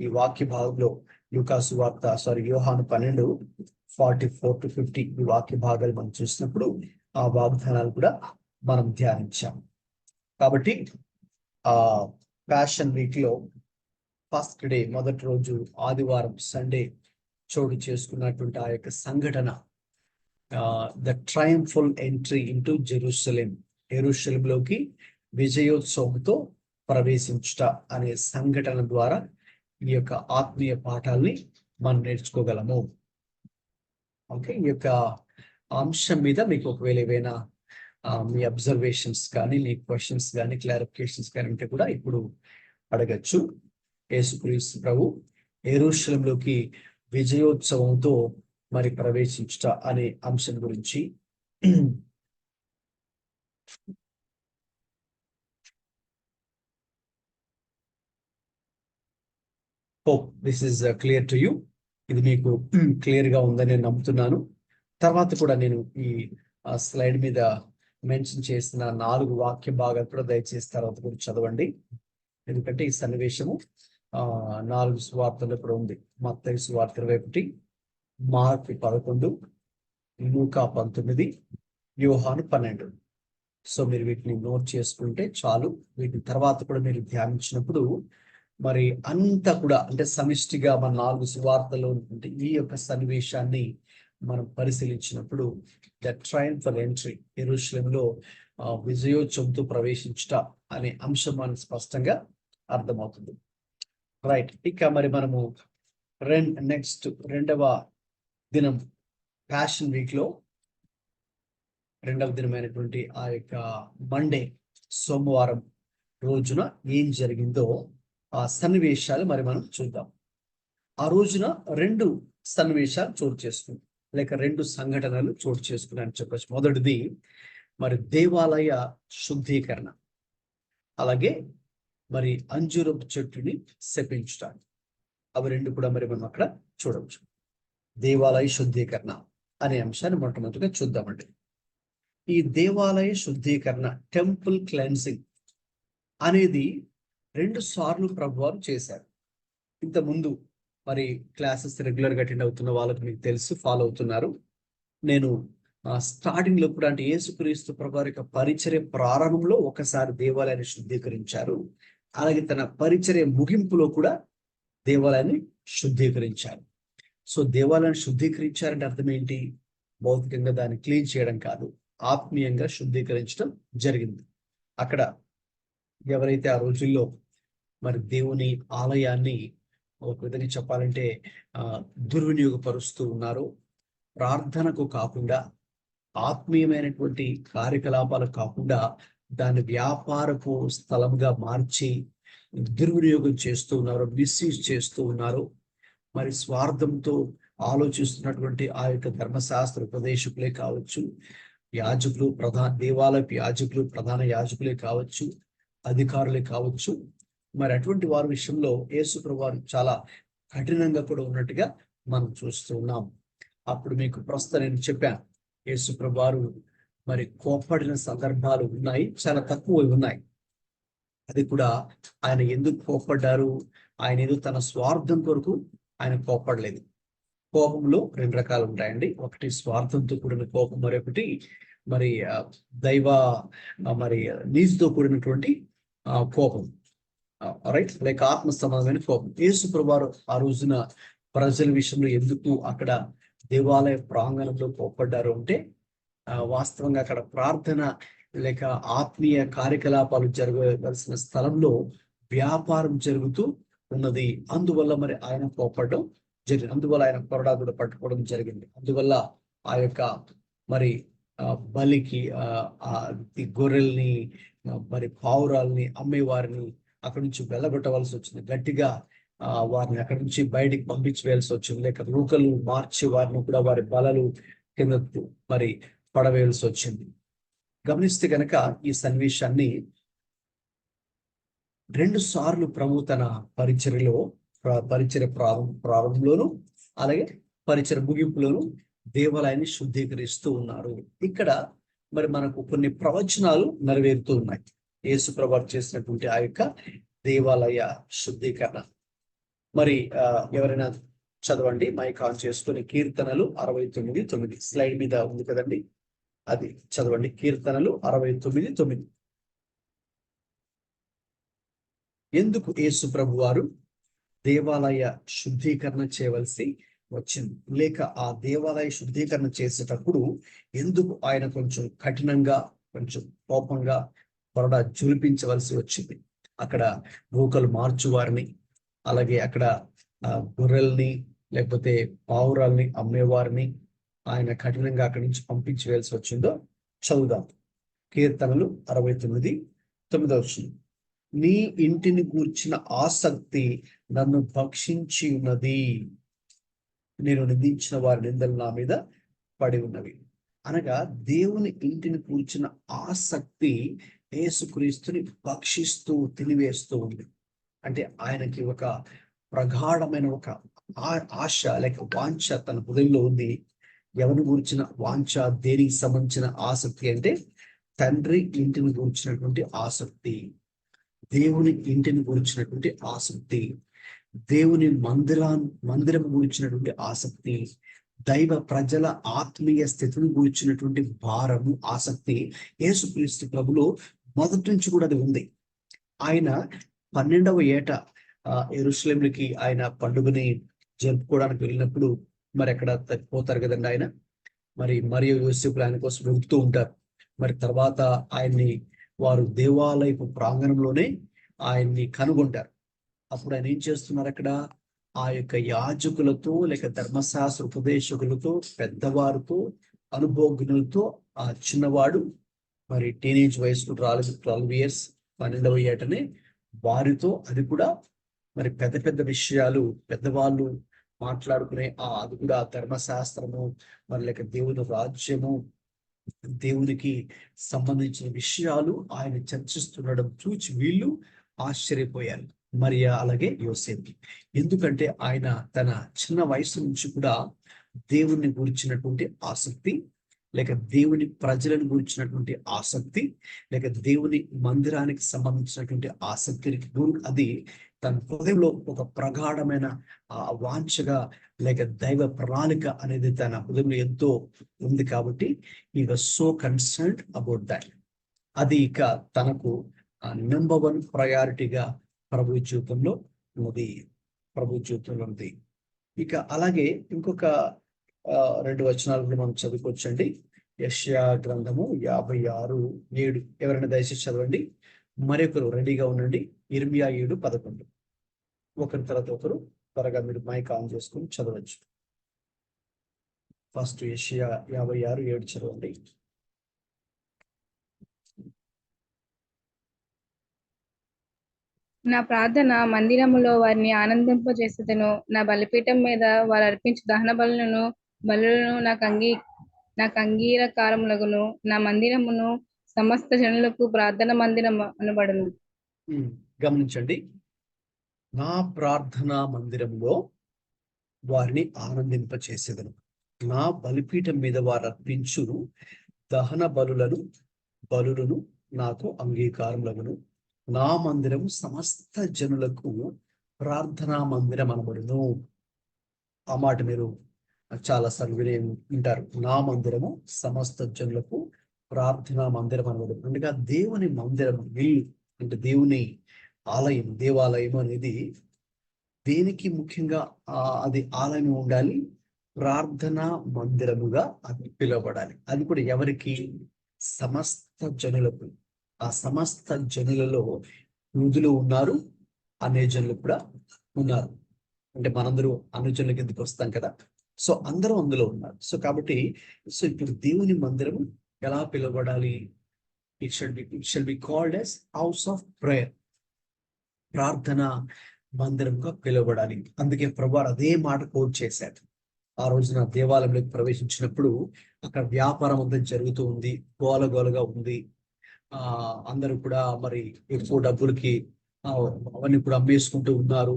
Speaker 1: ఈ వాక్య భాగంలో లూకాసు వార్త యోహాను 12:44-50 ఈ వాక్య భాగాలు మనం చూసినప్పుడు ఆ వాగ్దానాలు కూడా మనం ధ్యానించాం. కాబట్టి ప్యాషన్ వీక్ లో ఫస్ట్ డే, మొదటి రోజు ఆదివారం, సండే చోటు చేసుకున్నటువంటి ఆ యొక్క సంఘటన, ద ట్రయంఫుల్ ఎంట్రీ ఇంటూ జెరూసలేం, యెరూషలేములోకి విజయోత్సవంతో ప్రవేశించుట అనే సంఘటన ద్వారా ఈ యొక్క ఆత్మీయ పాఠాలని మనం నేర్చుకోగలము. ఓకే, ఈ యొక్క అంశం మీద మీకు ఒకవేళ ఏవైనా మీ అబ్జర్వేషన్స్ కానీ, మీ క్వశ్చన్స్ కానీ, క్లారిఫికేషన్స్ కానీ ఉంటే కూడా ఇప్పుడు అడగచ్చు. యేసుక్రీస్తు ప్రభు యెరూషలేములోకి విజయోత్సవంతో మరి ప్రవేశించుట అనే అంశం గురించి hope this is clear to you. ఇది మీకు క్లియర్ గా ఉందని నేను నమ్ముతున్నాను. తర్వాత కూడా నేను ఈ స్లైడ్ మీద మెన్షన్ చేసిన 4 వాక్య భాగాలు కూడా దయచేసి తర్వాత కూడా చదవండి. ఎందుకంటే ఈ సన్నివేశము 4 సువార్తల్లో కూడా ఉంది. మత్తయి సువార్త 21, మార్కు 11, లూకా 19, యోహాను 12. సో మీరు వీటిని నోట్ చేసుకుంటే చాలు. వీటి తర్వాత కూడా మీరు ధ్యానించినప్పుడు మరి అంతా కూడా అంటే సమిష్టిగా మన 4 సువార్తలో ఉంటే ఈ యొక్క సన్నివేశాన్ని మనం పరిశీలించినప్పుడు ద ట్రయంఫల్ ఎంట్రీ, యెరూషలేములో విజయోత్సవంతో ప్రవేశించుట అనే అంశం మనకు స్పష్టంగా అర్థమవుతుంది. రైట్, ఇక మరి మనము నెక్స్ట్ రెండవ దినం ప్యాషన్ వీక్ లో రెండవ దినమైనటువంటి ఆ యొక్క మండే, సోమవారం రోజున ఏం జరిగిందో ఆ సన్నివేశాలు మరి మనం చూద్దాం. ఆ రోజున 2 సన్నివేశాలు చోటు చేసుకుంది, లేక 2 సంఘటనలు చోటు చేసుకున్నాయని చెప్పచ్చు. మొదటిది మరి దేవాలయ శుద్ధీకరణ, అలాగే మరి అంజూరపు చెట్టుని శపించడానికి. అవి 2 కూడా మరి మనం అక్కడ చూడవచ్చు. దేవాలయ శుద్ధీకరణ అనే అంశాన్ని మొట్టమొదటిగా చూద్దామండి. ఈ దేవాలయ శుద్ధీకరణ, టెంపుల్ క్లెన్సింగ్ అనేది 2 సార్లు ప్రభువారు చేశారు. ఇంతకుముందు మరి క్లాసెస్ రెగ్యులర్ గా అటెండ్ అవుతున్న వాళ్ళకి మీకు తెలుసు, ఫాలో అవుతున్నారు. నేను స్టార్టింగ్ లో కూడా అంటే యేసుక్రీస్తు ప్రభువారి యొక్క పరిచర్య ప్రారంభంలో ఒకసారి దేవాలయాన్ని శుద్ధీకరించారు. అలాగే తన పరిచర్య ముగింపులో కూడా దేవాలయాన్ని శుద్ధీకరించారు. సో దేవాలయాన్ని శుద్ధీకరించారంటే అర్థం ఏంటి? భౌతికంగా దాన్ని క్లీన్ చేయడం కాదు, ఆత్మీయంగా శుద్ధీకరించడం జరిగింది. అక్కడ ఎవరైతే ఆ రోజుల్లో మరి దేవుని ఆలయాన్ని ఒక విధంగా చెప్పాలంటే దుర్వినియోగపరుస్తూ ఉన్నారో, ప్రార్థనకు కాకుండా, ఆత్మీయమైనటువంటి కార్యకలాపాలకు కాకుండా దాన్ని వ్యాపారపు స్థలంగా మార్చి దుర్వినియోగం చేస్తూ ఉన్నారు, మిస్యూజ్ చేస్తూ ఉన్నారు. మరి స్వార్థంతో ఆలోచిస్తున్నటువంటి ఆ యొక్క ధర్మశాస్త్ర ఉపదేశకులే కావచ్చు, యాజకులు, ప్రధాన యాజకులే కావచ్చు, అధికారులే కావచ్చు, మరి అటువంటి వారి విషయంలో యేసుప్రభు వారు చాలా కఠినంగా కూడా ఉన్నట్టుగా మనం చూస్తూ ఉన్నాం. అప్పుడు మీకు ప్రస్తుతం నేను చెప్పాను, యేసుప్రభు వారు మరి కోప్పడిన సందర్భాలు ఉన్నాయి, చాలా తక్కువ ఉన్నాయి. అది కూడా ఆయన ఎందుకు కోప్పడ్డారు? ఆయన ఏదో తన స్వార్థం కొరకు ఆయన కోప్పడలేదు. కోపంలో రెండు రకాలు ఉంటాయండి. ఒకటి స్వార్థంతో కూడిన కోపం, మరొకటి మరి దైవ మరి నీతితో కూడినటువంటి కోపం, రైట్, లైక్ ఆత్మ సంబంధమైన కోపం. యేసు ప్రభువారు ఆ రోజున ప్రజల విషయంలో ఎందుకు అక్కడ దేవాలయ ప్రాంగణంలో కోప్పడ్డారు అంటే, వాస్తవంగా అక్కడ ప్రార్థన లేక ఆత్మీయ కార్యకలాపాలు జరగవలసిన స్థలంలో వ్యాపారం జరుగుతూ ఉన్నది. అందువల్ల మరి ఆయన కోప్పడడం జరిగింది. అందువల్ల ఆయన కొరడా కూడా పట్టుకోవడం జరిగింది. అందువల్ల ఆ యొక్క మరి బలికి గొర్రెల్ని మరి పావురాల్ని అమ్మేవారిని అక్కడి నుంచి వెళ్ళగొట్టవలసి వచ్చింది. గట్టిగా వారిని అక్కడి నుంచి బయటికి పంపించి వేయాల్సి వచ్చింది. లేక రూకలు మార్చి వారిని కూడా వారి బలలు కింద మరి పడవేయాల్సి వచ్చింది. గమనిస్తే కనుక ఈ సన్నివేశాన్ని 2 సార్లు ప్రభు తన పరిచర్య ప్రారంభంలోను అలాగే పరిచర్య ముగింపులోను దేవాలయాన్ని శుద్ధీకరిస్తూ ఉన్నారు. ఇక్కడ మరి మనకు కొన్ని ప్రవచనాలు నెరవేరుతూ ఉన్నాయి. యేసు ప్రభు చేసినటువంటి ఆ యొక్క దేవాలయ శుద్ధీకరణ. మరి ఎవరైనా చదవండి, మైక్ ఆన్ చేసుకుని, కీర్తనలు 69:9 స్లైడ్ మీద ఉంది కదండి, అది చదవండి. కీర్తనలు 69:9. ఎందుకు యేసు ప్రభు వారు దేవాలయ శుద్ధీకరణ చేయవలసి వచ్చింది, లేక ఆ దేవాలయ శుద్ధీకరణ చేసేటప్పుడు ఎందుకు ఆయన కొంచెం కఠినంగా, కొంచెం కోపంగా కొరడా జులిపించవలసి వచ్చింది? అక్కడ రూకలు మార్చువారిని, అలాగే అక్కడ గొర్రెల్ని లేకపోతే పావురాల్ని అమ్మేవారిని ఆయన కఠినంగా అక్కడి నుంచి పంపించి వేయాల్సి వచ్చిందో చదువుదాం. కీర్తనలు 69:9. నీ ఇంటిని గూర్చిన ఆసక్తి నన్ను భక్షించి ఉన్నది, నేను నిందించిన వారి నిందలు నా మీద పడి ఉన్నవి. అనగా దేవుని ఇంటిని కూర్చిన ఆసక్తి యేసుక్రీస్తుని భక్షిస్తూ తినివేస్తూ ఉంది. అంటే ఆయనకి ఒక ప్రగాఢమైన ఒక ఆశ లేక వాంఛ తన హృదయంలో ఉంది. ఎవరిని గురించిన వాంఛ, దేనికి సంబంధించిన ఆసక్తి అంటే తండ్రి ఇంటిని గురించినటువంటి ఆసక్తి, దేవుని ఇంటిని గురించినటువంటి ఆసక్తి, దేవుని మందిరం గురించినటువంటి ఆసక్తి, దైవ ప్రజల ఆత్మీయ స్థితిని గురించినటువంటి భారము, ఆసక్తి యేసుక్రీస్తు ప్రభులో మొదటి నుంచి కూడా అది ఉంది. ఆయన 12వ ఏట యెరూషలేముకి ఆయన పండుగని జరుపుకోవడానికి వెళ్ళినప్పుడు మరి అక్కడ పోతారు కదండి ఆయన. మరి మరియు యోసేపులు ఆయన కోసం వెతుకుతూ ఉంటారు. మరి తర్వాత ఆయన్ని వారు దేవాలయపు ప్రాంగణంలోనే ఆయన్ని కనుగొంటారు. అప్పుడు ఆయన ఏం చేస్తున్నారు? అక్కడ ఆ యొక్క యాజకులతో లేక ధర్మశాస్త్ర ఉపదేశకులతో, పెద్దవారితో, అనుభవజ్ఞులతో ఆ చిన్నవాడు మరి టీనేజ్ వయసుకు రాలేదు, 12 years, 12వ ఏటనే వారితో, అది కూడా మరి పెద్ద పెద్ద విషయాలు పెద్దవాళ్ళు మాట్లాడుకునే అది కూడా ధర్మశాస్త్రము, మరి లేక దేవుని రాజ్యము, దేవునికి సంబంధించిన విషయాలు ఆయన చర్చిస్తుండడం చూచి వీళ్ళు ఆశ్చర్యపోయారు. మరియా అలాగే యోసేపు. ఎందుకంటే ఆయన తన చిన్న వయసు నుంచి కూడా దేవుణ్ణి గురించినటువంటి ఆసక్తి, లేక దేవుని ప్రజలను గురించినటువంటి ఆసక్తి, లేక దేవుని మందిరానికి సంబంధించినటువంటి ఆసక్తి, అది తన హృదయంలో ఒక ప్రగాఢమైన వాంఛగా లేక దైవ ప్రణాళిక అనేది తన హృదయంలో ఎంతో ఉంది. కాబట్టి ఈ was so concerned about that. అది ఇక తనకు నెంబర్ 1 ప్రయారిటీగా ప్రభు జీవితంలో ఉంది. ఇక అలాగే ఇంకొక 2 వచనాలు కూడా మనం చదువుకోవచ్చండి. యెషయా గ్రంథము 56:7. ఎవరైనా దయచేసి చదవండి. మరొకరు రెడీగా ఉండండి. ఇర్మియా 7:11. ఒకరి తర్వాత ఒకరు త్వరగా మీరు మైక్ ఆన్ చేసుకుని చదవచ్చు. ఫస్ట్ యెషయా 56:7 చదవండి.
Speaker 3: నా ప్రార్థన మందిరములో వారిని ఆనందింపజేసేదను. నా బలిపీఠం మీద వారు అర్పించు దహన బలులను నాకు నాకు అంగీకారములగును. నా మందిరమును సమస్త జనులకు ప్రార్థన మందిరం అనబడును.
Speaker 1: గమనించండి, నా ప్రార్థనా మందిరంలో వారిని ఆనందింపచేసేదను. నా బలిపీఠం మీద వారు అర్పించు దహన బలులను నాకు అంగీకారములగును. నా మందిరము సమస్త జనులకు ప్రార్థనా మందిరం అనబడును. ఆ మాట మీరు చాలా సార్లు వింటారు. నా మందిరము సమస్త జనులకు ప్రార్థనా మందిరం అనబడును. అంటే దేవుని మందిరం, ఇల్లు అంటే దేవుని ఆలయం, దేవాలయం అనేది దేనికి ముఖ్యంగా అది ఆలయం ఉండాలి? ప్రార్థనా మందిరముగా అది పిలువబడాలి. అది కూడా ఎవరికి? సమస్త జనులకు. ఆ సమస్త జనులలో యూదులు ఉన్నారు, అన్యజనులు కూడా ఉన్నారు. అంటే మనందరూ అన్యజనుల కిందకి వస్తాం కదా, సో అందరూ అందులో ఉన్నారు. సో కాబట్టి ఇప్పుడు దేవుని మందిరము ఎలా పిలువబడాలి? It shall be called as house of prayer, ప్రార్థన మందిరంగా పిలువబడాలి. అందుకే ప్రభువారు అదే మాట కోట్ చేశారు. ఆ రోజున దేవాలయంలోకి ప్రవేశించినప్పుడు అక్కడ వ్యాపారం అంతా జరుగుతూ ఉంది, గోలగోలగా ఉంది. అందరూ కూడా మరి ఎక్కువ డబ్బులకి అవన్నీ కూడా అమ్మేసుకుంటూ ఉన్నారు.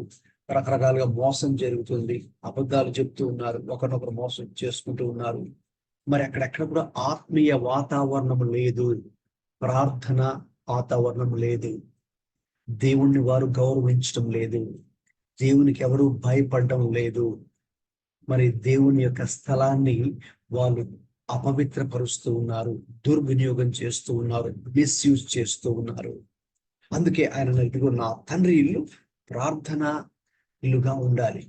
Speaker 1: రకరకాలుగా మోసం జరుగుతుంది, అబద్ధాలు చెప్తూ ఉన్నారు, ఒకరినొకరు మోసం చేసుకుంటూ ఉన్నారు. మరి అక్కడెక్కడ కూడా ఆత్మీయ వాతావరణం లేదు, ప్రార్థన వాతావరణం లేదు, దేవుణ్ణి వారు గౌరవించడం లేదు, దేవునికి ఎవరు భయపడడం లేదు. మరి దేవుని యొక్క స్థలాన్ని వాళ్ళు అపవిత్రపరుస్తూ ఉన్నారు, దుర్వినియోగం చేస్తూ ఉన్నారు, మిస్యూజ్ చేస్తూ ఉన్నారు. అందుకే ఆయన ఇదిగో నా తండ్రి ఇల్లు ప్రార్థన ఇల్లుగా ఉండాలి.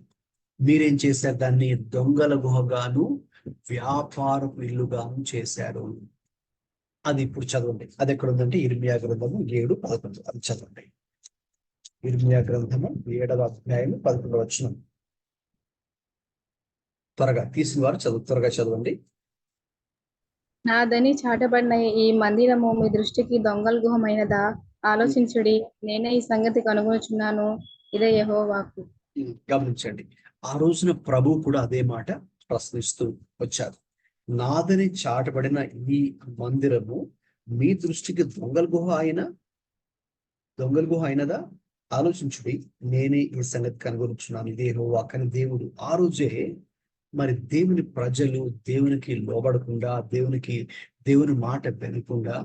Speaker 1: మీరేం చేశారు? దాన్ని దొంగల గుహగాను వ్యాపారపు ఇల్లుగాను చేశారు. అది ఇప్పుడు చదవండి. అది ఎక్కడ ఉందంటే ఇర్మియా గ్రంథము 7:11. అది చదవండి. ఇర్మియా గ్రంథము 7వ అధ్యాయం 11వ వచనం. త్వరగా తీసిన వారు త్వరగా చదవండి.
Speaker 3: నాదని చాటబడిన ఈ మందిరము మీ దృష్టికి దొంగల గుహమైనదా? ఆలోచించుడి, నేనే ఈ సంగతి కనుగొనుచున్నాను. ఇదే యెహోవా వాక్కు.
Speaker 1: గమనించండి, ఆ రోజున ప్రభు కూడా అదే మాట ప్రశ్నిస్తూ వచ్చారు. నాదని చాటబడిన ఈ మందిరము మీ దృష్టికి దొంగల గుహ అయినదా? ఆలోచించుడి, నేనే ఈ సంగతి కనుగొనుచున్నాను. ఇదే యెహోవా. కానీ దేవుడు ఆ రోజే మరి దేవుని ప్రజలు దేవునికి లోబడకుండా, దేవుని మాట వినకుండా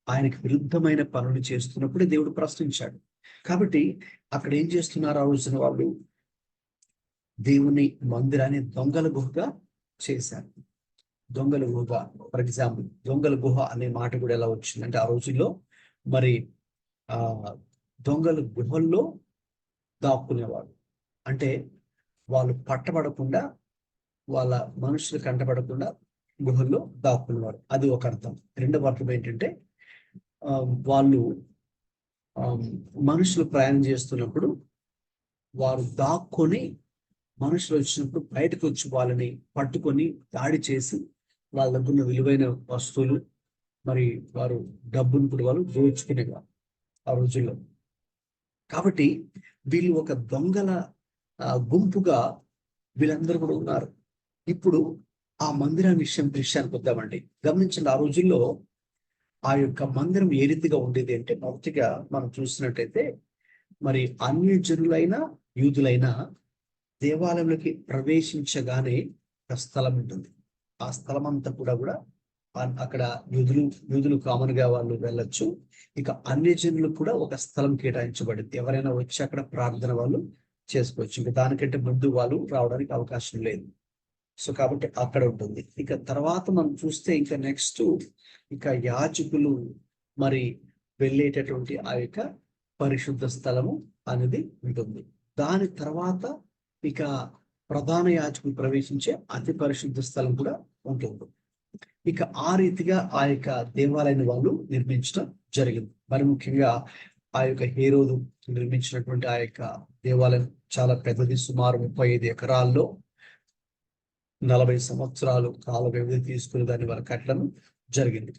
Speaker 1: ఆయనకి విరుద్ధమైన పనులు చేస్తున్నప్పుడే దేవుడు ప్రశ్నించాడు. కాబట్టి అక్కడ ఏం చేస్తున్నారు? ఆ రోజున వాళ్ళు దేవుని మందిరాన్ని దొంగల గుహగా చేశారు. దొంగల గుహ, ఫర్ ఎగ్జాంపుల్ దొంగల గుహ అనే మాట కూడా ఎలా వచ్చిందంటే, ఆ రోజుల్లో మరి దొంగల గుహల్లో దాక్కునేవాడు. అంటే వాళ్ళు పట్టబడకుండా, వాళ్ళ మనుషులు కంటపడకుండా గుహల్లో దాక్కునేవారు. అది ఒక అర్థం. రెండవ అర్థం ఏంటంటే, వాళ్ళు మనుషులు ప్రయాణం చేస్తున్నప్పుడు వారు దాక్కొని, మనుషులు వచ్చినప్పుడు బయటకు వచ్చి వాళ్ళని పట్టుకొని దాడి చేసి వాళ్ళ దగ్గర ఉన్న విలువైన వస్తువులు, మరి వారు డబ్బును కూడా వాళ్ళు దోచుకునేవారు ఆ రోజుల్లో. కాబట్టి వీళ్ళు ఒక దొంగల గుంపుగా వీళ్ళందరూ కూడా ఉన్నారు. ఇప్పుడు ఆ మందిరం విషయానికి వద్దామండి. గమనించండి, ఆ రోజుల్లో ఆ యొక్క మందిరం ఏ రీతిగా ఉండేది అంటే, మొదటిగా మనం చూసినట్టయితే మరి అన్య జనులైన యూదులైన దేవాలయంలోకి ప్రవేశించగానే ఒక స్థలం ఉంటుంది. ఆ స్థలం అంతా కూడా అక్కడ యూదులు కామన్ గా వాళ్ళు వెళ్ళొచ్చు. ఇక అన్య జనులకు కూడా ఒక స్థలం కేటాయించబడింది. ఎవరైనా వచ్చి అక్కడ ప్రార్థన వాళ్ళు చేసుకోవచ్చు. ఇంకా దానికంటే ముందు వాళ్ళు రావడానికి అవకాశం లేదు. సో కాబట్టి అక్కడ ఉంటుంది. ఇక తర్వాత మనం చూస్తే ఇంకా నెక్స్ట్ ఇక యాజకులు మరి వెళ్ళేటటువంటి ఆ యొక్క పరిశుద్ధ స్థలము అనేది ఉంటుంది. దాని తర్వాత ఇక ప్రధాన యాజకులు ప్రవేశించే అతి పరిశుద్ధ స్థలం కూడా ఉంటుంది. ఇక ఆ రీతిగా ఆ యొక్క దేవాలయాన్ని వాళ్ళు నిర్మించడం జరిగింది. మరి ముఖ్యంగా ఆ యొక్క హేరోదు నిర్మించినటువంటి ఆ యొక్క దేవాలయం చాలా పెద్దది. సుమారు 35 ఎకరాల్లో 40 సంవత్సరాలు కాల వ్యవధి తీసుకుని దాన్ని వాళ్ళ కట్టడం జరిగింది.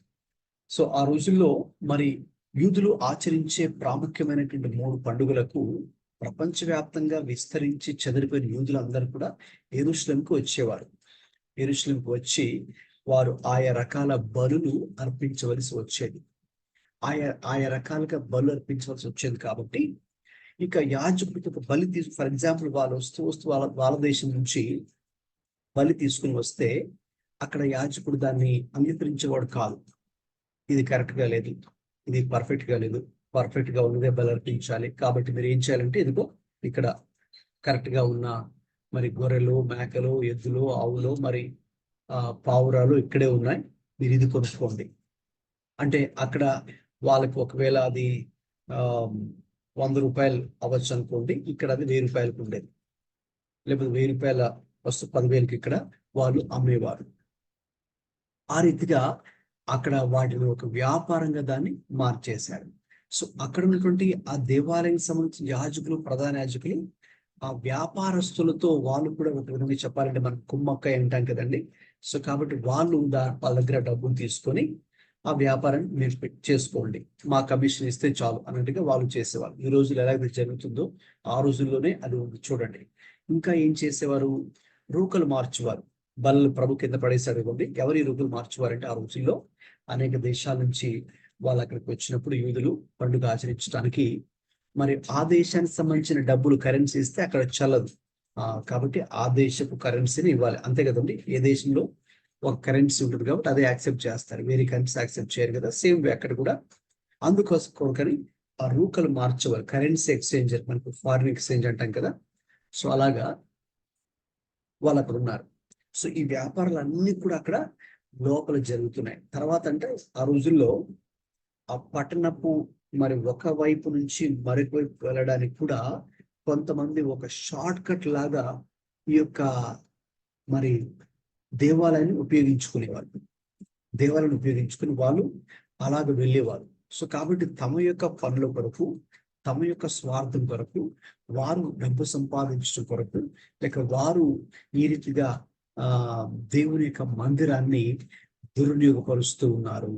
Speaker 1: సో ఆ రోజుల్లో మరి యూదులు ఆచరించే ప్రాముఖ్యమైనటువంటి 3 పండుగలకు ప్రపంచవ్యాప్తంగా విస్తరించి చెదిరిపోయిన యూదులందరూ కూడా యెరూషలేముకు వచ్చేవారు. యెరూషలేముకు వచ్చి వారు ఆయా రకాల బలులు అర్పించవలసి వచ్చేది. ఆయా రకాలుగా బలు అర్పించవలసి వచ్చేది కాబట్టి ఇక యాజకుడికి ఒక బలి ఫర్ ఎగ్జాంపుల్ వాళ్ళు వస్తూ వాళ్ళ దేశం నుంచి బలి తీసుకుని వస్తే అక్కడ యాజకుడు దాన్ని అంగీకరించేవాడు కాదు. ఇది కరెక్ట్ గా లేదు, ఇది పర్ఫెక్ట్ గా లేదు, పర్ఫెక్ట్ గా ఉన్నదే బలి అర్పించాలి. కాబట్టి మీరు ఏం చేయాలంటే ఇదిగో ఇక్కడ కరెక్ట్ గా ఉన్న మరి గొర్రెలు, మేకలు, ఎద్దులు, ఆవులు, మరి పావురాలు ఇక్కడే ఉన్నాయి, మీరు ఇది కొనుక్కోండి అంటే అక్కడ వాళ్ళకి ఒకవేళ అది 100 రూపాయలు అవ్వచ్చు అనుకోండి, ఇక్కడ అది 1000 రూపాయలకు ఉండేది. లేకపోతే 1000 రూపాయల వస్తు 10,000కి ఇక్కడ వాళ్ళు అమ్మేవారు. ఆ రీతిగా అక్కడ వాటిని ఒక వ్యాపారంగా దాన్ని మార్చేశారు. సో అక్కడ ఉన్నటువంటి ఆ దేవాలయానికి సంబంధించిన యాజకులు, ప్రధాన యాజకులు ఆ వ్యాపారస్తులతో వాళ్ళు కూడా ఒక విధంగా చెప్పాలంటే మనం కుమ్మక్కై అంటాం కదండి. సో కాబట్టి వాళ్ళు వాళ్ళ దగ్గర డబ్బులు తీసుకొని ఆ వ్యాపారాన్ని మీరు చేసుకోండి, మా కమిషన్ ఇస్తే చాలు అన్నట్టుగా వాళ్ళు చేసేవాళ్ళు. ఈ రోజులు ఎలాగైతే జరుగుతుందో ఆ రోజుల్లోనే అది ఉంది చూడండి. ఇంకా ఏం చేసేవారు? రూకలు మార్చేవారు. బల్లలు ప్రభు కింద పడేశారు ఇవ్వండి. ఎవరి రూకలు మార్చేవారంటే ఆ రోజుల్లో అనేక దేశాల నుంచి వాళ్ళు అక్కడికి వచ్చినప్పుడు యూదులు పండుగ ఆచరించడానికి మరి ఆ దేశానికి సంబంధించిన డబ్బులు కరెన్సీ ఇస్తే అక్కడ చల్లదు. కాబట్టి ఆ దేశపు కరెన్సీని ఇవ్వాలి, అంతే కదండి. ఏ దేశంలో ఒక కరెన్సీ ఉంటుంది కాబట్టి అదే యాక్సెప్ట్ చేస్తారు, వేరే కరెన్సీ యాక్సెప్ట్ చేయరు కదా. సేమ్ అక్కడ కూడా అందుకోసం కొరకని ఆ రూకలు మార్చేవారు. కరెన్సీ ఎక్స్చేంజ్, మనకు ఫారిన్ ఎక్స్చేంజ్ అంటాం కదా. సో అలాగా వాళ్ళు అక్కడ ఉన్నారు. సో ఈ వ్యాపారాలు అన్ని కూడా అక్కడ లోపల జరుగుతున్నాయి. తర్వాత అంటే ఆ రోజుల్లో ఆ పట్టణపు మరి ఒక వైపు నుంచి మరొక వైపు వెళ్ళడానికి కూడా కొంతమంది ఒక షార్ట్ కట్ లాగా ఈ యొక్క మరి దేవాలయాన్ని ఉపయోగించుకుని వాళ్ళు అలాగ వెళ్ళేవారు. సో కాబట్టి తమ యొక్క పనుల కొరకు, తమ యొక్క స్వార్థం కొరకు, వారు డబ్బు సంపాదించడం కొరకు, లేక వారు ఈ రీతిగా దేవుని యొక్క మందిరాన్ని దుర్వినియోగపరుస్తూ ఉన్నారు.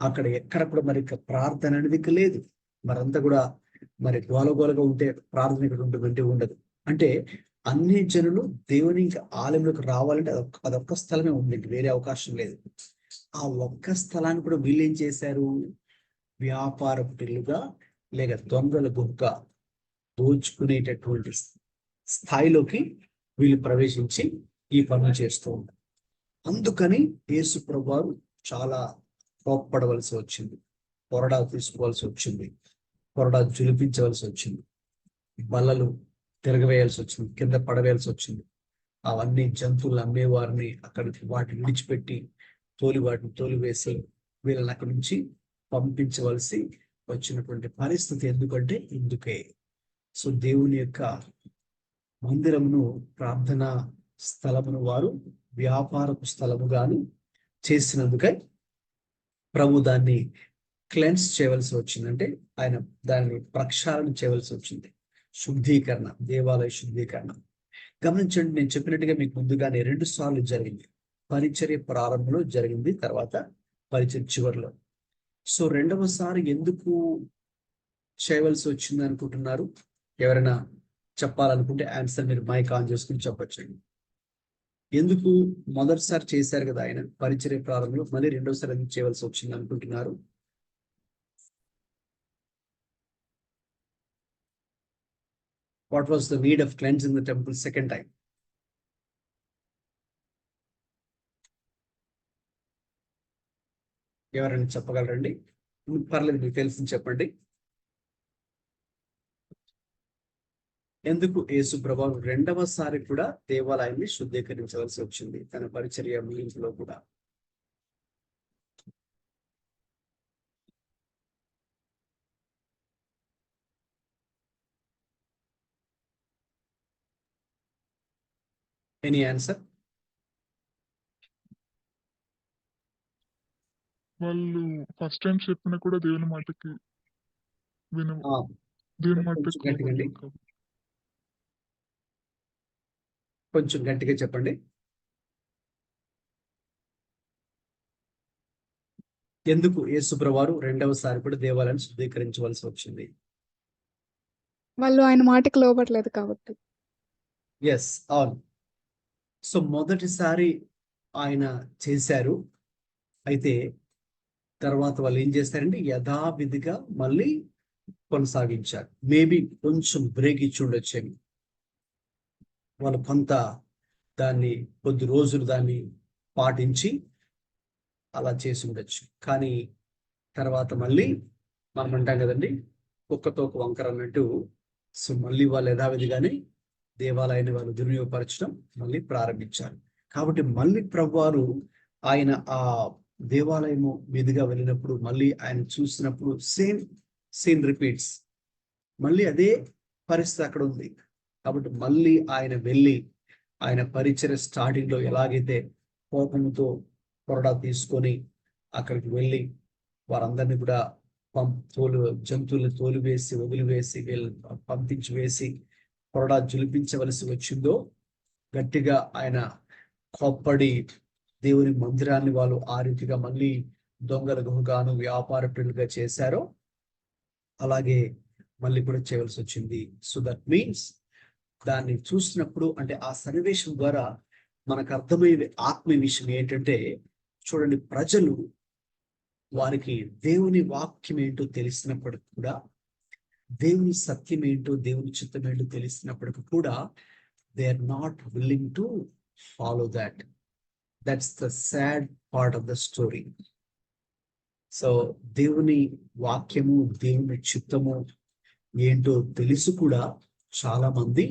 Speaker 1: అక్కడ ఎక్కడ కూడా మరి ప్రార్థన అనేది లేదు. మరంతా కూడా మరి గోలగోలగా ఉంటే ప్రార్థన ఇక్కడ ఉంటుందంటే ఉండదు. అంటే అన్ని జనులు దేవుని ఆలయంలోకి రావాలంటే అదొక్క స్థలమే ఉంది, వేరే అవకాశం లేదు. ఆ ఒక్క స్థలాన్ని కూడా వీళ్ళు ఏం చేశారు? వ్యాపారపు పిల్లుగా లేక దొంగల గుహగా దోచుకునేటటువంటి స్థాయిలోకి వీళ్ళు ప్రవేశించి ఈ పనులు చేస్తూ ఉంటారు. అందుకని యేసు ప్రభువారు చాలా కోప్పడవలసి వచ్చింది, కొరడా తీసుకోవాల్సి వచ్చింది, కొరడా జులిపించవలసి వచ్చింది, బల్లలు తిరగవేయాల్సి వచ్చింది, కింద పడవేయాల్సి వచ్చింది. అవన్నీ జంతువులు అమ్మేవారిని అక్కడ వాటిని విడిచిపెట్టి వాటిని తోలివేసి వీళ్ళని అక్కడి నుంచి పంపించవలసి వచ్చినటువంటి పరిస్థితి. ఎందుకంటే ఇందుకే. సో దేవుని యొక్క మందిరమును, ప్రార్థనా స్థలమును వారు వ్యాపారపు స్థలముగాను చేసినందుకై ప్రభు దాన్ని క్లెన్స్ చేయవలసి వచ్చిందంటే ఆయన దాన్ని ప్రక్షాళన చేయవలసి వచ్చింది. శుద్ధీకరణ, దేవాలయ శుద్ధీకరణ. గమనించండి, నేను చెప్పినట్టుగా మీకు ముందుగానే 2 సార్లు జరిగింది. పరిచర్య ప్రారంభంలో జరిగింది, తర్వాత పరిచర్య చివరిలో. సో రెండవసారి ఎందుకు చేయవలసి వచ్చింది అనుకుంటున్నారు? ఎవరైనా చెప్పాలనుకుంటే ఆన్సర్ మీరు మైక్ ఆన్ చేసుకుని చెప్పొచ్చండి. ఎందుకు మొదటిసారి చేశారు కదా ఆయన పరిచర్య ప్రారంభంలో, మళ్ళీ రెండోసారి ఎందుకు చేయవలసి వచ్చింది అనుకుంటున్నారు? What was the need of cleansing the temple second time? ఎవరైనా చెప్పగలరండి? పర్లేదు, మీకు తెలిసింది చెప్పండి. ఎందుకు యేసు ప్రభువు రెండవసారి కూడా దేవాలయాన్ని శుద్ధీకరించవలసి వచ్చింది తన పరిచర్య ముగింపులో కూడా? Any answer?
Speaker 4: వాళ్ళు ఫస్ట్ టైం చెప్పిన కూడా దేవుని మాటకి దేవుని మాటకి
Speaker 1: కొంచెం గట్టిగా చెప్పండి. ఎందుకు యేసు ప్రభువారు రెండవసారి కూడా దేవాలయాన్ని శుద్ధీకరించవలసి వచ్చింది?
Speaker 2: వాళ్ళు ఆయన మాటకి లోబడలేదు కాబట్టి.
Speaker 1: ఎస్, అవును. సో మొదటిసారి ఆయన చేశారు, అయితే తర్వాత వాళ్ళు ఏం చేస్తారంటే యథావిధిగా మళ్ళీ కొనసాగించారు. మేబీ కొంచెం బ్రేక్ ఇచ్చి ఉండొచ్చేమి, వాళ్ళు కొంత దాన్ని కొద్ది రోజులు దాన్ని పాటించి అలా చేసి ఉండొచ్చు. కానీ తర్వాత మళ్ళీ మనం అంటాం కదండి, కుక్కతో ఒక వంకర అన్నట్టు. సో మళ్ళీ వాళ్ళు యథావిధిగానే దేవాలయాన్ని వాళ్ళు దుర్వినియోగపరచడం మళ్ళీ ప్రారంభించారు. కాబట్టి మళ్ళీ ప్రభువారు ఆయన ఆ దేవాలయము మీదుగా వెళ్ళినప్పుడు మళ్ళీ ఆయన చూసినప్పుడు సేమ్ సీన్ రిపీట్స్. మళ్ళీ అదే పరిస్థితి అక్కడ ఉంది. కాబట్టి మళ్ళీ ఆయన వెళ్ళి ఆయన పరిచయ స్టార్టింగ్ లో ఎలాగైతే కోపంతో కొరడా తీసుకొని అక్కడికి వెళ్ళి వారందరినీ కూడా జంతువులను తోలివేసి వదిలివేసి పంపించి వేసి కొరడా జులిపించవలసి వచ్చిందో, గట్టిగా ఆయన కోప్పడి దేవుని మందిరాన్ని వాళ్ళు ఆ రీతిగా మళ్ళీ దొంగల గుహగాను వ్యాపారకులుగా చేశారో అలాగే మళ్ళీ కూడా చేయవలసి వచ్చింది. సో దట్ మీన్స్ దాన్ని చూసినప్పుడు అంటే ఆ సన్నివేశం ద్వారా మనకు అర్థమయ్యే ఆత్మీయ విషయం ఏంటంటే, చూడండి, ప్రజలు వారికి దేవుని వాక్యం ఏంటో తెలిసినప్పటికి కూడా, దేవుని సత్యం ఏంటో దేవుని చిత్తం ఏంటో తెలిసినప్పటికీ కూడా they are not willing to follow that. That's the sad part of the story. So దేవుని వాక్యము దేవుని చిత్తము ఏంటో తెలిసి కూడా చాలా మంది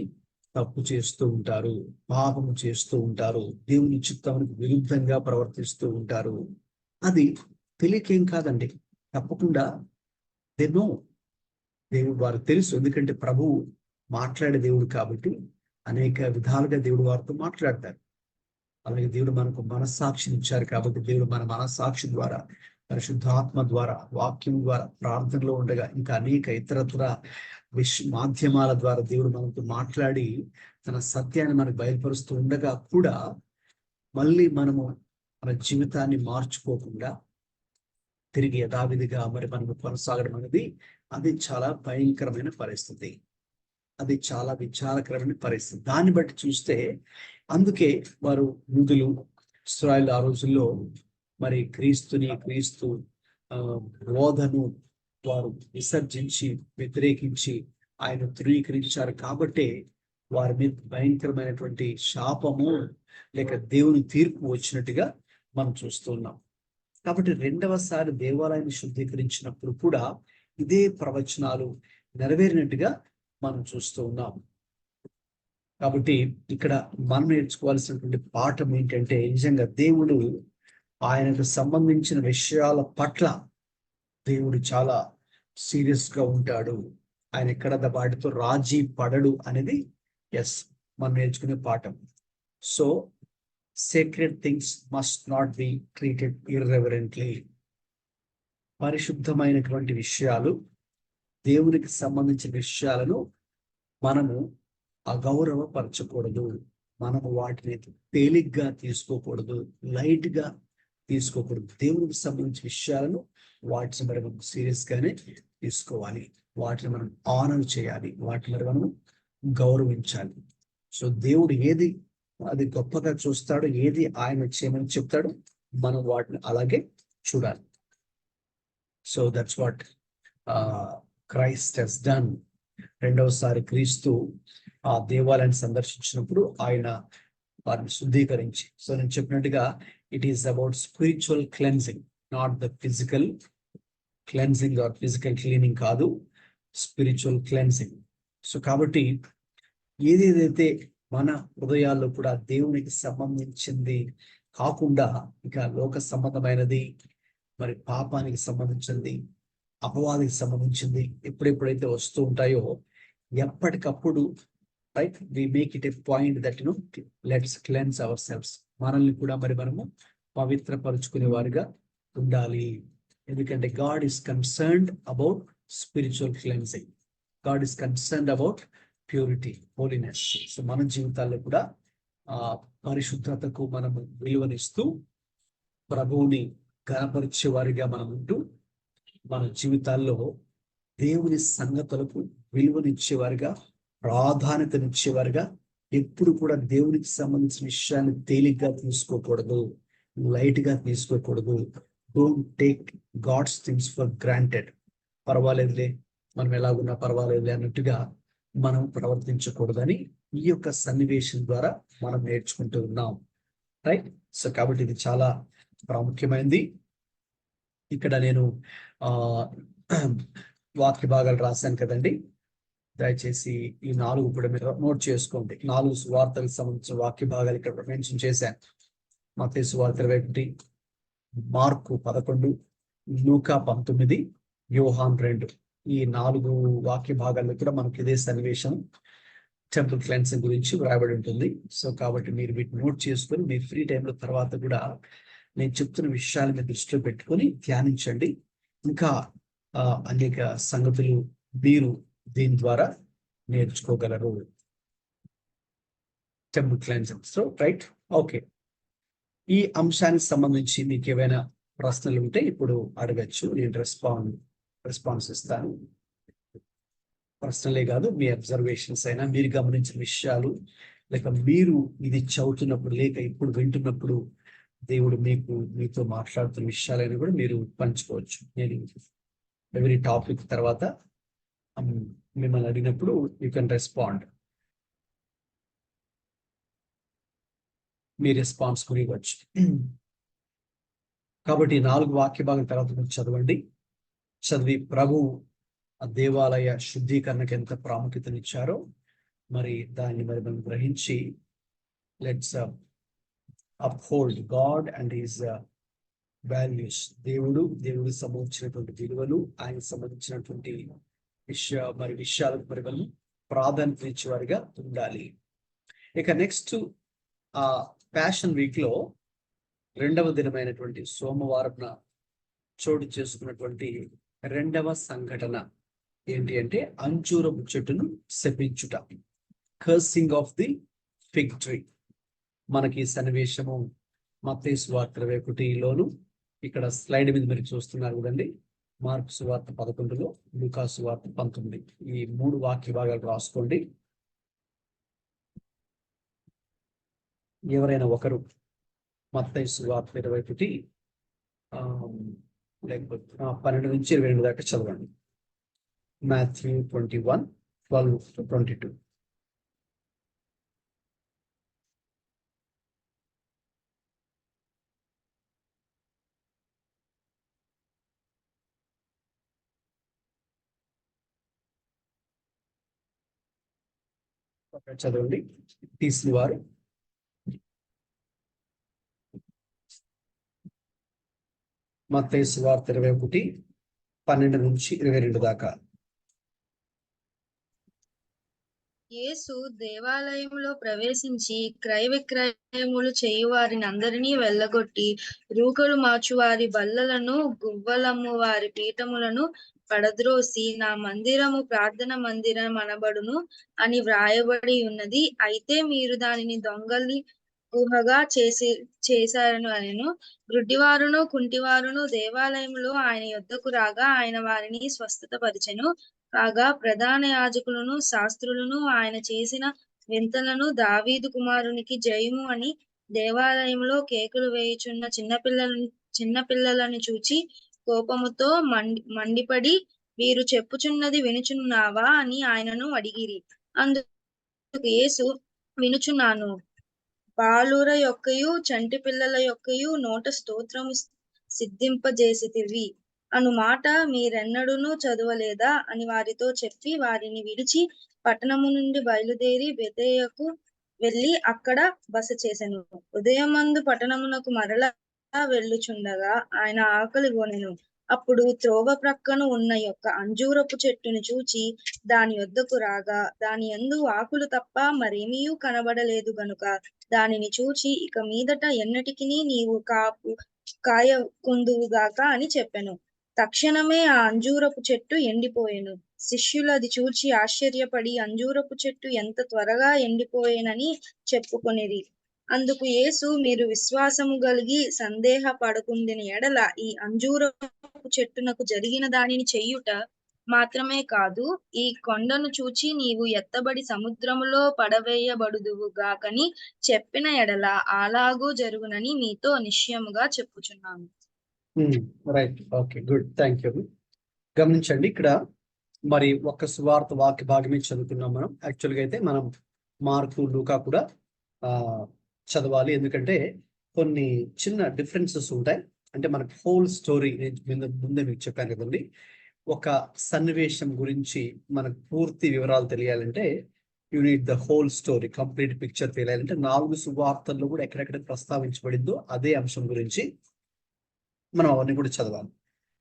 Speaker 1: తప్పు చేస్తూ ఉంటారు, పాపము చేస్తూ ఉంటారు, దేవుని చిత్తానికి విరుద్ధంగా ప్రవర్తిస్తూ ఉంటారు. అది తెలియకేం కాదండి, తప్పకుండా దే నో. దేవుడు వారికి తెలుసు, ఎందుకంటే ప్రభువు మాట్లాడే దేవుడు కాబట్టి అనేక విధాలుగా దేవుడు వారితో మాట్లాడతారు. అలాగే దేవుడు మనకు మనస్సాక్షిని ఇచ్చారు కాబట్టి దేవుడు మన మనస్సాక్షి ద్వారా, పరిశుద్ధాత్మ ద్వారా, వాక్యం ద్వారా, ప్రార్థనలో ఉండగా ఇంకా అనేక ఇతరత్ర మాధ్యమాల ద్వారా దేవుడు మనతో మాట్లాడి తన సత్యాన్ని మనకు బయలుపరుస్తూ ఉండగా కూడా మళ్ళీ మనము మన జీవితాన్ని మార్చుకోకుండా తిరిగి యథావిధిగా మనము కొనసాగడం అనేది అది చాలా భయంకరమైన పరిస్థితి. అది చాలా విచారకరమైన పరిస్థితి. దాన్ని బట్టి చూస్తే అందుకే వారు యూదులు, ఇశ్రాయేలు ఆ రోజుల్లో మరి క్రీస్తు బోధను వారు విసర్జించి వ్యతిరేకించి ఆయన ధృవీకరించారు. కాబట్టి వారి మీద భయంకరమైనటువంటి శాపము లేక దేవుని తీర్పు వచ్చినట్టుగా మనం చూస్తున్నాం. కాబట్టి రెండవసారి దేవాలయాన్ని శుద్ధీకరించినప్పుడు కూడా ఇదే ప్రవచనాలు నెరవేరినట్టుగా మనం చూస్తూ ఉన్నాం. కాబట్టి ఇక్కడ మనం నేర్చుకోవాల్సినటువంటి పాఠం ఏంటంటే, నిజంగా దేవుడు ఆయనకు సంబంధించిన విషయాల పట్ల దేవుడు చాలా సీరియస్ గా ఉంటాడు. ఆయన ఎక్కడ వాటితో రాజీ పడడు అనేది మనం నేర్చుకునే పాఠం. So sacred things must not be treated irreverently. పరిశుద్ధమైనటువంటి విషయాలు, దేవునికి సంబంధించిన విషయాలను మనము అగౌరవపరచకూడదు. మనము వాటిని తేలిగ్గా తీసుకోకూడదు, లైట్ గా తీసుకోకూడదు. దేవునికి సంబంధించిన విషయాలను వాటిని మరి మనం సీరియస్ గానే తీసుకోవాలి. వాటిని మనం ఆనర్ చేయాలి, వాటిని మరి మనం గౌరవించాలి. సో దేవుడు ఏది అది గొప్పగా చూస్తాడు, ఏది ఆయన చేయమని చెప్తాడు, మనం వాటిని అలాగే చూడాలి. So that's what Christ has done. రెండవసారి క్రీస్తు ఆ దేవాలయాన్ని సందర్శించినప్పుడు ఆయన వారిని శుద్ధీకరించి, సో నేను చెప్పినట్టుగా it is about spiritual cleansing, not the physical cleansing or physical cleaning కాదు, స్పిరిచువల్ క్లెన్జింగ్. సో కాబట్టి ఏదేదైతే మన హృదయాల్లో కూడా దేవునికి సంబంధించింది కాకుండా ఇక లోక సంబంధమైనది, మరి పాపానికి సంబంధించింది, అపవాదికి సంబంధించింది ఎప్పుడెప్పుడైతే వస్తూ ఉంటాయో ఎప్పటికప్పుడు right we make it a point that let's cleanse our selfs. మనల్ని కూడా మరి మనము పవిత్రపరుచుకునే వారిగా ఉండాలి. ఎందుకంటే God is concerned about spiritual cleansing, God is concerned about purity, holiness. So మన జీవితాల్లో కూడా పరిశుద్ధతకు మనము విలువనిస్తూ ప్రభువుని గణపరిచే వారిగా మనం ఉంటూ మన జీవితాల్లో దేవుని సంగతులకు విలువనిచ్చేవారిగా, ప్రాధాన్యతనిచ్చేవారిగా, ఎప్పుడు కూడా దేవునికి సంబంధించిన విషయాన్ని తేలిగ్గా తీసుకోకూడదు. లైట్ గా తీసుకోకూడదు. Don't take God's things for granted. పర్వాలేదులే, మనం ఎలాగున్నా పర్వాలేదులే అన్నట్టుగా మనం ప్రవర్తించకూడదని ఈ యొక్క సన్నివేశం ద్వారా మనం నేర్చుకుంటూ ఉన్నాం. రైట్. సో కాబట్టి ఇది చాలా ప్రాముఖ్యమైనది. ఇక్కడ నేను ఆ వాక్య భాగాలు రాశాను కదండి. దయచేసి ఈ 4 కూడా మీరు నోట్ చేసుకోండి. 4 సువార్తలకు సంబంధించిన వాక్య భాగాలు ఇక్కడ మెన్షన్ చేశాను. మత్తయి సువార్త 21, మార్కు 11, లూకా 19, యోహాన్ 2. ఈ 4 వాక్య భాగాల్లో కూడా మనకి ఇదే సన్నివేశం టెంపుల్ క్లెన్సింగ్ గురించి వ్రాయబడి ఉంటుంది. సో కాబట్టి మీరు వీటిని నోట్ చేసుకొని మీ ఫ్రీ టైంలో తర్వాత కూడా నేను చెప్తున్న విషయాలు మీరు దృష్టిలో పెట్టుకొని ధ్యానించండి. ఇంకా అనేక సంగతులు మీరు దీని ద్వారా నేర్చుకోగలరు. Temple cleansing. So right. Okay. ఈ అంశానికి సంబంధించి మీకు ఏవైనా ప్రశ్నలు ఉంటే ఇప్పుడు అడగచ్చు. నేను రెస్పాన్స్ ఇస్తాను. ప్రశ్నలే కాదు, మీ అబ్జర్వేషన్స్ అయినా, మీరు గమనించిన విషయాలు, లేక మీరు ఇది చదువుతున్నప్పుడు లేక ఇప్పుడు వింటున్నప్పుడు దేవుడు మీతో మాట్లాడుతున్న విషయాలైనా కూడా మీరు పంచుకోవచ్చు. నేను ఎవరీ టాపిక్ తర్వాత మిమ్మల్ని అడిగినప్పుడు you can respond. Me response కూడా ఇవ్వచ్చు. కాబట్టి 4 వాక్య భాగం తర్వాత మీరు చదవండి. చదివి ప్రభు ఆ దేవాలయ శుద్ధీకరణకు ఎంత ప్రాముఖ్యతనిచ్చారో మరి దాన్ని మరి మనం గ్రహించి let's uphold God and his values. దేవుడికి సంబంధించినటువంటి విలువలు, ఆయనకు సంబంధించినటువంటి విషయాలకు మరి మనం ప్రాధాన్యత ఇచ్చేవారిగా ఉండాలి. ఇక నెక్స్ట్ ప్యాషన్ వీక్ లో 2వ దినమైనటువంటి సోమవారం చోటు చేసుకున్నటువంటి 2వ సంఘటన ఏంటి అంటే అంజూరపు చెట్టును శపించుట. Cursing of the fig tree. మనకి సన్నివేశము మత్తయి సువార్త 21లోను, ఇక్కడ స్లైడ్ మీద మీరు చూస్తున్నారు కదండి, మార్కు సువార్త 11లో, లూకా సువార్త 19. ఈ 3 వాక్య భాగాలు రాసుకోండి. ఎవరైనా ఒకరు మత్తయి సువార్త 21 లేకపోతే 12 నుంచి 22 దాకా చదవండి. Matthew 21, 12 to 22. చదవండి తీసిన వారు. మత్తయి సువార్త 21, 12 నుంచి 22 దాకా.
Speaker 5: యేసు దేవాలయంలో ప్రవేశించి క్రయ విక్రయములు చేయు వారిని అందరినీ వెళ్ళగొట్టి రూకలు మార్చువారి బల్లలను, గువ్వలమ్ము వారి పీఠములను పడద్రోసి, నా మందిరము ప్రార్థన మందిరం అనబడును అని వ్రాయబడి ఉన్నది, అయితే మీరు దానిని దొంగలి గుహగా చేశారను అనెను. గ్రుడ్డివారును కుంటివారును దేవాలయంలో ఆయన యొద్దకు రాగా ఆయన వారిని స్వస్థత పరిచెను. కాగా ప్రధాన యాజకులను శాస్త్రులను ఆయన చేసిన వింతలను, దావీదు కుమారునికి జయము అని దేవాలయంలో కేకలు వేయుచున్న చిన్నపిల్లలను చూచి కోపముతో మండిపడి, వీరు చెప్పుచున్నది వినుచున్నావా అని ఆయనను అడిగిరి. అందుకు యేసు, వినుచున్నాను. బాలుర యొక్కయు చంటి పిల్లల యొక్కయు నోట స్తోత్రము సిద్ధింపజేసితివి అను మాట మీరెన్నడూనూ చదవలేదా అని వారితో చెప్పి వారిని విడిచి పట్టణము నుండి బయలుదేరి బెతేయకు వెళ్లి అక్కడ బస చేసెను. ఉదయమందు పట్టణమునకు మరలా వెళ్ళుచుండగా ఆయన ఆకలి గొనెను. అప్పుడు త్రోవ ప్రక్కన ఉన్న యొక్క అంజూరపు చెట్టును చూచి దాని యొద్దకు రాగా దాని యందు ఆకులు తప్ప మరేమీయూ కనబడలేదు గనుక దానిని చూచి, ఇక మీదట ఎన్నటికిని నీవు కాయ కుందువుగాక అని చెప్పెను. తక్షణమే ఆ అంజూరపు చెట్టు ఎండిపోయెను. శిష్యులు అది చూచి ఆశ్చర్యపడి అంజూరపు చెట్టు ఎంత త్వరగా ఎండిపోయేనని చెప్పుకొనిరి. అందుకు యేసు, మీరు విశ్వాసము కలిగి సందేహపడకుండిన ఎడల ఈ అంజూరపు చెట్టునకు జరిగిన దానిని చెయ్యుట మాత్రమే కాదు, ఈ కొండను చూచి నీవు ఎత్తబడి సముద్రములో పడవేయబడుదువు గాకని చెప్పిన ఎడల అలాగూ జరుగునని మీతో నిశ్చయముగా చెప్పుచున్నాను.
Speaker 1: Right, okay, good, thank you. గమనించండి, ఇక్కడ మరి ఒక సువార్త వాక్య భాగమే చదువుకున్నాం మనం. యాక్చువల్గా అయితే మనం మార్కు, లూకా కూడా చదవాలి, ఎందుకంటే కొన్ని చిన్న డిఫరెన్సెస్ ఉంటాయి. అంటే మనకు హోల్ స్టోరీ ముందే మీకు చెప్పాను కదండి, ఒక సన్నివేశం గురించి మనకు పూర్తి వివరాలు తెలియాలంటే you need the whole story, complete picture తెలియాలంటే 4 సువార్తల్లో కూడా ఎక్కడెక్కడ ప్రస్తావించబడిందో అదే అంశం గురించి మనం అవన్నీ కూడా చదవాలి.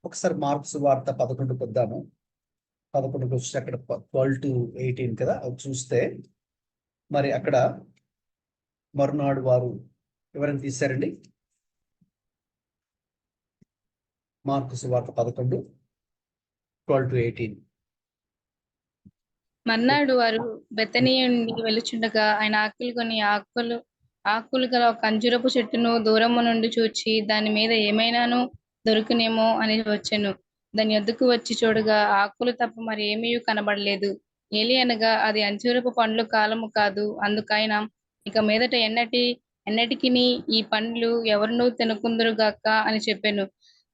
Speaker 1: ఒకసారి మార్కు సువార్త 11 వద్దాము. 11 వచ్చి అక్కడ 12 to 18 కదా, అది చూస్తే మరి అక్కడ మరునాడు వారు ఎవరైనా తీశారండి? మార్కు సువార్త 11, 12 to 18.
Speaker 3: మర్నాడు వారు బెతనియ నుండి వెళ్ళుచుండగా ఆయన ఆకులు గల ఒక అంజూరపు చెట్టును దూరము నుండి చూచి దాని మీద ఏమైనాను దొరుకునేమో అని వచ్చెను. దాని యొద్దకు వచ్చి చూడగా ఆకులు తప్ప మరి ఏమీ కనబడలేదు. ఏలి అనగా అది అంజూరపు పండ్లు కాలము కాదు, అందుకైన ఇక మీదట ఎన్నటికిని ఈ పండ్లు ఎవరునూ తినకుందురుగాక అని చెప్పెను.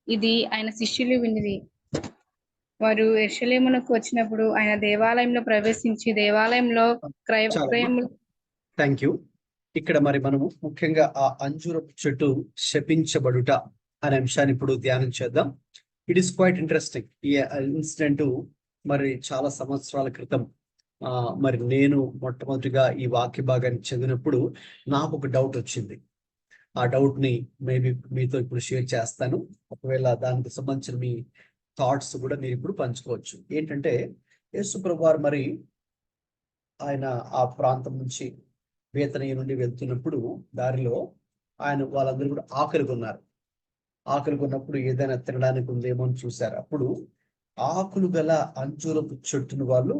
Speaker 3: ఇది ఆయన శిష్యులు వినిరి. వారు యెరూషలేమునకు వచ్చినప్పుడు ఆయన దేవాలయంలో ప్రవేశించి దేవాలయంలో క్రయ విక్రయములు.
Speaker 1: Thank you. ఇక్కడ మరి మనము ముఖ్యంగా ఆ అంజూరపు చెట్టు శపించబడుట అనే అంశాన్ని ఇప్పుడు ధ్యానం చేద్దాం. It is quite interesting. ఈ ఇన్సిడెంట్ మరి చాలా సంవత్సరాల క్రితం మరి నేను మొట్టమొదటిగా ఈ వాక్య భాగాన్ని చదివినప్పుడు నాకు ఒక డౌట్ వచ్చింది. ఆ డౌట్ ని మేబీ మీతో ఇప్పుడు షేర్ చేస్తాను. ఒకవేళ దానికి సంబంధించిన మీ థాట్స్ కూడా మీరు ఇప్పుడు పంచుకోవచ్చు. ఏంటంటే యేసు ప్రభువారు మరి ఆయన ఆ ప్రాంతం నుంచి బేతనీయ నుండి వెళ్తున్నప్పుడు దారిలో వాళ్ళందరూ కూడా ఆకలి కొన్నప్పుడు ఏదైనా తినడానికి ఉందేమో అని చూశారు. అప్పుడు ఆకులు గల అంజూరపు చెట్టును వాళ్ళు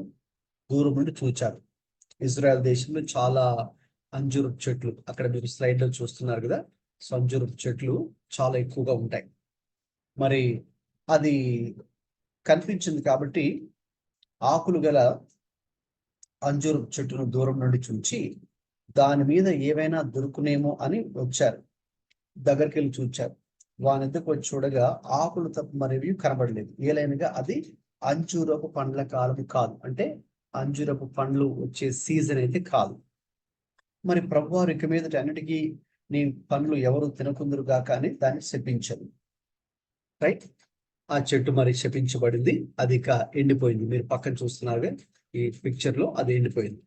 Speaker 1: దూరం నుండి చూచారు. ఇజ్రాయెల్ దేశంలో చాలా అంజూరపు చెట్లు, అక్కడ మీరు స్లైడ్ లో చూస్తున్నారు కదా, సో అంజూరపు చెట్లు చాలా ఎక్కువగా ఉంటాయి. మరి అది కనిపించింది కాబట్టి ఆకులు గల అంజూరపు చెట్టును దూరం నుండి చూచి దాని మీద ఏవైనా దొరుకునేమో అని వచ్చారు. దగ్గరికి వెళ్ళి చూచారు. వాని ఎందుకు వచ్చి చూడగా ఆకులు తప్ప మరేవి కనబడలేదు. ఏలైనగా అది అంజూరపు పండ్ల కాలము కాదు, అంటే అంజూరపు పండ్లు వచ్చే సీజన్ అయితే కాదు. మరి ప్రభువారు ఇక మీదట అన్నిటికీ నీ పండ్లు ఎవరు తినకుందురు గాక అని దాన్ని శపించారు. రైట్, ఆ చెట్టు మరి శపించబడింది. అది ఇక ఎండిపోయింది. మీరు పక్కన చూస్తున్నారుగా ఈ పిక్చర్ లో అది ఎండిపోయింది.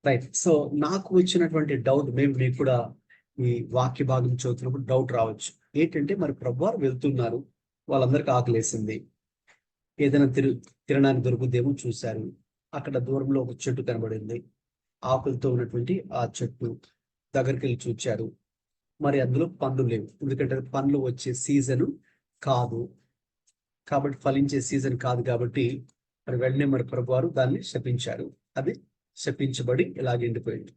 Speaker 1: రైట్, సో నాకు వచ్చినటువంటి డౌట్, మేము మీకు కూడా ఈ వాక్య భాగం చదువుతున్నప్పుడు డౌట్ రావచ్చు. ఏంటంటే మరి ప్రభువారు వెళ్తున్నారు, వాళ్ళందరికీ ఆకలేసింది, ఏదైనా తినడానికి దొరుకుద్దేమో చూశారు. అక్కడ దూరంలో ఒక చెట్టు కనబడింది, ఆకులతో ఉన్నటువంటి ఆ చెట్టు దగ్గరికి వెళ్ళి చూచారు. మరి అందులో పండ్లు లేవు, ఎందుకంటే పండ్లు వచ్చే సీజన్ కాదు కాబట్టి, ఫలించే సీజన్ కాదు కాబట్టి మరి వెంటనే మరి ప్రభువారు దాన్ని శపించారు. అది శపించబడి ఇలాగ ఎండిపోయింది.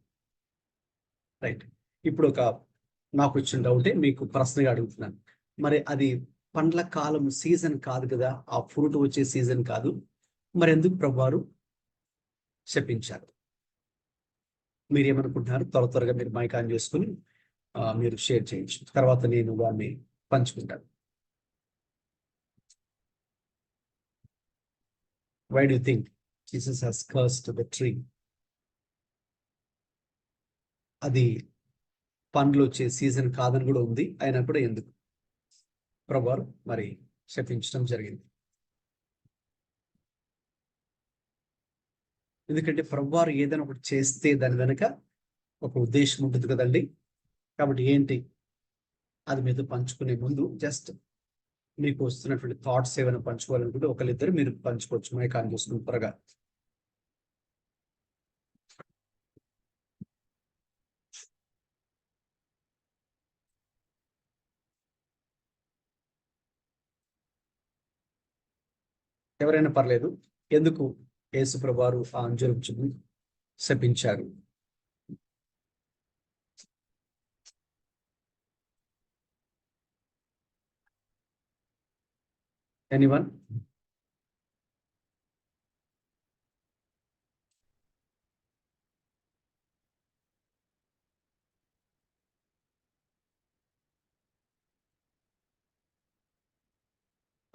Speaker 1: రైట్, ఇప్పుడు నాకు వచ్చిన డౌటే మీకు ప్రశ్నగా అడుగుతున్నాను. మరి అది పండ్ల కాలం సీజన్ కాదు కదా, ఆ ఫ్రూట్ వచ్చే సీజన్ కాదు, మరి ఎందుకు ప్రభువారు శపించారు? మీరేమనుకుంటున్నారు? త్వరగా మీరు మైక్ ఆన్ చేసుకుని మీరు షేర్ చేయొచ్చు, తర్వాత నేను వాడిని పంచుకుంటాను. Why do you think Jesus has cursed the tree? అది పండ్లు వచ్చే సీజన్ కాదని కూడా ఉంది, అయినా కూడా ఎందుకు ప్రభువారు మరి శపించడం జరిగింది? ఎందుకంటే ప్రభువారు ఏదైనా ఒకటి చేస్తే దాని వెనక ఒక ఉద్దేశం ఉంటుంది కదండి. కాబట్టి ఏంటి అది మీతో పంచుకునే ముందు జస్ట్ మీకు వస్తున్నటువంటి థాట్స్ ఏమైనా పంచుకోవాలనుకుంటే ఒకరిద్దరు మీరు పంచుకోవచ్చు. మైక్ ఆన్ చేసుకుని త్వరగా. ఎవరైనా పర్లేదు. ఎందుకు యేసు ప్రభువారు ఆ అంజూరపు చెట్టును శపించారు? ఎనీవన్?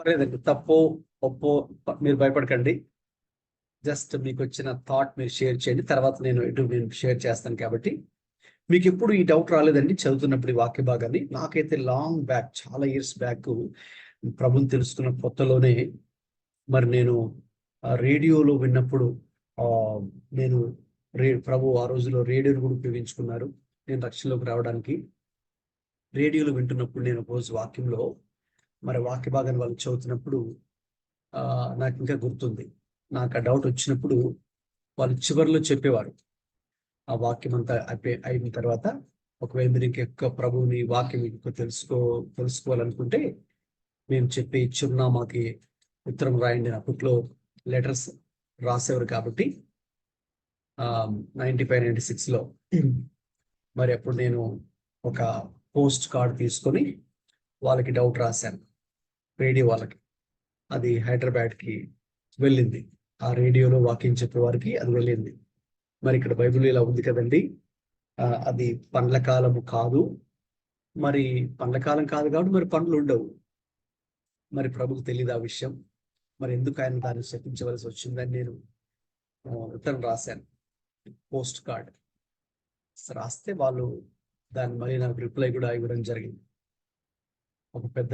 Speaker 1: పర్లేదండి, తప్పో ఒప్పో మీరు భయపడకండి. జస్ట్ మీకు వచ్చిన థాట్ మీరు షేర్ చేయండి, తర్వాత నేను షేర్ చేస్తాను. కాబట్టి మీకు ఎప్పుడు ఈ డౌట్ రాలేదండి చదువుతున్నప్పుడు ఈ వాక్య భాగాన్ని? నాకైతే లాంగ్ బ్యాక్, చాలా ఇయర్స్ బ్యాక్, ప్రభుని తెలుసుకున్న కొత్తలోనే మరి నేను రేడియోలో విన్నప్పుడు నేను ప్రభు ఆ రోజులో రేడియోని కూడా ఉపయోగించుకున్నారు నేను రక్షణలోకి రావడానికి. రేడియోలో వింటున్నప్పుడు నేను రోజు వాక్యంలో మరి వాక్య భాగాన్ని వాళ్ళు చదువుతున్నప్పుడు నాకు ఇంకా గుర్తుంది. నాకు ఆ డౌట్ వచ్చినప్పుడు వాళ్ళు చివరిలో చెప్పేవారు, ఆ వాక్యం అంతా అయిన తర్వాత, ఒకవేళ మీరు ఇంకెక్కువ ప్రభువుని వాక్యం ఎక్కువ తెలుసుకోవాలనుకుంటే మేము చెప్పే చిరునామాకి ఉత్తరం రాయండి. అప్పట్లో లెటర్స్ రాసేవారు కాబట్టి 95-96లో మరి అప్పుడు నేను ఒక పోస్ట్ కార్డ్ తీసుకొని వాళ్ళకి డౌట్ రాశాను, రేడియో వాళ్ళకి. అది హైదరాబాద్కి వెళ్ళింది. ఆ రేడియోలో వాక్యం చెప్పే వారికి అది వెళ్ళింది. మరి ఇక్కడ బైబిల్ ఇలా ఉంది కదండి, అది పండ్ల కాలము కాదు, మరి పండ్ల కాలం కాదు కాబట్టి మరి పండ్లు ఉండవు. మరి ప్రభుకు తెలియదు ఆ విషయం, మరి ఎందుకు ఆయన దాన్ని శపించవలసి వచ్చిందని నేను ఉత్తరం రాశాను, పోస్ట్ కార్డ్ రాస్తే వాళ్ళు దాన్ని మళ్ళీ నాకు రిప్లై కూడా ఇవ్వడం జరిగింది. ఒక పెద్ద,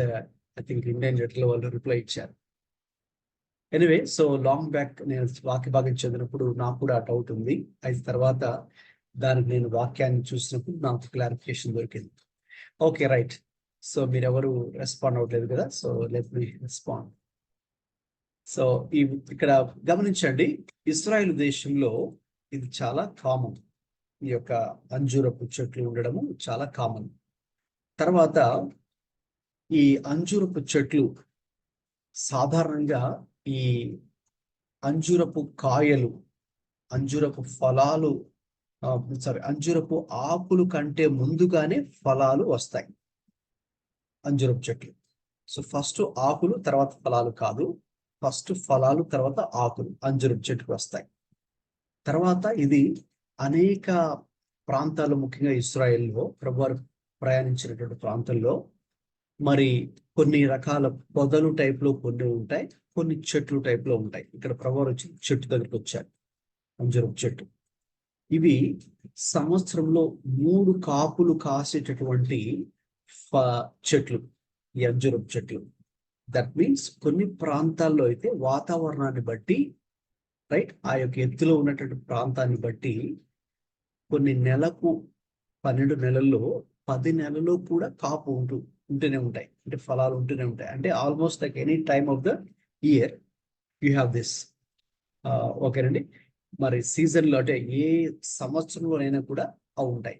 Speaker 1: ఐ థింక్ ఇండియన్ లెటర్లో వాళ్ళు రిప్లై ఇచ్చారు. ఎనివే, సో లాంగ్ బ్యాక్ నేను వాక్య భాగం చదివినప్పుడు నాకు కూడా డౌట్ ఉంది. అయిన తర్వాత దానికి నేను వాక్యాన్ని చూసినప్పుడు నాకు క్లారిఫికేషన్ దొరికింది. Okay, right. సో మీరెవరు రెస్పాండ్ అవ్వట్లేదు కదా, so let me respond. So ఇక్కడ గమనించండి, ఇశ్రాయేలు దేశంలో ఇది చాలా కామన్. ఈ యొక్క అంజూరపు చెట్లు ఉండడము చాలా కామన్. తర్వాత ఈ అంజూరపు చెట్లు సాధారణంగా ఈ అంజూరపు కాయలు, అంజూరపు ఫలాలు, అంజూరపు ఆకులు కంటే ముందుగానే ఫలాలు వస్తాయి అంజూరపు చెట్లు. సో ఫస్ట్ ఆకులు తర్వాత ఫలాలు కాదు, ఫస్ట్ ఫలాలు తర్వాత ఆకులు అంజూరపు చెట్టుకు వస్తాయి. తర్వాత ఇది అనేక ప్రాంతాలు, ముఖ్యంగా ఇశ్రాయేల్లో ప్రభువారు ప్రయాణించినటువంటి ప్రాంతంలో మరి కొన్ని రకాల పొదలు టైప్లో కొన్ని ఉంటాయి, కొన్ని చెట్లు టైప్లో ఉంటాయి. ఇక్కడ ప్రభువారు వచ్చి చెట్టు దగ్గరికి వచ్చారు, అంజూరపు చెట్టు. ఇవి సంవత్సరంలో 3 కాపులు కాసేటటువంటి చెట్లు ఈ అంజూరపు చెట్లు. దట్ మీన్స్ కొన్ని ప్రాంతాల్లో అయితే వాతావరణాన్ని బట్టి, రైట్, ఆ యొక్క ఎత్తులో ఉన్నటువంటి ప్రాంతాన్ని బట్టి కొన్ని నెలకు 12 నెలల్లో 10 నెలల్లో కూడా కాపు ఉంటూనే ఉంటాయి, అంటే ఫలాలు ఉంటూనే ఉంటాయి. అంటే almost like any time of the year you have this. ఓకేనండి. మరి సీజన్లో అంటే ఏ సంవత్సరంలోనైనా కూడా అవి ఉంటాయి.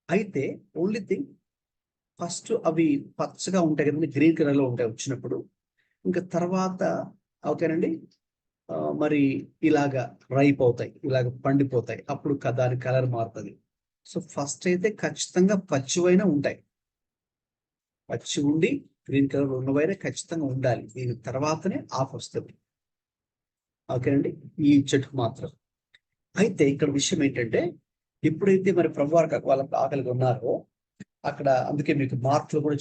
Speaker 1: అయితే ఓన్లీ థింగ్, ఫస్ట్ అవి పచ్చగా ఉంటాయి కదండి, గ్రీన్ కలర్లో ఉంటాయి వచ్చినప్పుడు. ఇంకా తర్వాత ఓకేనండి మరి ఇలాగా రైప్ అవుతాయి, ఇలాగ పండిపోతాయి, అప్పుడు దాని కలర్ మారుతుంది. సో ఫస్ట్ అయితే ఖచ్చితంగా పచ్చివైనా ఉంటాయి, పచ్చి ఉండి గ్రీన్ కలర్ ఉన్నవైనా ఖచ్చితంగా ఉండాలి. దీని తర్వాతనే ఆకు వస్తుంది. ఓకేనండి, ఈ చెట్టుకు మాత్రం. అయితే ఇక్కడ విషయం ఏంటంటే, ఎప్పుడైతే మరి ప్రభువారు వాళ్ళకి ఆకలిగా ఉన్నారో అక్కడ, అందుకే మీకు మార్క్లో కూడా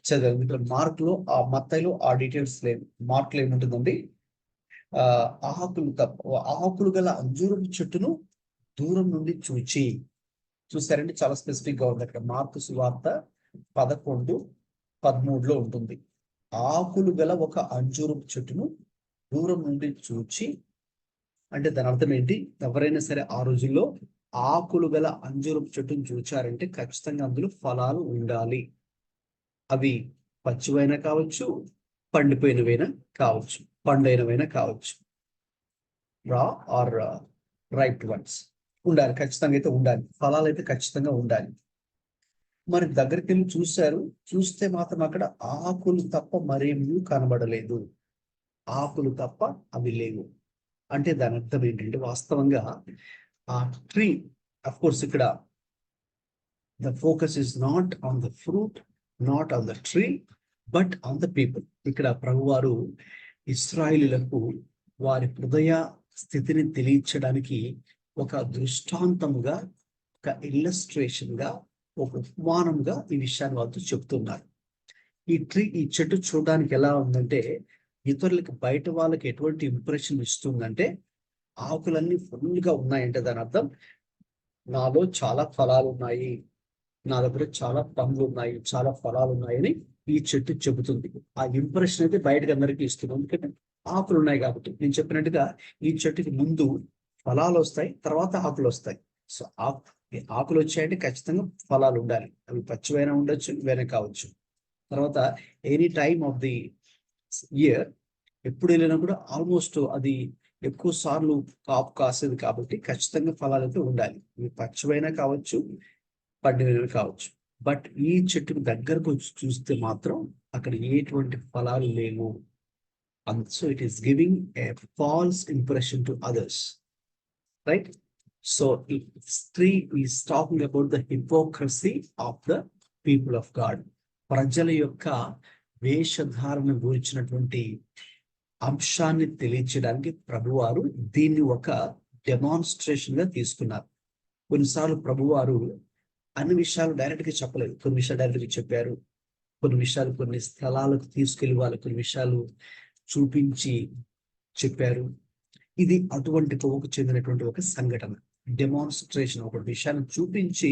Speaker 1: చదివాను. ఇక్కడ మార్క్లో, ఆ మత్తయిలో ఆ డీటెయిల్స్ లేదు. మార్క్లో ఏముంటుందండి, ఆకులు గల అంజూరపు చెట్టును దూరం నుండి చూసారండి, చాలా స్పెసిఫిక్ గా ఉంది అక్కడ. మార్కు సువార్త 11:13లో ఉంటుంది. ఆకులు గల ఒక అంజూరపు చెట్టును దూరం నుండి చూచి, అంటే దాని అర్థం ఏంటి? ఎవరైనా సరే ఆ రోజుల్లో ఆకులు గల అంజూరపు చెట్టును చూచారంటే ఖచ్చితంగా అందులో ఫలాలు ఉండాలి. అవి పచ్చివైనా కావచ్చు, పండిపోయినవైనా కావచ్చు, పండైనవైనా కావచ్చు, రా ఆర్ రైప్డ్ వన్స్ ఉండాలి, ఖచ్చితంగా అయితే ఉండాలి. ఫలాలు అయితే ఖచ్చితంగా ఉండాలి. మరి దగ్గరికి వెళ్ళి చూస్తే మాత్రం అక్కడ ఆకులు తప్ప మరేమీ కనబడలేదు, ఆకులు తప్ప అవి లేవు. అంటే దాని అర్థం ఏంటంటే, వాస్తవంగా ఆ ట్రీ, అఫ్ కోర్స్ ఇక్కడ the focus is not on the fruit, not on the tree, but on the people. ఇక్కడ ప్రభువారు ఇశ్రాయేలీయులకు వారి హృదయ స్థితిని తెలియచడానికి ఒక దృష్టాంతంగా, ఒక ఇల్లస్ట్రేషన్ గా, ఒక ఉపమానంగా ఈ విషయాన్ని వాళ్ళతో చెప్తున్నారు. ఈ చెట్టు చూడడానికి ఎలా ఉందంటే, ఇతరులకి బయట వాళ్ళకి ఎటువంటి ఇంప్రెషన్ ఇస్తుందంటే, ఆకులన్నీ ఫుల్ గా ఉన్నాయంటే దాని అర్థం నాలో చాలా ఫలాలు ఉన్నాయి, నా దగ్గర చాలా పండ్లు ఉన్నాయి, చాలా ఫలాలు ఉన్నాయని ఈ చెట్టు చెబుతుంది. ఆ ఇంప్రెషన్ అయితే బయటకు అందరికీ ఇస్తుంది. ఎందుకంటే ఆకులు ఉన్నాయి కాబట్టి. నేను చెప్పినట్టుగా ఈ చెట్టుకి ముందు ఫలాలు వస్తాయి, తర్వాత ఆకులు వస్తాయి. సో ఆకులు వచ్చాయంటే ఖచ్చితంగా ఫలాలు ఉండాలి. అవి పచ్చివైనా ఉండొచ్చు, ఇవైనా కావచ్చు. తర్వాత any time of the year, ఎప్పుడు వెళ్ళినా కూడా ఆల్మోస్ట్ అది ఎక్కువ సార్లు కాపు కాసేది కాబట్టి ఖచ్చితంగా ఫలాలు అయితే ఉండాలి. ఇవి పచ్చివైనా కావచ్చు, పండినవి కావచ్చు. బట్ ఈ చెట్టుకు దగ్గరకు వచ్చి చూస్తే మాత్రం అక్కడ ఎటువంటి ఫలాలు లేవు. And so it is giving a falls impression to others, right? So tree is talking about the hypocrisy of the people of God. ప్రజల యొక్క వేషధారణ గురించినటువంటి అంశాన్ని తెలియచేయడానికి ప్రభువారు దీన్ని ఒక డెమాన్స్ట్రేషన్ గా తీసుకున్నారు. కొన్నిసార్లు ప్రభువారు అన్ని విషయాలు డైరెక్ట్ గా చెప్పలేదు. కొన్ని విషయాలు డైరెక్ట్ గా చెప్పారు, కొన్ని విషయాలు కొన్ని స్థలాలకు తీసుకెళ్లి వాళ్ళు కొన్ని విషయాలు చూపించి చెప్పారు. ఇది అటువంటి తోకు చెందినటువంటి ఒక సంఘటన, డెమాన్స్ట్రేషన్. ఒక విషయాన్ని చూపించి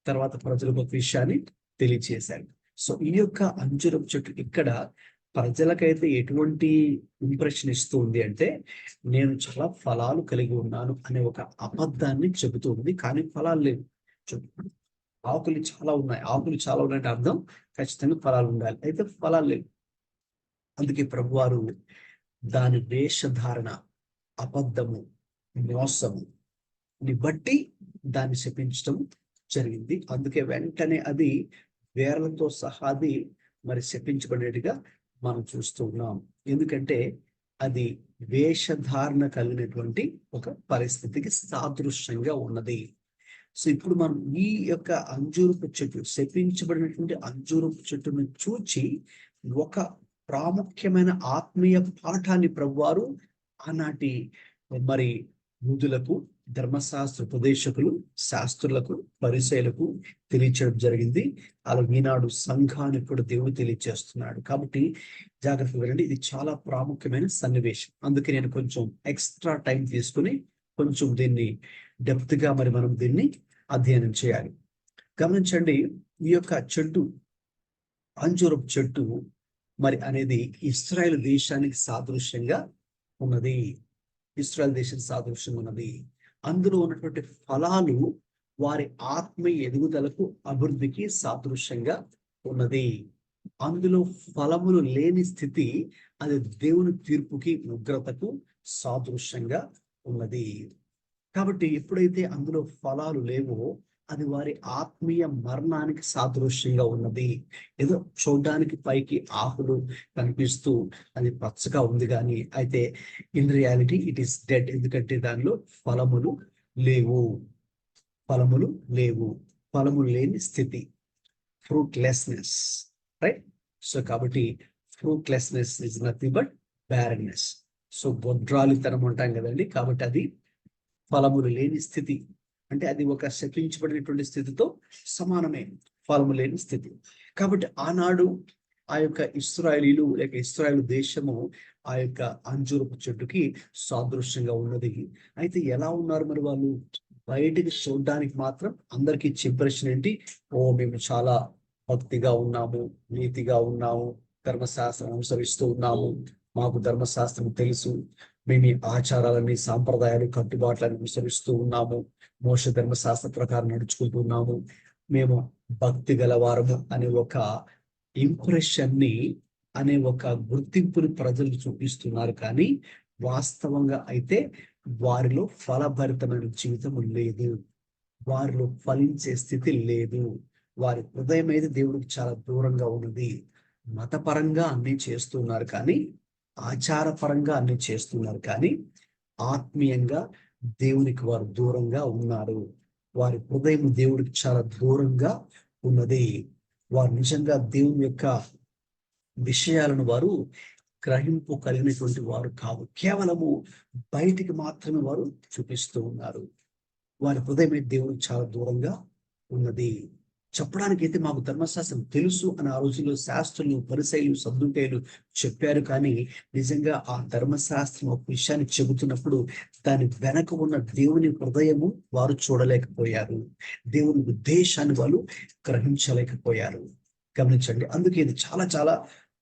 Speaker 1: తర్వాత ప్రజలకు ఒక విషయాన్ని తెలియచేశారు. సో ఈ యొక్క అంజూరపు చెట్టు ఇక్కడ ప్రజలకైతే ఎటువంటి ఇంప్రెషన్ ఇస్తుంది అంటే, నేను చాలా ఫలాలు కలిగి ఉన్నాను అనే ఒక అబద్ధాన్ని చెబుతూ ఉంది. కానీ ఫలాలు లేవు. ఆకులు చాలా ఉన్నాయి, ఆకులు చాలా ఉన్నాయంటే అర్థం ఖచ్చితంగా ఫలాలు ఉండాలి. అయితే ఫలాలు లేవు. అందుకే ప్రభువారు దాని వేషధారణ, అబద్ధము, మోసము ని బట్టి దాన్ని శపించడం జరిగింది. అందుకే వెంటనే అది వేర్లతో సహా అది మరి శపించబడేట్టుగా మనం చూస్తూ ఉన్నాం. ఎందుకంటే అది వేషధారణ కలిగినటువంటి ఒక పరిస్థితికి సాదృశ్యంగా ఉన్నది. సో ఇప్పుడు మనం ఈ యొక్క అంజూరపు చెట్టు, శపించబడినటువంటి అంజూరపు చెట్టును చూచి ఒక ప్రాముఖ్యమైన ఆత్మీయ పాఠాన్ని ప్రభువారు ఆనాటి మరి యూదులకు, ధర్మశాస్త్ర ఉపదేశకులు, శాస్త్రులకు, పరిసయ్యులకు తెలియచేయడం జరిగింది. అలా ఈనాడు సంఘానికి కూడా దేవుడు తెలియచేస్తున్నాడు. కాబట్టి జాగ్రత్తగా వినండి, ఇది చాలా ప్రాముఖ్యమైన సన్నివేశం. అందుకే నేను కొంచెం ఎక్స్ట్రా టైం తీసుకుని కొంచెం దీన్ని డెప్త్ గా మరి మనం దీన్ని అధ్యయనం చేయాలి. గమనించండి, ఈ యొక్క చెట్టు, అంజూరపు చెట్టు మరి అనేది ఇశ్రాయేలు దేశానికి సాదృశ్యంగా ఉన్నది. ఇశ్రాయేల్ దేశానికి సాదృశ్యంగా ఉన్నది. అందులో ఉన్నటువంటి ఫలాలు వారి ఆత్మీయ ఎదుగుదలకు, అభివృద్ధికి సాదృశ్యంగా ఉన్నది. అందులో ఫలములు లేని స్థితి అది దేవుని తీర్పుకి, ఉగ్రతకు సాదృశ్యంగా ఉన్నది. కాబట్టి ఎప్పుడైతే అందులో ఫలాలు లేవో అది వారి ఆత్మీయ మరణానికి సాదృశ్యంగా ఉన్నది. ఏదో చూడడానికి పైకి ఆకులు కనిపిస్తూ అది పచ్చగా ఉంది, కానీ అయితే in reality it is dead. ఎందుకంటే దానిలో ఫలములు లేవు, ఫలములు లేవు, ఫలములు లేని స్థితి, ఫ్రూట్లెస్నెస్, రైట్? సో కాబట్టి fruitlessness is nothing but barrenness. So గొడ్రాలితనం అంటాం కదండి. కాబట్టి అది ఫలములు లేని స్థితి, అంటే అది ఒక శపించబడినటువంటి స్థితితో సమానమే, ఫలము లేని స్థితి. కాబట్టి ఆనాడు ఆ యొక్క ఇశ్రాయేలీలు లేక ఇశ్రాయేలు దేశము ఆ యొక్క అంజూరపు చెట్టుకి సాదృశ్యంగా ఉన్నది. అయితే ఎలా ఉన్నారు మరి వాళ్ళు? బయటికి చూడడానికి మాత్రం అందరికి ఇచ్చే ఇంప్రెషన్ ఏంటి? మేము చాలా భక్తిగా ఉన్నాము, నీతిగా ఉన్నాము, ధర్మశాస్త్రం అనుసరిస్తూ ఉన్నాము, మాకు ధర్మశాస్త్రం తెలుసు, మేము ఈ ఆచారాలని, సాంప్రదాయాలు, కట్టుబాట్లను అనుసరిస్తూ ఉన్నాము, మోషే ధర్మశాస్త్ర ప్రకారం నడుచుకుంటున్నాము, మేము భక్తి గలవారము అనే ఒక ఇంప్రెషన్ ని, అనే ఒక గుర్తింపుని ప్రజలు చూపిస్తున్నారు. కానీ వాస్తవంగా అయితే వారిలో ఫలభరితమైన జీవితం లేదు, వారిలో ఫలించే స్థితి లేదు. వారి హృదయం అయితే దేవుడికి చాలా దూరంగా ఉన్నది. మతపరంగా అన్ని చేస్తున్నారు, కానీ ఆచారపరంగా అన్ని చేస్తున్నారు, కానీ ఆత్మీయంగా దేవునికి వారు దూరంగా ఉన్నారు. వారి హృదయం దేవుడికి చాలా దూరంగా ఉన్నది. వారు నిజంగా దేవుని యొక్క విషయాలను వారు గ్రహింపు కలిగినటువంటి వారు కాదు. కేవలము బయటికి మాత్రమే వారు చూపిస్తూ ఉన్నారు. వారి హృదయం దేవుడికి చాలా దూరంగా ఉన్నది. చెప్పడానికి అయితే మాకు ధర్మశాస్త్రం తెలుసు అని ఆ రోజుల్లో శాస్త్రులు, పరిసయ్యులు, సద్దుకయ్యులు చెప్పారు. కానీ నిజంగా ఆ ధర్మశాస్త్రం ఒక విషయాన్ని చెబుతున్నప్పుడు దాని వెనక ఉన్న దేవుని హృదయము వారు చూడలేకపోయారు. దేవుని ఉద్దేశాన్ని వాళ్ళు గ్రహించలేకపోయారు. గమనించండి. అందుకే ఇది చాలా చాలా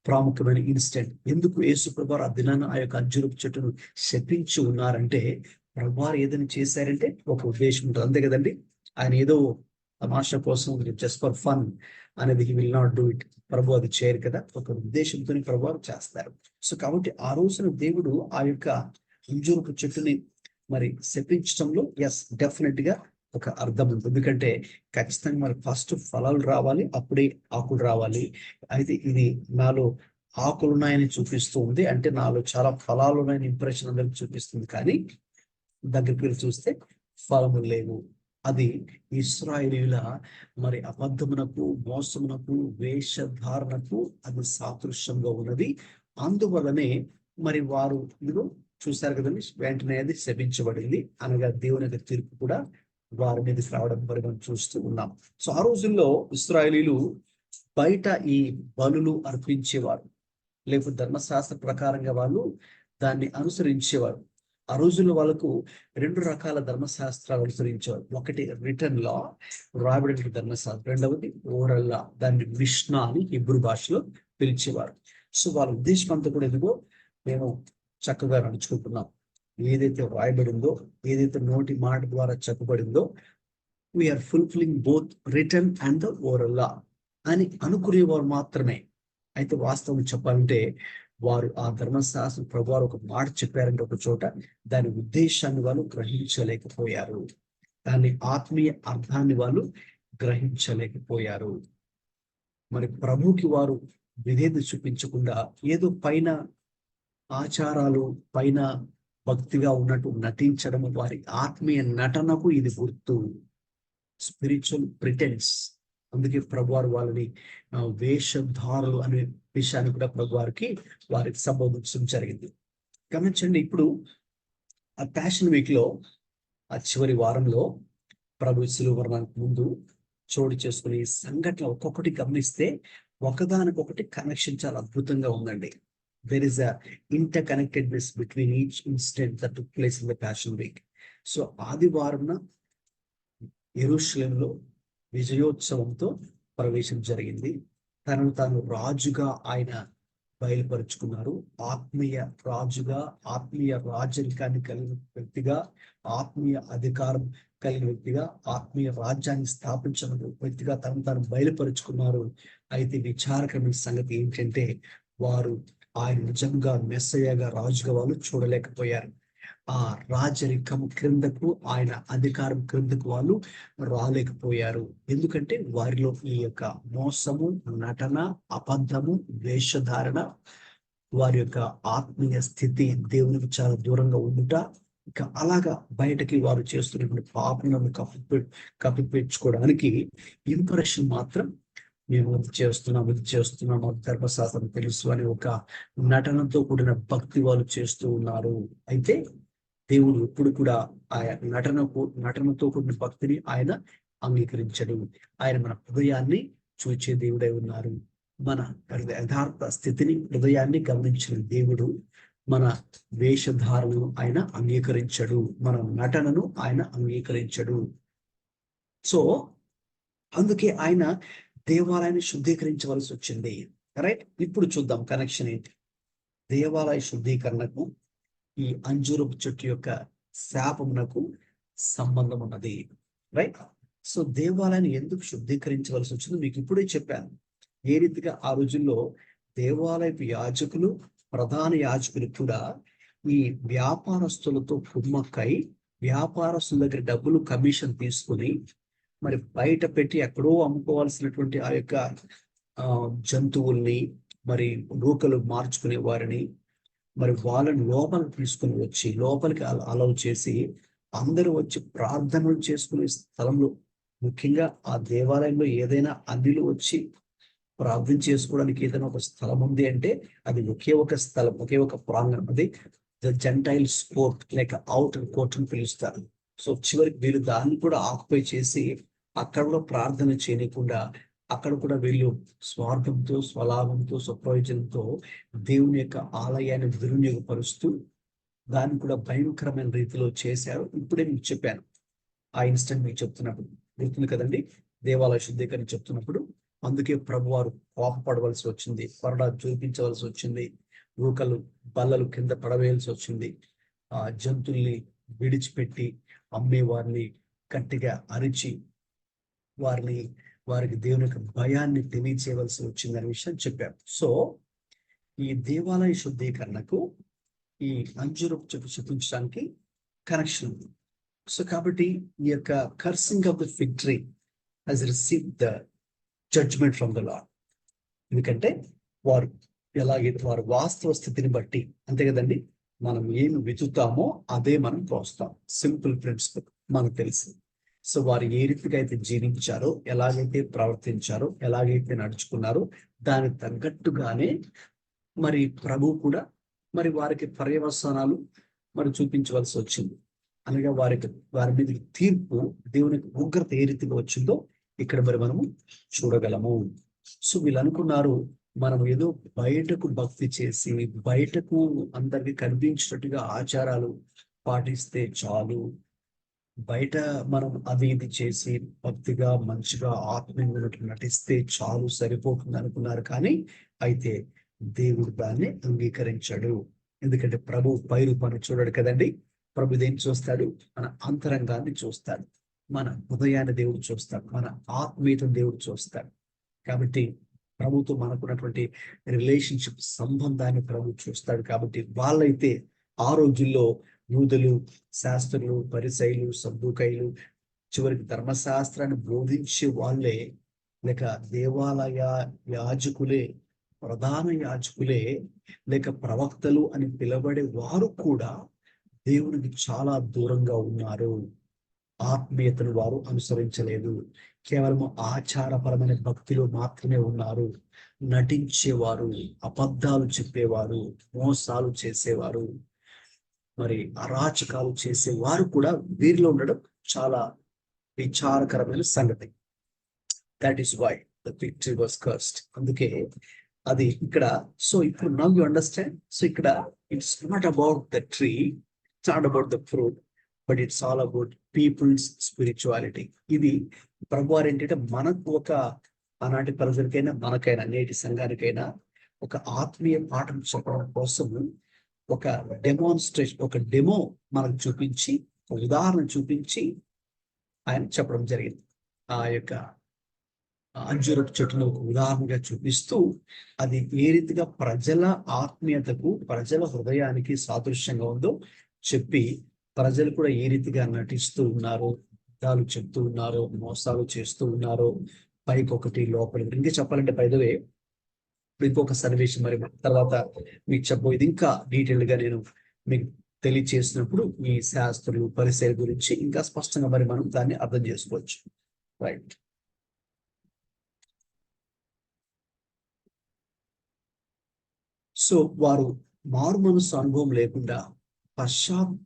Speaker 1: ప్రాముఖ్యమైన ఇన్సిడెంట్. ఎందుకు యేసు ప్రభువారు ఆ దినాన ఆ యొక్క అంజూరపు చెట్టును శపించి ఉన్నారంటే, ప్రభువారు ఏదైనా చేశారంటే ఒక ఉద్దేశం ఉంటుంది, అంతే కదండి. ఆయన ఏదో తమాషా కోసం జస్ట్ ఫర్ ఫన్ అనేది he will not do it. ప్రభు అది చేయరు కదా, ఒక ఉద్దేశంతో ప్రభువారు చేస్తారు. సో కాబట్టి ఆ రోజున దేవుడు ఆ యొక్క అంజూరపు చెట్టుని మరి శపించడంలో డెఫినెట్ గా ఒక అర్థం ఉంది. ఎందుకంటే ఖచ్చితంగా మరి ఫస్ట్ ఫలాలు రావాలి, అప్పుడే ఆకులు రావాలి. అయితే ఇది నాలో ఆకులు ఉన్నాయని చూపిస్తూ ఉంది, అంటే నాలో చాలా ఫలాలు ఉన్నాయని ఇంప్రెషన్ అందరికి చూపిస్తుంది. కానీ దగ్గరికి వెళ్ళి చూస్తే ఫలములు లేవు. అది ఇశ్రాయేలీయుల మరి అబద్ధమునకు, మోసమునకు, వేషధారణకు అది సాదృశ్యంగా ఉన్నది. అందువలనే మరి వారు ఇదిగో చూశారు కదండి, వెంటనే అది శపించబడింది. అనగా దేవుని యొక్క తీర్పు కూడా వారి మీదకి రావడం మరి మనం చూస్తూ ఉన్నాం. సో ఆ రోజుల్లో ఇశ్రాయేలీయులు బయట ఈ బలులు అర్పించేవారు, లేకపోతే ధర్మశాస్త్ర ప్రకారంగా వాళ్ళు దాన్ని అనుసరించేవారు. ఆ రోజుల్లో వాళ్ళకు 2 రకాల ధర్మశాస్త్రాలు అనుసరించేవారు. ఒకటి రిటర్న్ లా, రాయబడిన ధర్మశాస్త్రం. రెండవది ఓరల్ లా, దాన్ని మిష్నా అని హిబ్రూ భాషలో పిలిచేవారు. సో వాళ్ళ ఉద్దేశం అంతా కూడా ఎదుగో మేము చక్కగా నడుచుకుంటున్నాం, ఏదైతే రాయబడిందో, ఏదైతే నోటి మాట ద్వారా చెప్పబడిందో, we are fulfilling both written and the oral law అని అనుకునేవారు మాత్రమే. అయితే వాస్తవం చెప్పాలంటే వారు ఆ ధర్మశాస్త్రం ప్రభువారు ఒక మాట చెప్పారంటే ఒక చోట, దాని ఉద్దేశాన్ని వాళ్ళు గ్రహించలేకపోయారు, దాని ఆత్మీయ అర్థాన్ని వాళ్ళు గ్రహించలేకపోయారు. మరి ప్రభుకి వారు విధేయత చూపించకుండా ఏదో పైన ఆచారాలు, పైన భక్తిగా ఉన్నట్టు నటించడం వారి ఆత్మీయ నటనకు ఇది గుర్తు, స్పిరిచువల్ ప్రిటెన్స్. అందుకే ప్రభువారు వాళ్ళని వేషధారులు అనే విషయాన్ని కూడా ప్రభువారికి వారికి సంబోధించడం జరిగింది. గమనించండి. ఇప్పుడు ఆ ప్యాషన్ వీక్ లో ఆ చివరి వారంలో ప్రభు శిలువ మరణానికి ముందు చోటు చేసుకునే సంఘటన ఒక్కొక్కటి గమనిస్తే ఒకదానికొకటి కనెక్షన్ చాలా అద్భుతంగా ఉందండి. There is a interconnectedness between each incident that took place in the Passion Week. So ఆదివారం యెరూషలేములో విజయోత్సవంతో ప్రవేశం జరిగింది. తనను తాను రాజుగా ఆయన బయలుపరుచుకున్నారు. ఆత్మీయ రాజుగా, ఆత్మీయ రాజరికాన్ని కలిగిన వ్యక్తిగా, ఆత్మీయ అధికారం కలిగిన వ్యక్తిగా, ఆత్మీయ రాజ్యాన్ని స్థాపించిన వ్యక్తిగా తనను తాను బయలుపరుచుకున్నారు. అయితే విచారకరమైన సంగతి ఏంటంటే వారు ఆయన నిజంగా మెస్సయ్యగా, రాజుగా వాళ్ళు చూడలేకపోయారు. ఆ రాజరికం క్రిందకు, ఆయన అధికారం క్రిందకు వాళ్ళు రాలేకపోయారు. ఎందుకంటే వారిలో ఈ యొక్క మోసము, నటన, అబద్ధము, వేషధారణ, వారి యొక్క ఆత్మీయ స్థితి దేవునికి చాలా దూరంగా ఉండుట, ఇక అలాగా బయటకి వారు చేస్తున్నటువంటి పాపలను కప్పిపెట్టుకోవడానికి ఇంప్రెషన్ మాత్రం మేము ఇది చేస్తున్నాం, మాకు ధర్మశాస్త్రం తెలుసు అని ఒక నటనతో కూడిన భక్తి వాళ్ళు చేస్తూ ఉన్నారు. అయితే దేవుడు ఎప్పుడు కూడా ఆయన నటనతో కూడిన భక్తిని ఆయన అంగీకరించడు. ఆయన మన హృదయాన్ని చూచే దేవుడై ఉన్నారు. మన యథార్థ స్థితిని, హృదయాన్ని గమనించిన దేవుడు మన వేషధారణను ఆయన అంగీకరించడు, మన నటనను ఆయన అంగీకరించడు. సో అందుకే ఆయన దేవాలయాన్ని శుద్ధీకరించవలసి వచ్చింది. రైట్. ఇప్పుడు చూద్దాం కనెక్షన్ ఏంటి. దేవాలయ శుద్ధీకరణకు ఈ అంజూరపు చెట్టు యొక్క శాపమునకు సంబంధం ఉన్నది. రైట్. సో దేవాలయాన్ని ఎందుకు శుద్ధీకరించవలసి వచ్చిందో మీకు ఇప్పుడే చెప్పాను. ఏ రీతిగా ఆ రోజుల్లో దేవాలయపు యాజకులు, ప్రధాన యాజకులు కూడా ఈ వ్యాపారస్తులతో కుమ్మక్కై వ్యాపారస్తుల దగ్గర డబ్బులు కమిషన్ తీసుకుని మరి బయట పెట్టి ఎక్కడో అమ్ముకోవాల్సినటువంటి ఆ యొక్క జంతువుల్ని, మరి నూకలు మార్చుకునే వారిని, మరి వాళ్ళని లోపలికి తీసుకుని వచ్చి లోపలికి అలౌ చేసి అందరూ వచ్చి ప్రార్థనలు చేసుకునే స్థలంలో, ముఖ్యంగా ఆ దేవాలయంలో ఏదైనా అన్యులు వచ్చి ప్రార్థన చేసుకోవడానికి ఏదైనా ఒక స్థలం ఉంది అంటే అది ఒకే ఒక స్థలం, ఒకే ఒక ప్రాంగణం. అది ద జెంటైల్స్ కోర్ట్ లేక అవుటర్ కోర్ట్ అని పిలుస్తారు. సో చివరికి వీరు దాన్ని కూడా ఆక్యుపై చేసి అక్కడ కూడా ప్రార్థన చేయకుండా అక్కడ కూడా వీళ్ళు స్వార్థంతో, స్వలాభంతో, స్వప్రయోజనంతో దేవుని యొక్క ఆలయాన్ని దుర్వినియోగపరుస్తూ దాన్ని కూడా భయంకరమైన రీతిలో చేశారు. ఇప్పుడే మీకు చెప్పాను, ఆ ఇన్సిడెంట్ మీకు చెప్తున్నప్పుడు గుర్తుంది కదండి, దేవాలయ శుద్ధీకరణ చెప్తున్నప్పుడు. అందుకే ప్రభువారు కోపపడవలసి వచ్చింది, కొరడా చూపించవలసి వచ్చింది, రూకలు బల్లలు కింద పడవేయాల్సి వచ్చింది, ఆ జంతుల్ని విడిచిపెట్టి అమ్మే వారిని గట్టిగా అరిచి వారికి దేవుని యొక్క భయాన్ని తెలియచేయవలసి వచ్చిందనే విషయం చెప్పారు. సో ఈ దేవాలయ శుద్ధీకరణకు ఈ అంజూరపు చెట్టు చూపించడానికి కనెక్షన్ ఉంది. సో కాబట్టి ఈ యొక్క cursing of the fig tree has received the judgement from the Lord. ఎందుకంటే వారు ఎలాగైతే వారి వాస్తవ స్థితిని బట్టి, అంతే కదండి, మనం ఏమి విత్తుతామో అదే మనం కోస్తాం. సింపుల్ ప్రిన్సిపల్ మనకు తెలుసు. సో వారు ఏ రీతిగా అయితే జీవించారో, ఎలాగైతే ప్రవర్తించారో, ఎలాగైతే నడుచుకున్నారో దానికి తగ్గట్టుగానే మరి ప్రభు కూడా మరి వారికి పర్యవసానాలు మరి చూపించవలసి వచ్చింది. అనగా వారి మీద తీర్పు, దేవునికి ఉగ్రత ఏ రీతిగా వచ్చిందో ఇక్కడ మరి మనము చూడగలము. సో వీళ్ళు అనుకున్నారు, మనం ఏదో బయటకు భక్తి చేసి బయటకు అందరికి కనిపించినట్టుగా ఆచారాలు పాటిస్తే చాలు, బయట మనం అది ఇది చేసి భక్తిగా మంచిగా ఆత్మీయంగా నటిస్తే చాలు, సరిపోతుంది అనుకున్నారు. కానీ అయితే దేవుడు దాన్ని అంగీకరించాడు. ఎందుకంటే ప్రభు పైరు పని చూడడు కదండి. ప్రభు దేన్ని చూస్తాడు? మన అంతరంగాన్ని చూస్తాడు, మన హృదయాన్ని దేవుడు చూస్తాడు, మన ఆత్మీయతను దేవుడు చూస్తాడు. కాబట్టి ప్రభుతో మనకున్నటువంటి రిలేషన్షిప్ సంబంధాన్ని ప్రభు చూస్తాడు. కాబట్టి వాళ్ళైతే ఆ రోజుల్లో యూదులు, శాస్త్రులు, పరిసయ్యులు, సద్దూకయ్యులు, చివరికి ధర్మశాస్త్రాన్ని బోధించే వాళ్ళే, లేక దేవాలయ యాజకులే, ప్రధాన యాజకులే, లేక ప్రవక్తలు అని పిలబడే వారు కూడా దేవునికి చాలా దూరంగా ఉన్నారు. ఆత్మీయతను వారు అనుసరించలేదు. కేవలం ఆచారపరమైన భక్తిలో మాత్రమే ఉన్నారు. నటించేవారు, అబద్ధాలు చెప్పేవారు, మోసాలు చేసేవారు, మరి అరాచకాలు చేసేవారు కూడా వీరిలో ఉండడం చాలా విచారకరమైన సంగతి. That is why the fig tree was cursed. అందుకే అది ఇక్కడ. సో ఇప్పుడు నౌ యు అండర్స్టాండ్. సో ఇక్కడ it's not about the tree, it's not about the fruit, but it's all about people's spirituality. ఇది ప్రభువారు ఏంటంటే మనకు ఒక ఆనాటి ప్రజలకైనా మనకైనా నేటి సంఘానికైనా ఒక ఆత్మీయ పాఠం చెప్పడం కోసం ఒక డెమోన్స్ట్రేషన్, ఒక డెమో మనకు చూపించి, ఒక ఉదాహరణ చూపించి ఆయన చెప్పడం జరిగింది. ఆ యొక్క అంజూరపు చెట్టును ఒక ఉదాహరణగా చూపిస్తూ అది ఏ రీతిగా ప్రజల ఆత్మీయతకు, ప్రజల హృదయానికి సాదృశ్యంగా ఉందో చెప్పి, ప్రజలు కూడా ఏ రీతిగా నటిస్తూ ఉన్నారు, అబద్ధాలు చెప్తూ ఉన్నారు, మోసాలు చేస్తూ ఉన్నారు, పైకి ఒకటి లోపలికి. ఇంకా చెప్పాలంటే బై ద వే ఇంకొక సన్నివేశం మరి తర్వాత మీకు చెప్పబోయేది ఇంకా డీటెయిల్ గా నేను మీకు తెలియచేసినప్పుడు ఈ శాస్త్రులు, పరిసయ్యుల గురించి ఇంకా స్పష్టంగా మరి మనం దాన్ని అర్థం చేసుకోవచ్చు. రైట్. సో వారు మారు మనసు అనుభవం లేకుండా,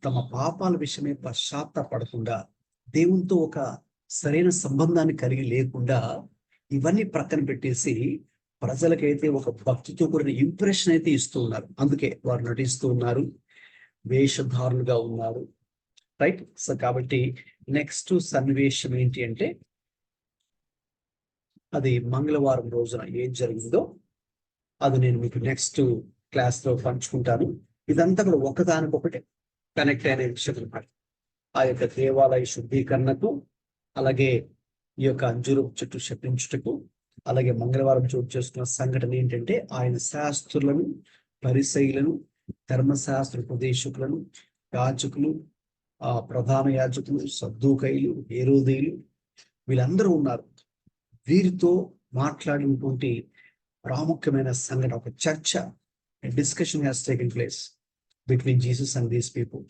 Speaker 1: తమ పాపాల విషయమే పశ్చాత్తాపడకుండా, దేవునితో ఒక సరైన సంబంధాన్ని కలిగి లేకుండా ఇవన్నీ ప్రక్కన పెట్టేసి ప్రజలకైతే ఒక భక్తితో కూడిన ఇంప్రెషన్ అయితే ఇస్తూ ఉన్నారు. అందుకే వారు నటిస్తూ ఉన్నారు, వేషధారులుగా ఉన్నారు. రైట్. సో కాబట్టి నెక్స్ట్ సన్నివేశం ఏంటి అంటే, అది మంగళవారం రోజున ఏం జరిగిందో అది నేను మీకు నెక్స్ట్ క్లాస్ లో పంచుకుంటాను. ఇదంతా కూడా ఒకదానికొకటి కనెక్ట్ అయిన విషయం అన్నమాట. ఆ యొక్క దేవాలయ శుద్ధీకరణకు, అలాగే ఈ యొక్క అంజూరపు చెట్టు శపించుటకు, అలాగే మంగళవారం చోటు చేసుకున్న సంఘటన ఏంటంటే ఆయన శాస్త్రులను, పరిసయ్యులను, ధర్మశాస్త్ర ఉపదేశకులను, యాజకులు, ప్రధాన యాజకులు, సద్దూకయ్యులు, హేరోదీయులు వీళ్ళందరూ ఉన్నారు. వీరితో మాట్లాడినటువంటి ప్రాముఖ్యమైన సంఘటన, ఒక చర్చ, discussion has taken place between Jesus and these people.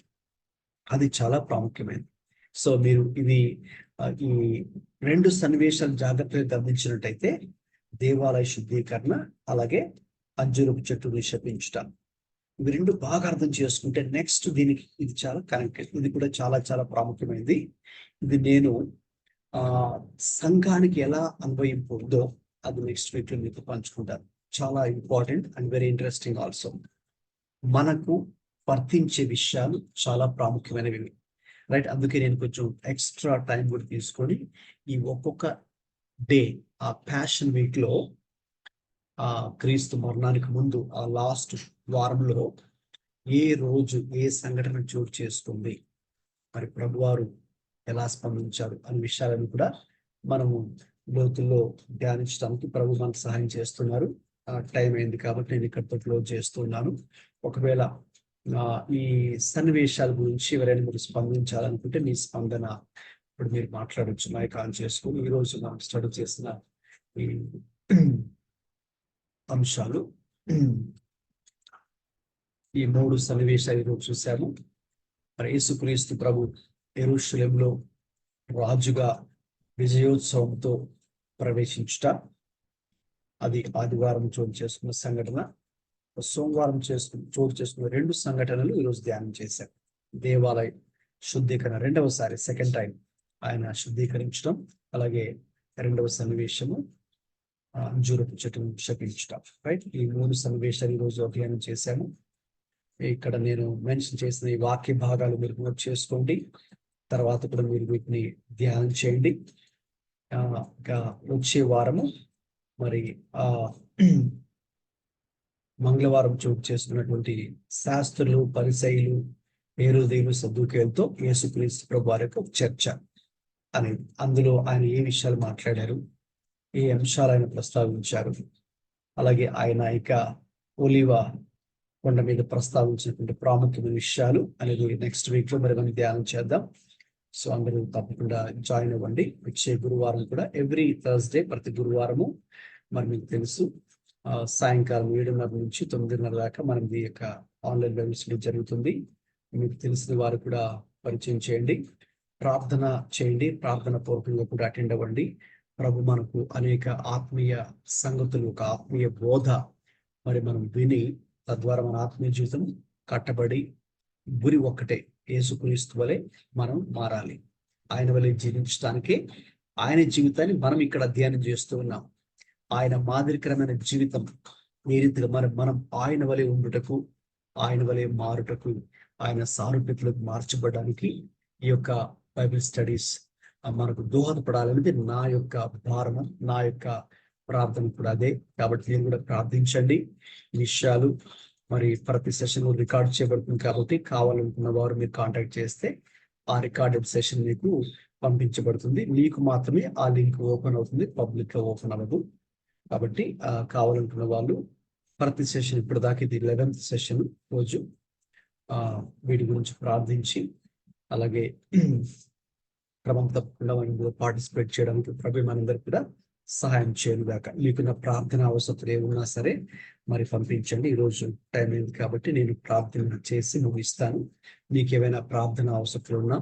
Speaker 1: అది చాలా ప్రాముఖ్యమైనది. సో మీరు ఇది ఈ రెండు సన్నివేశాలు జాగ్రత్తగా గమనించినట్టయితే, దేవాలయ శుద్ధీకరణ, అలాగే అంజూరపు చెట్టుని శపించుట, ఇవి రెండు బాగా అర్థం చేసుకుంటే నెక్స్ట్ దీనికి ఇది చాలా కనెక్టెడ్. ఇది కూడా చాలా చాలా ప్రాముఖ్యమైనది. ఇది నేను సంఘానికి ఎలా అన్వయింపు ఉందో అది నెక్స్ట్ వీక్ లో మీతో పంచుకుంటాను. చాలా important and very interesting also. మనకు వర్తించే విషయాలు చాలా ప్రాముఖ్యమైనవి, రైట్? అందుకే నేను కొంచెం ఎక్స్ట్రా టైం కూడా తీసుకొని ఈ ఒక్కొక్క డే ఆ ప్యాషన్ వీక్ లో క్రీస్తు మరణానికి ముందు ఆ లాస్ట్ వారంలో ఏ రోజు ఏ సంఘటన చోటు చేసుకుంది, మరి ప్రభువారు ఎలా స్పందించారు అనే విషయాలను కూడా మనము లోతుల్లో ధ్యానించడానికి ప్రభు మనకు సహాయం చేస్తున్నారు. టైం అయింది కాబట్టి నేను ఇక్కడితో క్లోజ్ చేస్తున్నాను. ఒకవేళ ఈ సన్నివేశాల గురించి ఎవరైనా మీరు స్పందించాలనుకుంటే మీ స్పందన ఇప్పుడు మీరు మాట్లాడవచ్చు, మైక్ ఆన్ చేసుకుని. ఈరోజు మనం స్టడీ చేసిన ఈ అంశాలు, ఈ 3 సన్నివేశాలు ఈరోజు చూసాము. మరి యేసుక్రీస్తు ప్రభు యెరూషలేములో రాజుగా విజయోత్సవంతో ప్రవేశించుట, అది ఆదివారం చోటు చేసుకున్న సంఘటన. సోమవారం చోటు చేసుకున్న 2 సంఘటనలు ఈరోజు ధ్యానం చేశాం. దేవాలయ శుద్ధీకరణ, రెండవసారి సెకండ్ టైం ఆయన శుద్ధీకరించడం, అలాగే రెండవ సన్నివేశము అంజూరపు చెట్టును శపించడం, రైట్? ఈ 3 సన్నివేశాలు ఈరోజు అధ్యయనం చేశాము. ఇక్కడ నేను మెన్షన్ చేసిన ఈ వాక్య భాగాలు మీరు నోట్ చేసుకోండి. తర్వాత కూడా మీరు వీటిని ధ్యానం చేయండి. వచ్చే వారము మరి మంగళవారం చోటు చేసుకున్నటువంటి శాస్త్రులు, పరిసయ్యులు, హేరోదీయులు, సద్దూకయ్యులతో యేసుక్రీస్తు ప్రభు వారి యొక్క చర్చ అనేది, అందులో ఆయన ఏ విషయాలు మాట్లాడారు, ఏ అంశాలు ఆయన ప్రస్తావించారు, అలాగే ఆయన ఇక ఒలివ కొండ మీద ప్రస్తావించినటువంటి ప్రాముఖ్యమైన విషయాలు అనేది నెక్స్ట్ వీక్ లో మరి మనం ధ్యానం చేద్దాం. సో అందరూ తప్పకుండా జాయిన్ అవ్వండి. వచ్చే గురువారం కూడా ఎవ్రీ థర్స్డే, ప్రతి గురువారము మరి మీకు తెలుసు సాయంకాలం 7:30 నుంచి 9:30 దాకా మనది యొక్క ఆన్లైన్ బైబిల్ స్టడీ జరుగుతుంది. మీకు తెలిసిన వారు కూడా పరిచయం చేయండి, ప్రార్థన చేయండి, ప్రార్థన పూర్వకంగా కూడా అటెండ్ అవ్వండి. ప్రభు మనకు అనేక ఆత్మీయ సంగతులు, ఒక ఆత్మీయ బోధ మరి మనం విని తద్వారా మన ఆత్మీయ జీవితం కట్టబడి గురి ఒక్కటే, యేసుక్రీస్తు వలె మనం మారాలి. ఆయన వలె జీవించడానికే ఆయన జీవితాన్ని మనం ఇక్కడ అధ్యయనం చేస్తూ ఉన్నాం. ఆయన మాదిరికరమైన జీవితం ఏ రీతిగా మనం ఆయన వలె ఉండుటకు, ఆయన వలె మారుటకు, ఆయన సారూప్యతలకు మార్చబడడానికి ఈ యొక్క బైబిల్ స్టడీస్ మనకు దోహదపడాలనేది నా యొక్క భారము, నా యొక్క ప్రార్థన కూడా అదే. కాబట్టి నేను కూడా ప్రార్థించండి. విషయాలు మరి ప్రతి సెషన్ రికార్డ్ చేయబడుతుంది కాబట్టి కావాలనుకున్న వారు మీరు కాంటాక్ట్ చేస్తే ఆ రికార్డెడ్ సెషన్ మీకు పంపించబడుతుంది. మీకు మాత్రమే ఆ లింక్ ఓపెన్ అవుతుంది, పబ్లిక్ గా ఓపెన్ అవ్వదు. కాబట్టి కావాలనుకున్న వాళ్ళు ప్రతి సెషన్, ఇప్పుడు దాకా ఇది 11th సెషన్ రోజు, వీటి గురించి ప్రార్థించి అలాగే క్రమం తప్పకుండా మనం పార్టిసిపేట్ చేయడానికి ప్రభు మనందరికీ కూడా సహాయం చేయను గాక. మీకున్న ప్రార్థన అవసరం ఏమున్నా సరే మరి పంపించండి. ఈరోజు టైం అయింది కాబట్టి నేను ప్రార్థన చేసి ముగిస్తాను. మీకు ఏమైనా ప్రార్థన అవసరం ఉన్నా,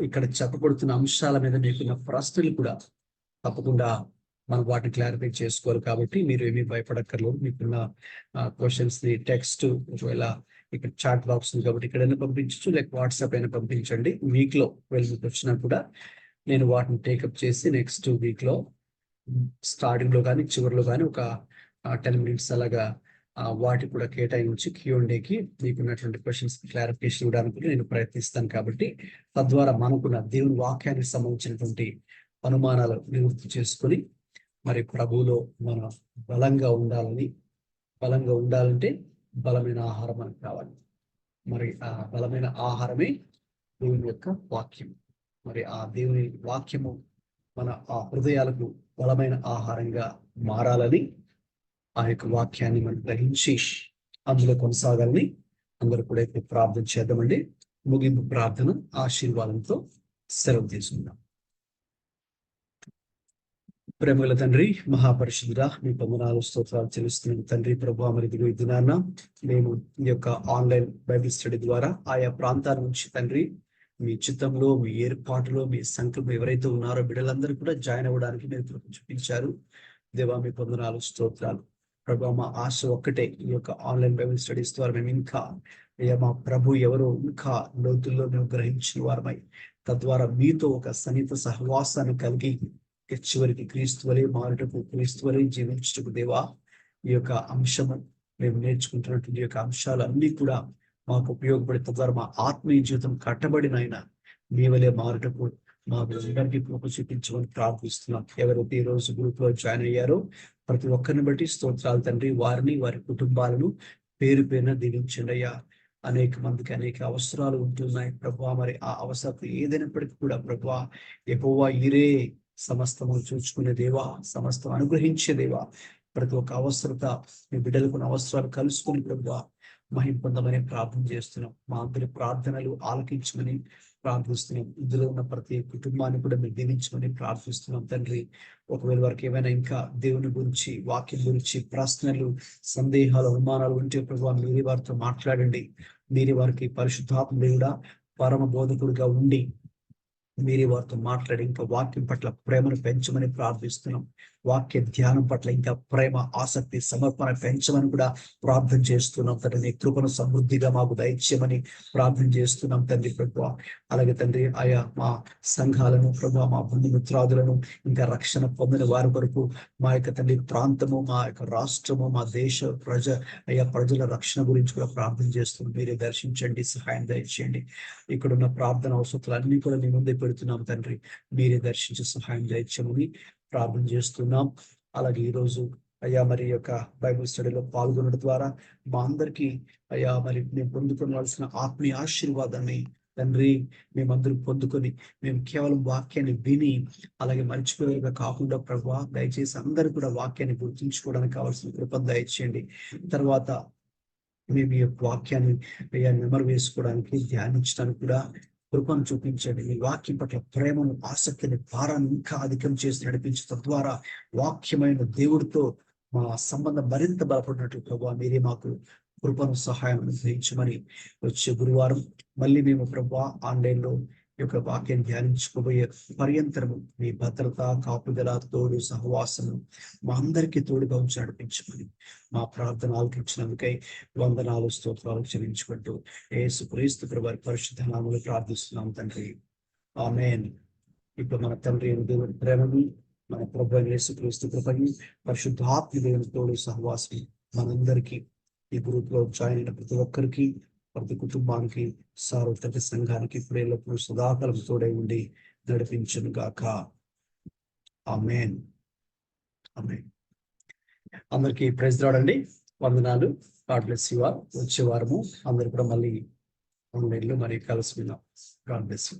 Speaker 1: ఇక్కడ చెప్పబడుతున్న అంశాల మీద మీకున్న ప్రశ్నలు కూడా తప్పకుండా మనం వాటిని క్లారిఫై చేసుకోవాలి. కాబట్టి మీరు ఏమీ భయపడక్కర్లేదు. మీకున్న క్వశ్చన్స్ ని టెక్స్ట్, ఒకవేళ ఇక్కడ చాట్ బాక్స్ ఉంది కాబట్టి ఇక్కడైనా పంపించచ్చు, లేక వాట్సాప్ అయినా పంపించండి. వీక్ లో మీకు వచ్చినా కూడా నేను వాటిని టేకప్ చేసి నెక్స్ట్ వీక్ లో స్టార్టింగ్ లో కానీ చివరిలో కానీ ఒక 10 minutes అలాగా వాటికి కూడా కేటాయించి Q&Aకి మీకున్నటువంటి క్వశ్చన్స్ క్లారిఫికేషన్ ఇవ్వడానికి నేను ప్రయత్నిస్తాను. కాబట్టి తద్వారా మనకున్న దేవుని వాక్యానికి సంబంధించినటువంటి అనుమానాలు నివృత్తి చేసుకొని మరి ప్రభువులో మన బలంగా ఉండాలంటే బలమైన ఆహారం మనకు కావాలి. మరి ఆ బలమైన ఆహారమే దేవుని యొక్క వాక్యం. మరి ఆ దేవుని వాక్యము మన ఆ హృదయాలకు బలమైన ఆహారంగా మారాలని, ఆ యొక్క వాక్యాన్ని మనం గ్రహించి అందులో కొనసాగాలని అందరూ కూడా ఇప్పుడు ప్రార్థన చేద్దామండి. ముగింపు ప్రార్థన ఆశీర్వాదంతో సెలవు తీసుకుందాం. ప్రేమగల తండ్రి, మహాపరిశుద్ధుడా, మీ వందనాలు స్తోత్రాలు చెల్లిస్తున్నాను తండ్రి. ప్రభు మరి ఇదిగో ఈ దినాన మేము ఈ యొక్క ఆన్లైన్ బైబిల్ స్టడీ ద్వారా ఆయా ప్రాంతాల నుంచి తండ్రి మీ చిత్తంలో, మీ ఏర్పాటులో, మీ సంకల్పం ఎవరైతే ఉన్నారో బిడ్డలందరూ కూడా జాయిన్ అవ్వడానికి మీరు చూపించారు. దేవా మీ వందనాలు స్తోత్రాలు. ప్రభు మా ఆశ ఒక్కటే, ఈ యొక్క ఆన్లైన్ బైబిల్ స్టడీస్ ద్వారా మేము ఇంకా మా ప్రభు ఎవరో ఇంకా లోతుల్లో మేము గ్రహించిన వారమై తద్వారా మీతో ఒక సన్నిహిత సహవాసాన్ని కలిగి చివరికి క్రీస్తు వలె మారుటకు, క్రీస్తు వలె జీవించుటకు దేవా, ఈ యొక్క అంశము మేము నేర్చుకుంటున్నటువంటి ఈ యొక్క అంశాలన్నీ కూడా మాకు ఉపయోగపడే, తద్వారా మా ఆత్మీయ జీవితం కట్టబడిన ఆయన మీ వలె మారుటకు మాకు అందరికీ కృప చూపించమని ప్రార్థిస్తున్నాం. ఎవరైతే ఈ రోజు గ్రూప్ లో జాయిన్ అయ్యారో ప్రతి ఒక్కరిని బట్టి స్తోత్రాలు తండ్రి. వారిని, వారి కుటుంబాలను పేరు పేరున దీవించండి అయ్యా. అనేక మందికి అనేక అవసరాలు ఉంటున్నాయి ప్రభువా. మరి ఆ అవసరం ఏదైనప్పటికీ కూడా ప్రభువా, యెహోవా ఈరే సమస్తము చూచుకునే దేవా, సమస్తం అనుగ్రహించే దేవా, ప్రతి ఒక్క అవసరత మీ బిడ్డలకు అవసరాలు కలుసుకుని ప్రభువా మహిమ పొందమని ప్రార్థన చేస్తున్నాం. మా అందరి ప్రార్థనలు ఆలకించమని ప్రార్థిస్తున్నాం. ఇందులో ఉన్న ప్రతి కుటుంబాన్ని కూడా మీరు దీవించమని ప్రార్థిస్తున్నాం తండ్రి. ఒకవేళ వారికి ఏమైనా ఇంకా దేవుని గురించి, వాక్యం గురించి ప్రశ్నలు, సందేహాలు, అనుమానాలు ఉంటే ప్రభువా మీరే వారితో మాట్లాడండి. మీరే వారికి పరిశుద్ధాత్మ దేవుడా, పరమ బోధకుడిగా ఉండి మీరే వారితో మాట్లాడి ఇంకా వాక్యం పట్ల ప్రేమను పెంచమని ప్రార్థిస్తున్నాం. వాక్య ధ్యానం పట్ల ఇంకా ప్రేమ, ఆసక్తి, సమర్పణ పెంచమని కూడా ప్రార్థన చేస్తున్నాం తండ్రి. నీ కృపను సమృద్ధిగా మాకు దయచేయమని ప్రార్థన చేస్తున్నాం తండ్రి ప్రభువా. అలాగే తండ్రి ఆయా మా సంఘాలను ప్రభువా, మా బంధుమిత్రాదులను ఇంకా రక్షణ పొందిన వారి వరకు మా యొక్క తండ్రి ప్రాంతము, మా యొక్క రాష్ట్రము, మా దేశ ప్రజల రక్షణ గురించి కూడా ప్రార్థన చేస్తున్నాం. మీరే దర్శించండి, సహాయం దయచేయండి. ఇక్కడున్న ప్రార్థన అవసరాలన్నీ కూడా మీ ముందే పెడుతున్నాం తండ్రి. మీరే దర్శించి సహాయం దయచేయమని ప్రార్థన చేస్తున్నాం. అలాగే ఈరోజు అయ్యా మరి యొక్క బైబిల్ స్టడీలో పాల్గొనడం ద్వారా మా అందరికీ అయ్యా మరి మేము పొందుకోవాల్సిన ఆత్మీయ ఆశీర్వాదాన్ని తండ్రి మేమందరూ పొందుకొని మేము కేవలం వాక్యాన్ని విని అలాగే మర్చిపోయేగా కాకుండా ప్రభువా దయచేసి అందరూ కూడా వాక్యాన్ని గుర్తుంచుకోవడానికి కావాల్సిన కృప దయచేయండి. తర్వాత మేము ఈ యొక్క వాక్యాన్ని నెమరు వేసుకోవడానికి, ధ్యానించడానికి కూడా కృపను చూపించండి. మీ వాక్యం పట్ల ప్రేమను, ఆసక్తిని, భారాన్ని ఇంకా అధికం చేసి నడిపించి తద్వారా వాక్యమైన దేవుడితో మా సంబంధం మరింత బలపడినట్లు ప్రభువా మీరే మాకు కృపను, సహాయం అనుగ్రహించమని వచ్చే గురువారం మళ్ళీ మేము ప్రభువా ఆన్లైన్లో ఈ యొక్క వాక్యం ధ్యానించుకోబోయే పర్యంతరము మీ భద్రత, కాపుదల, తోడు, సహవాసము మా అందరికీ తోడుగా ఉంచి నడిపించమని మా ప్రార్థన ఆలకించినందుకై వందనాలు, స్తోత్రాలు చెల్లించుకుంటూ యేసుక్రీస్తు ప్రభువారి పరిశుద్ధ నామములో ప్రార్థిస్తున్నాం తండ్రి. ఆమేన్. ఇప్పుడు మన తండ్రి అయిన దేవుని ప్రేమను, మన ప్రభువైన యేసుక్రీస్తు కృపను, పరిశుద్ధాత్మ దేవుని తోడు సహవాసం మనందరికీ, ఈ గ్రూప్ లో జాయిన్ అయిన ప్రతి ఒక్కరికి, ప్రతి కుటుంబానికి, సార్వత్రిక సంఘానికి ప్రేమకు సదాకాలం తోడై ఉండి నడిపించును గాక. ఆమేన్. ఆమేన్. అందరికీ ప్రైజ్ లార్డ్ అండి. వందనాలు. God bless you all. వచ్చే వారము అందరు కూడా మళ్ళీ ఆన్లైన్ లో మరి కలిసి విన్నాం. God bless you.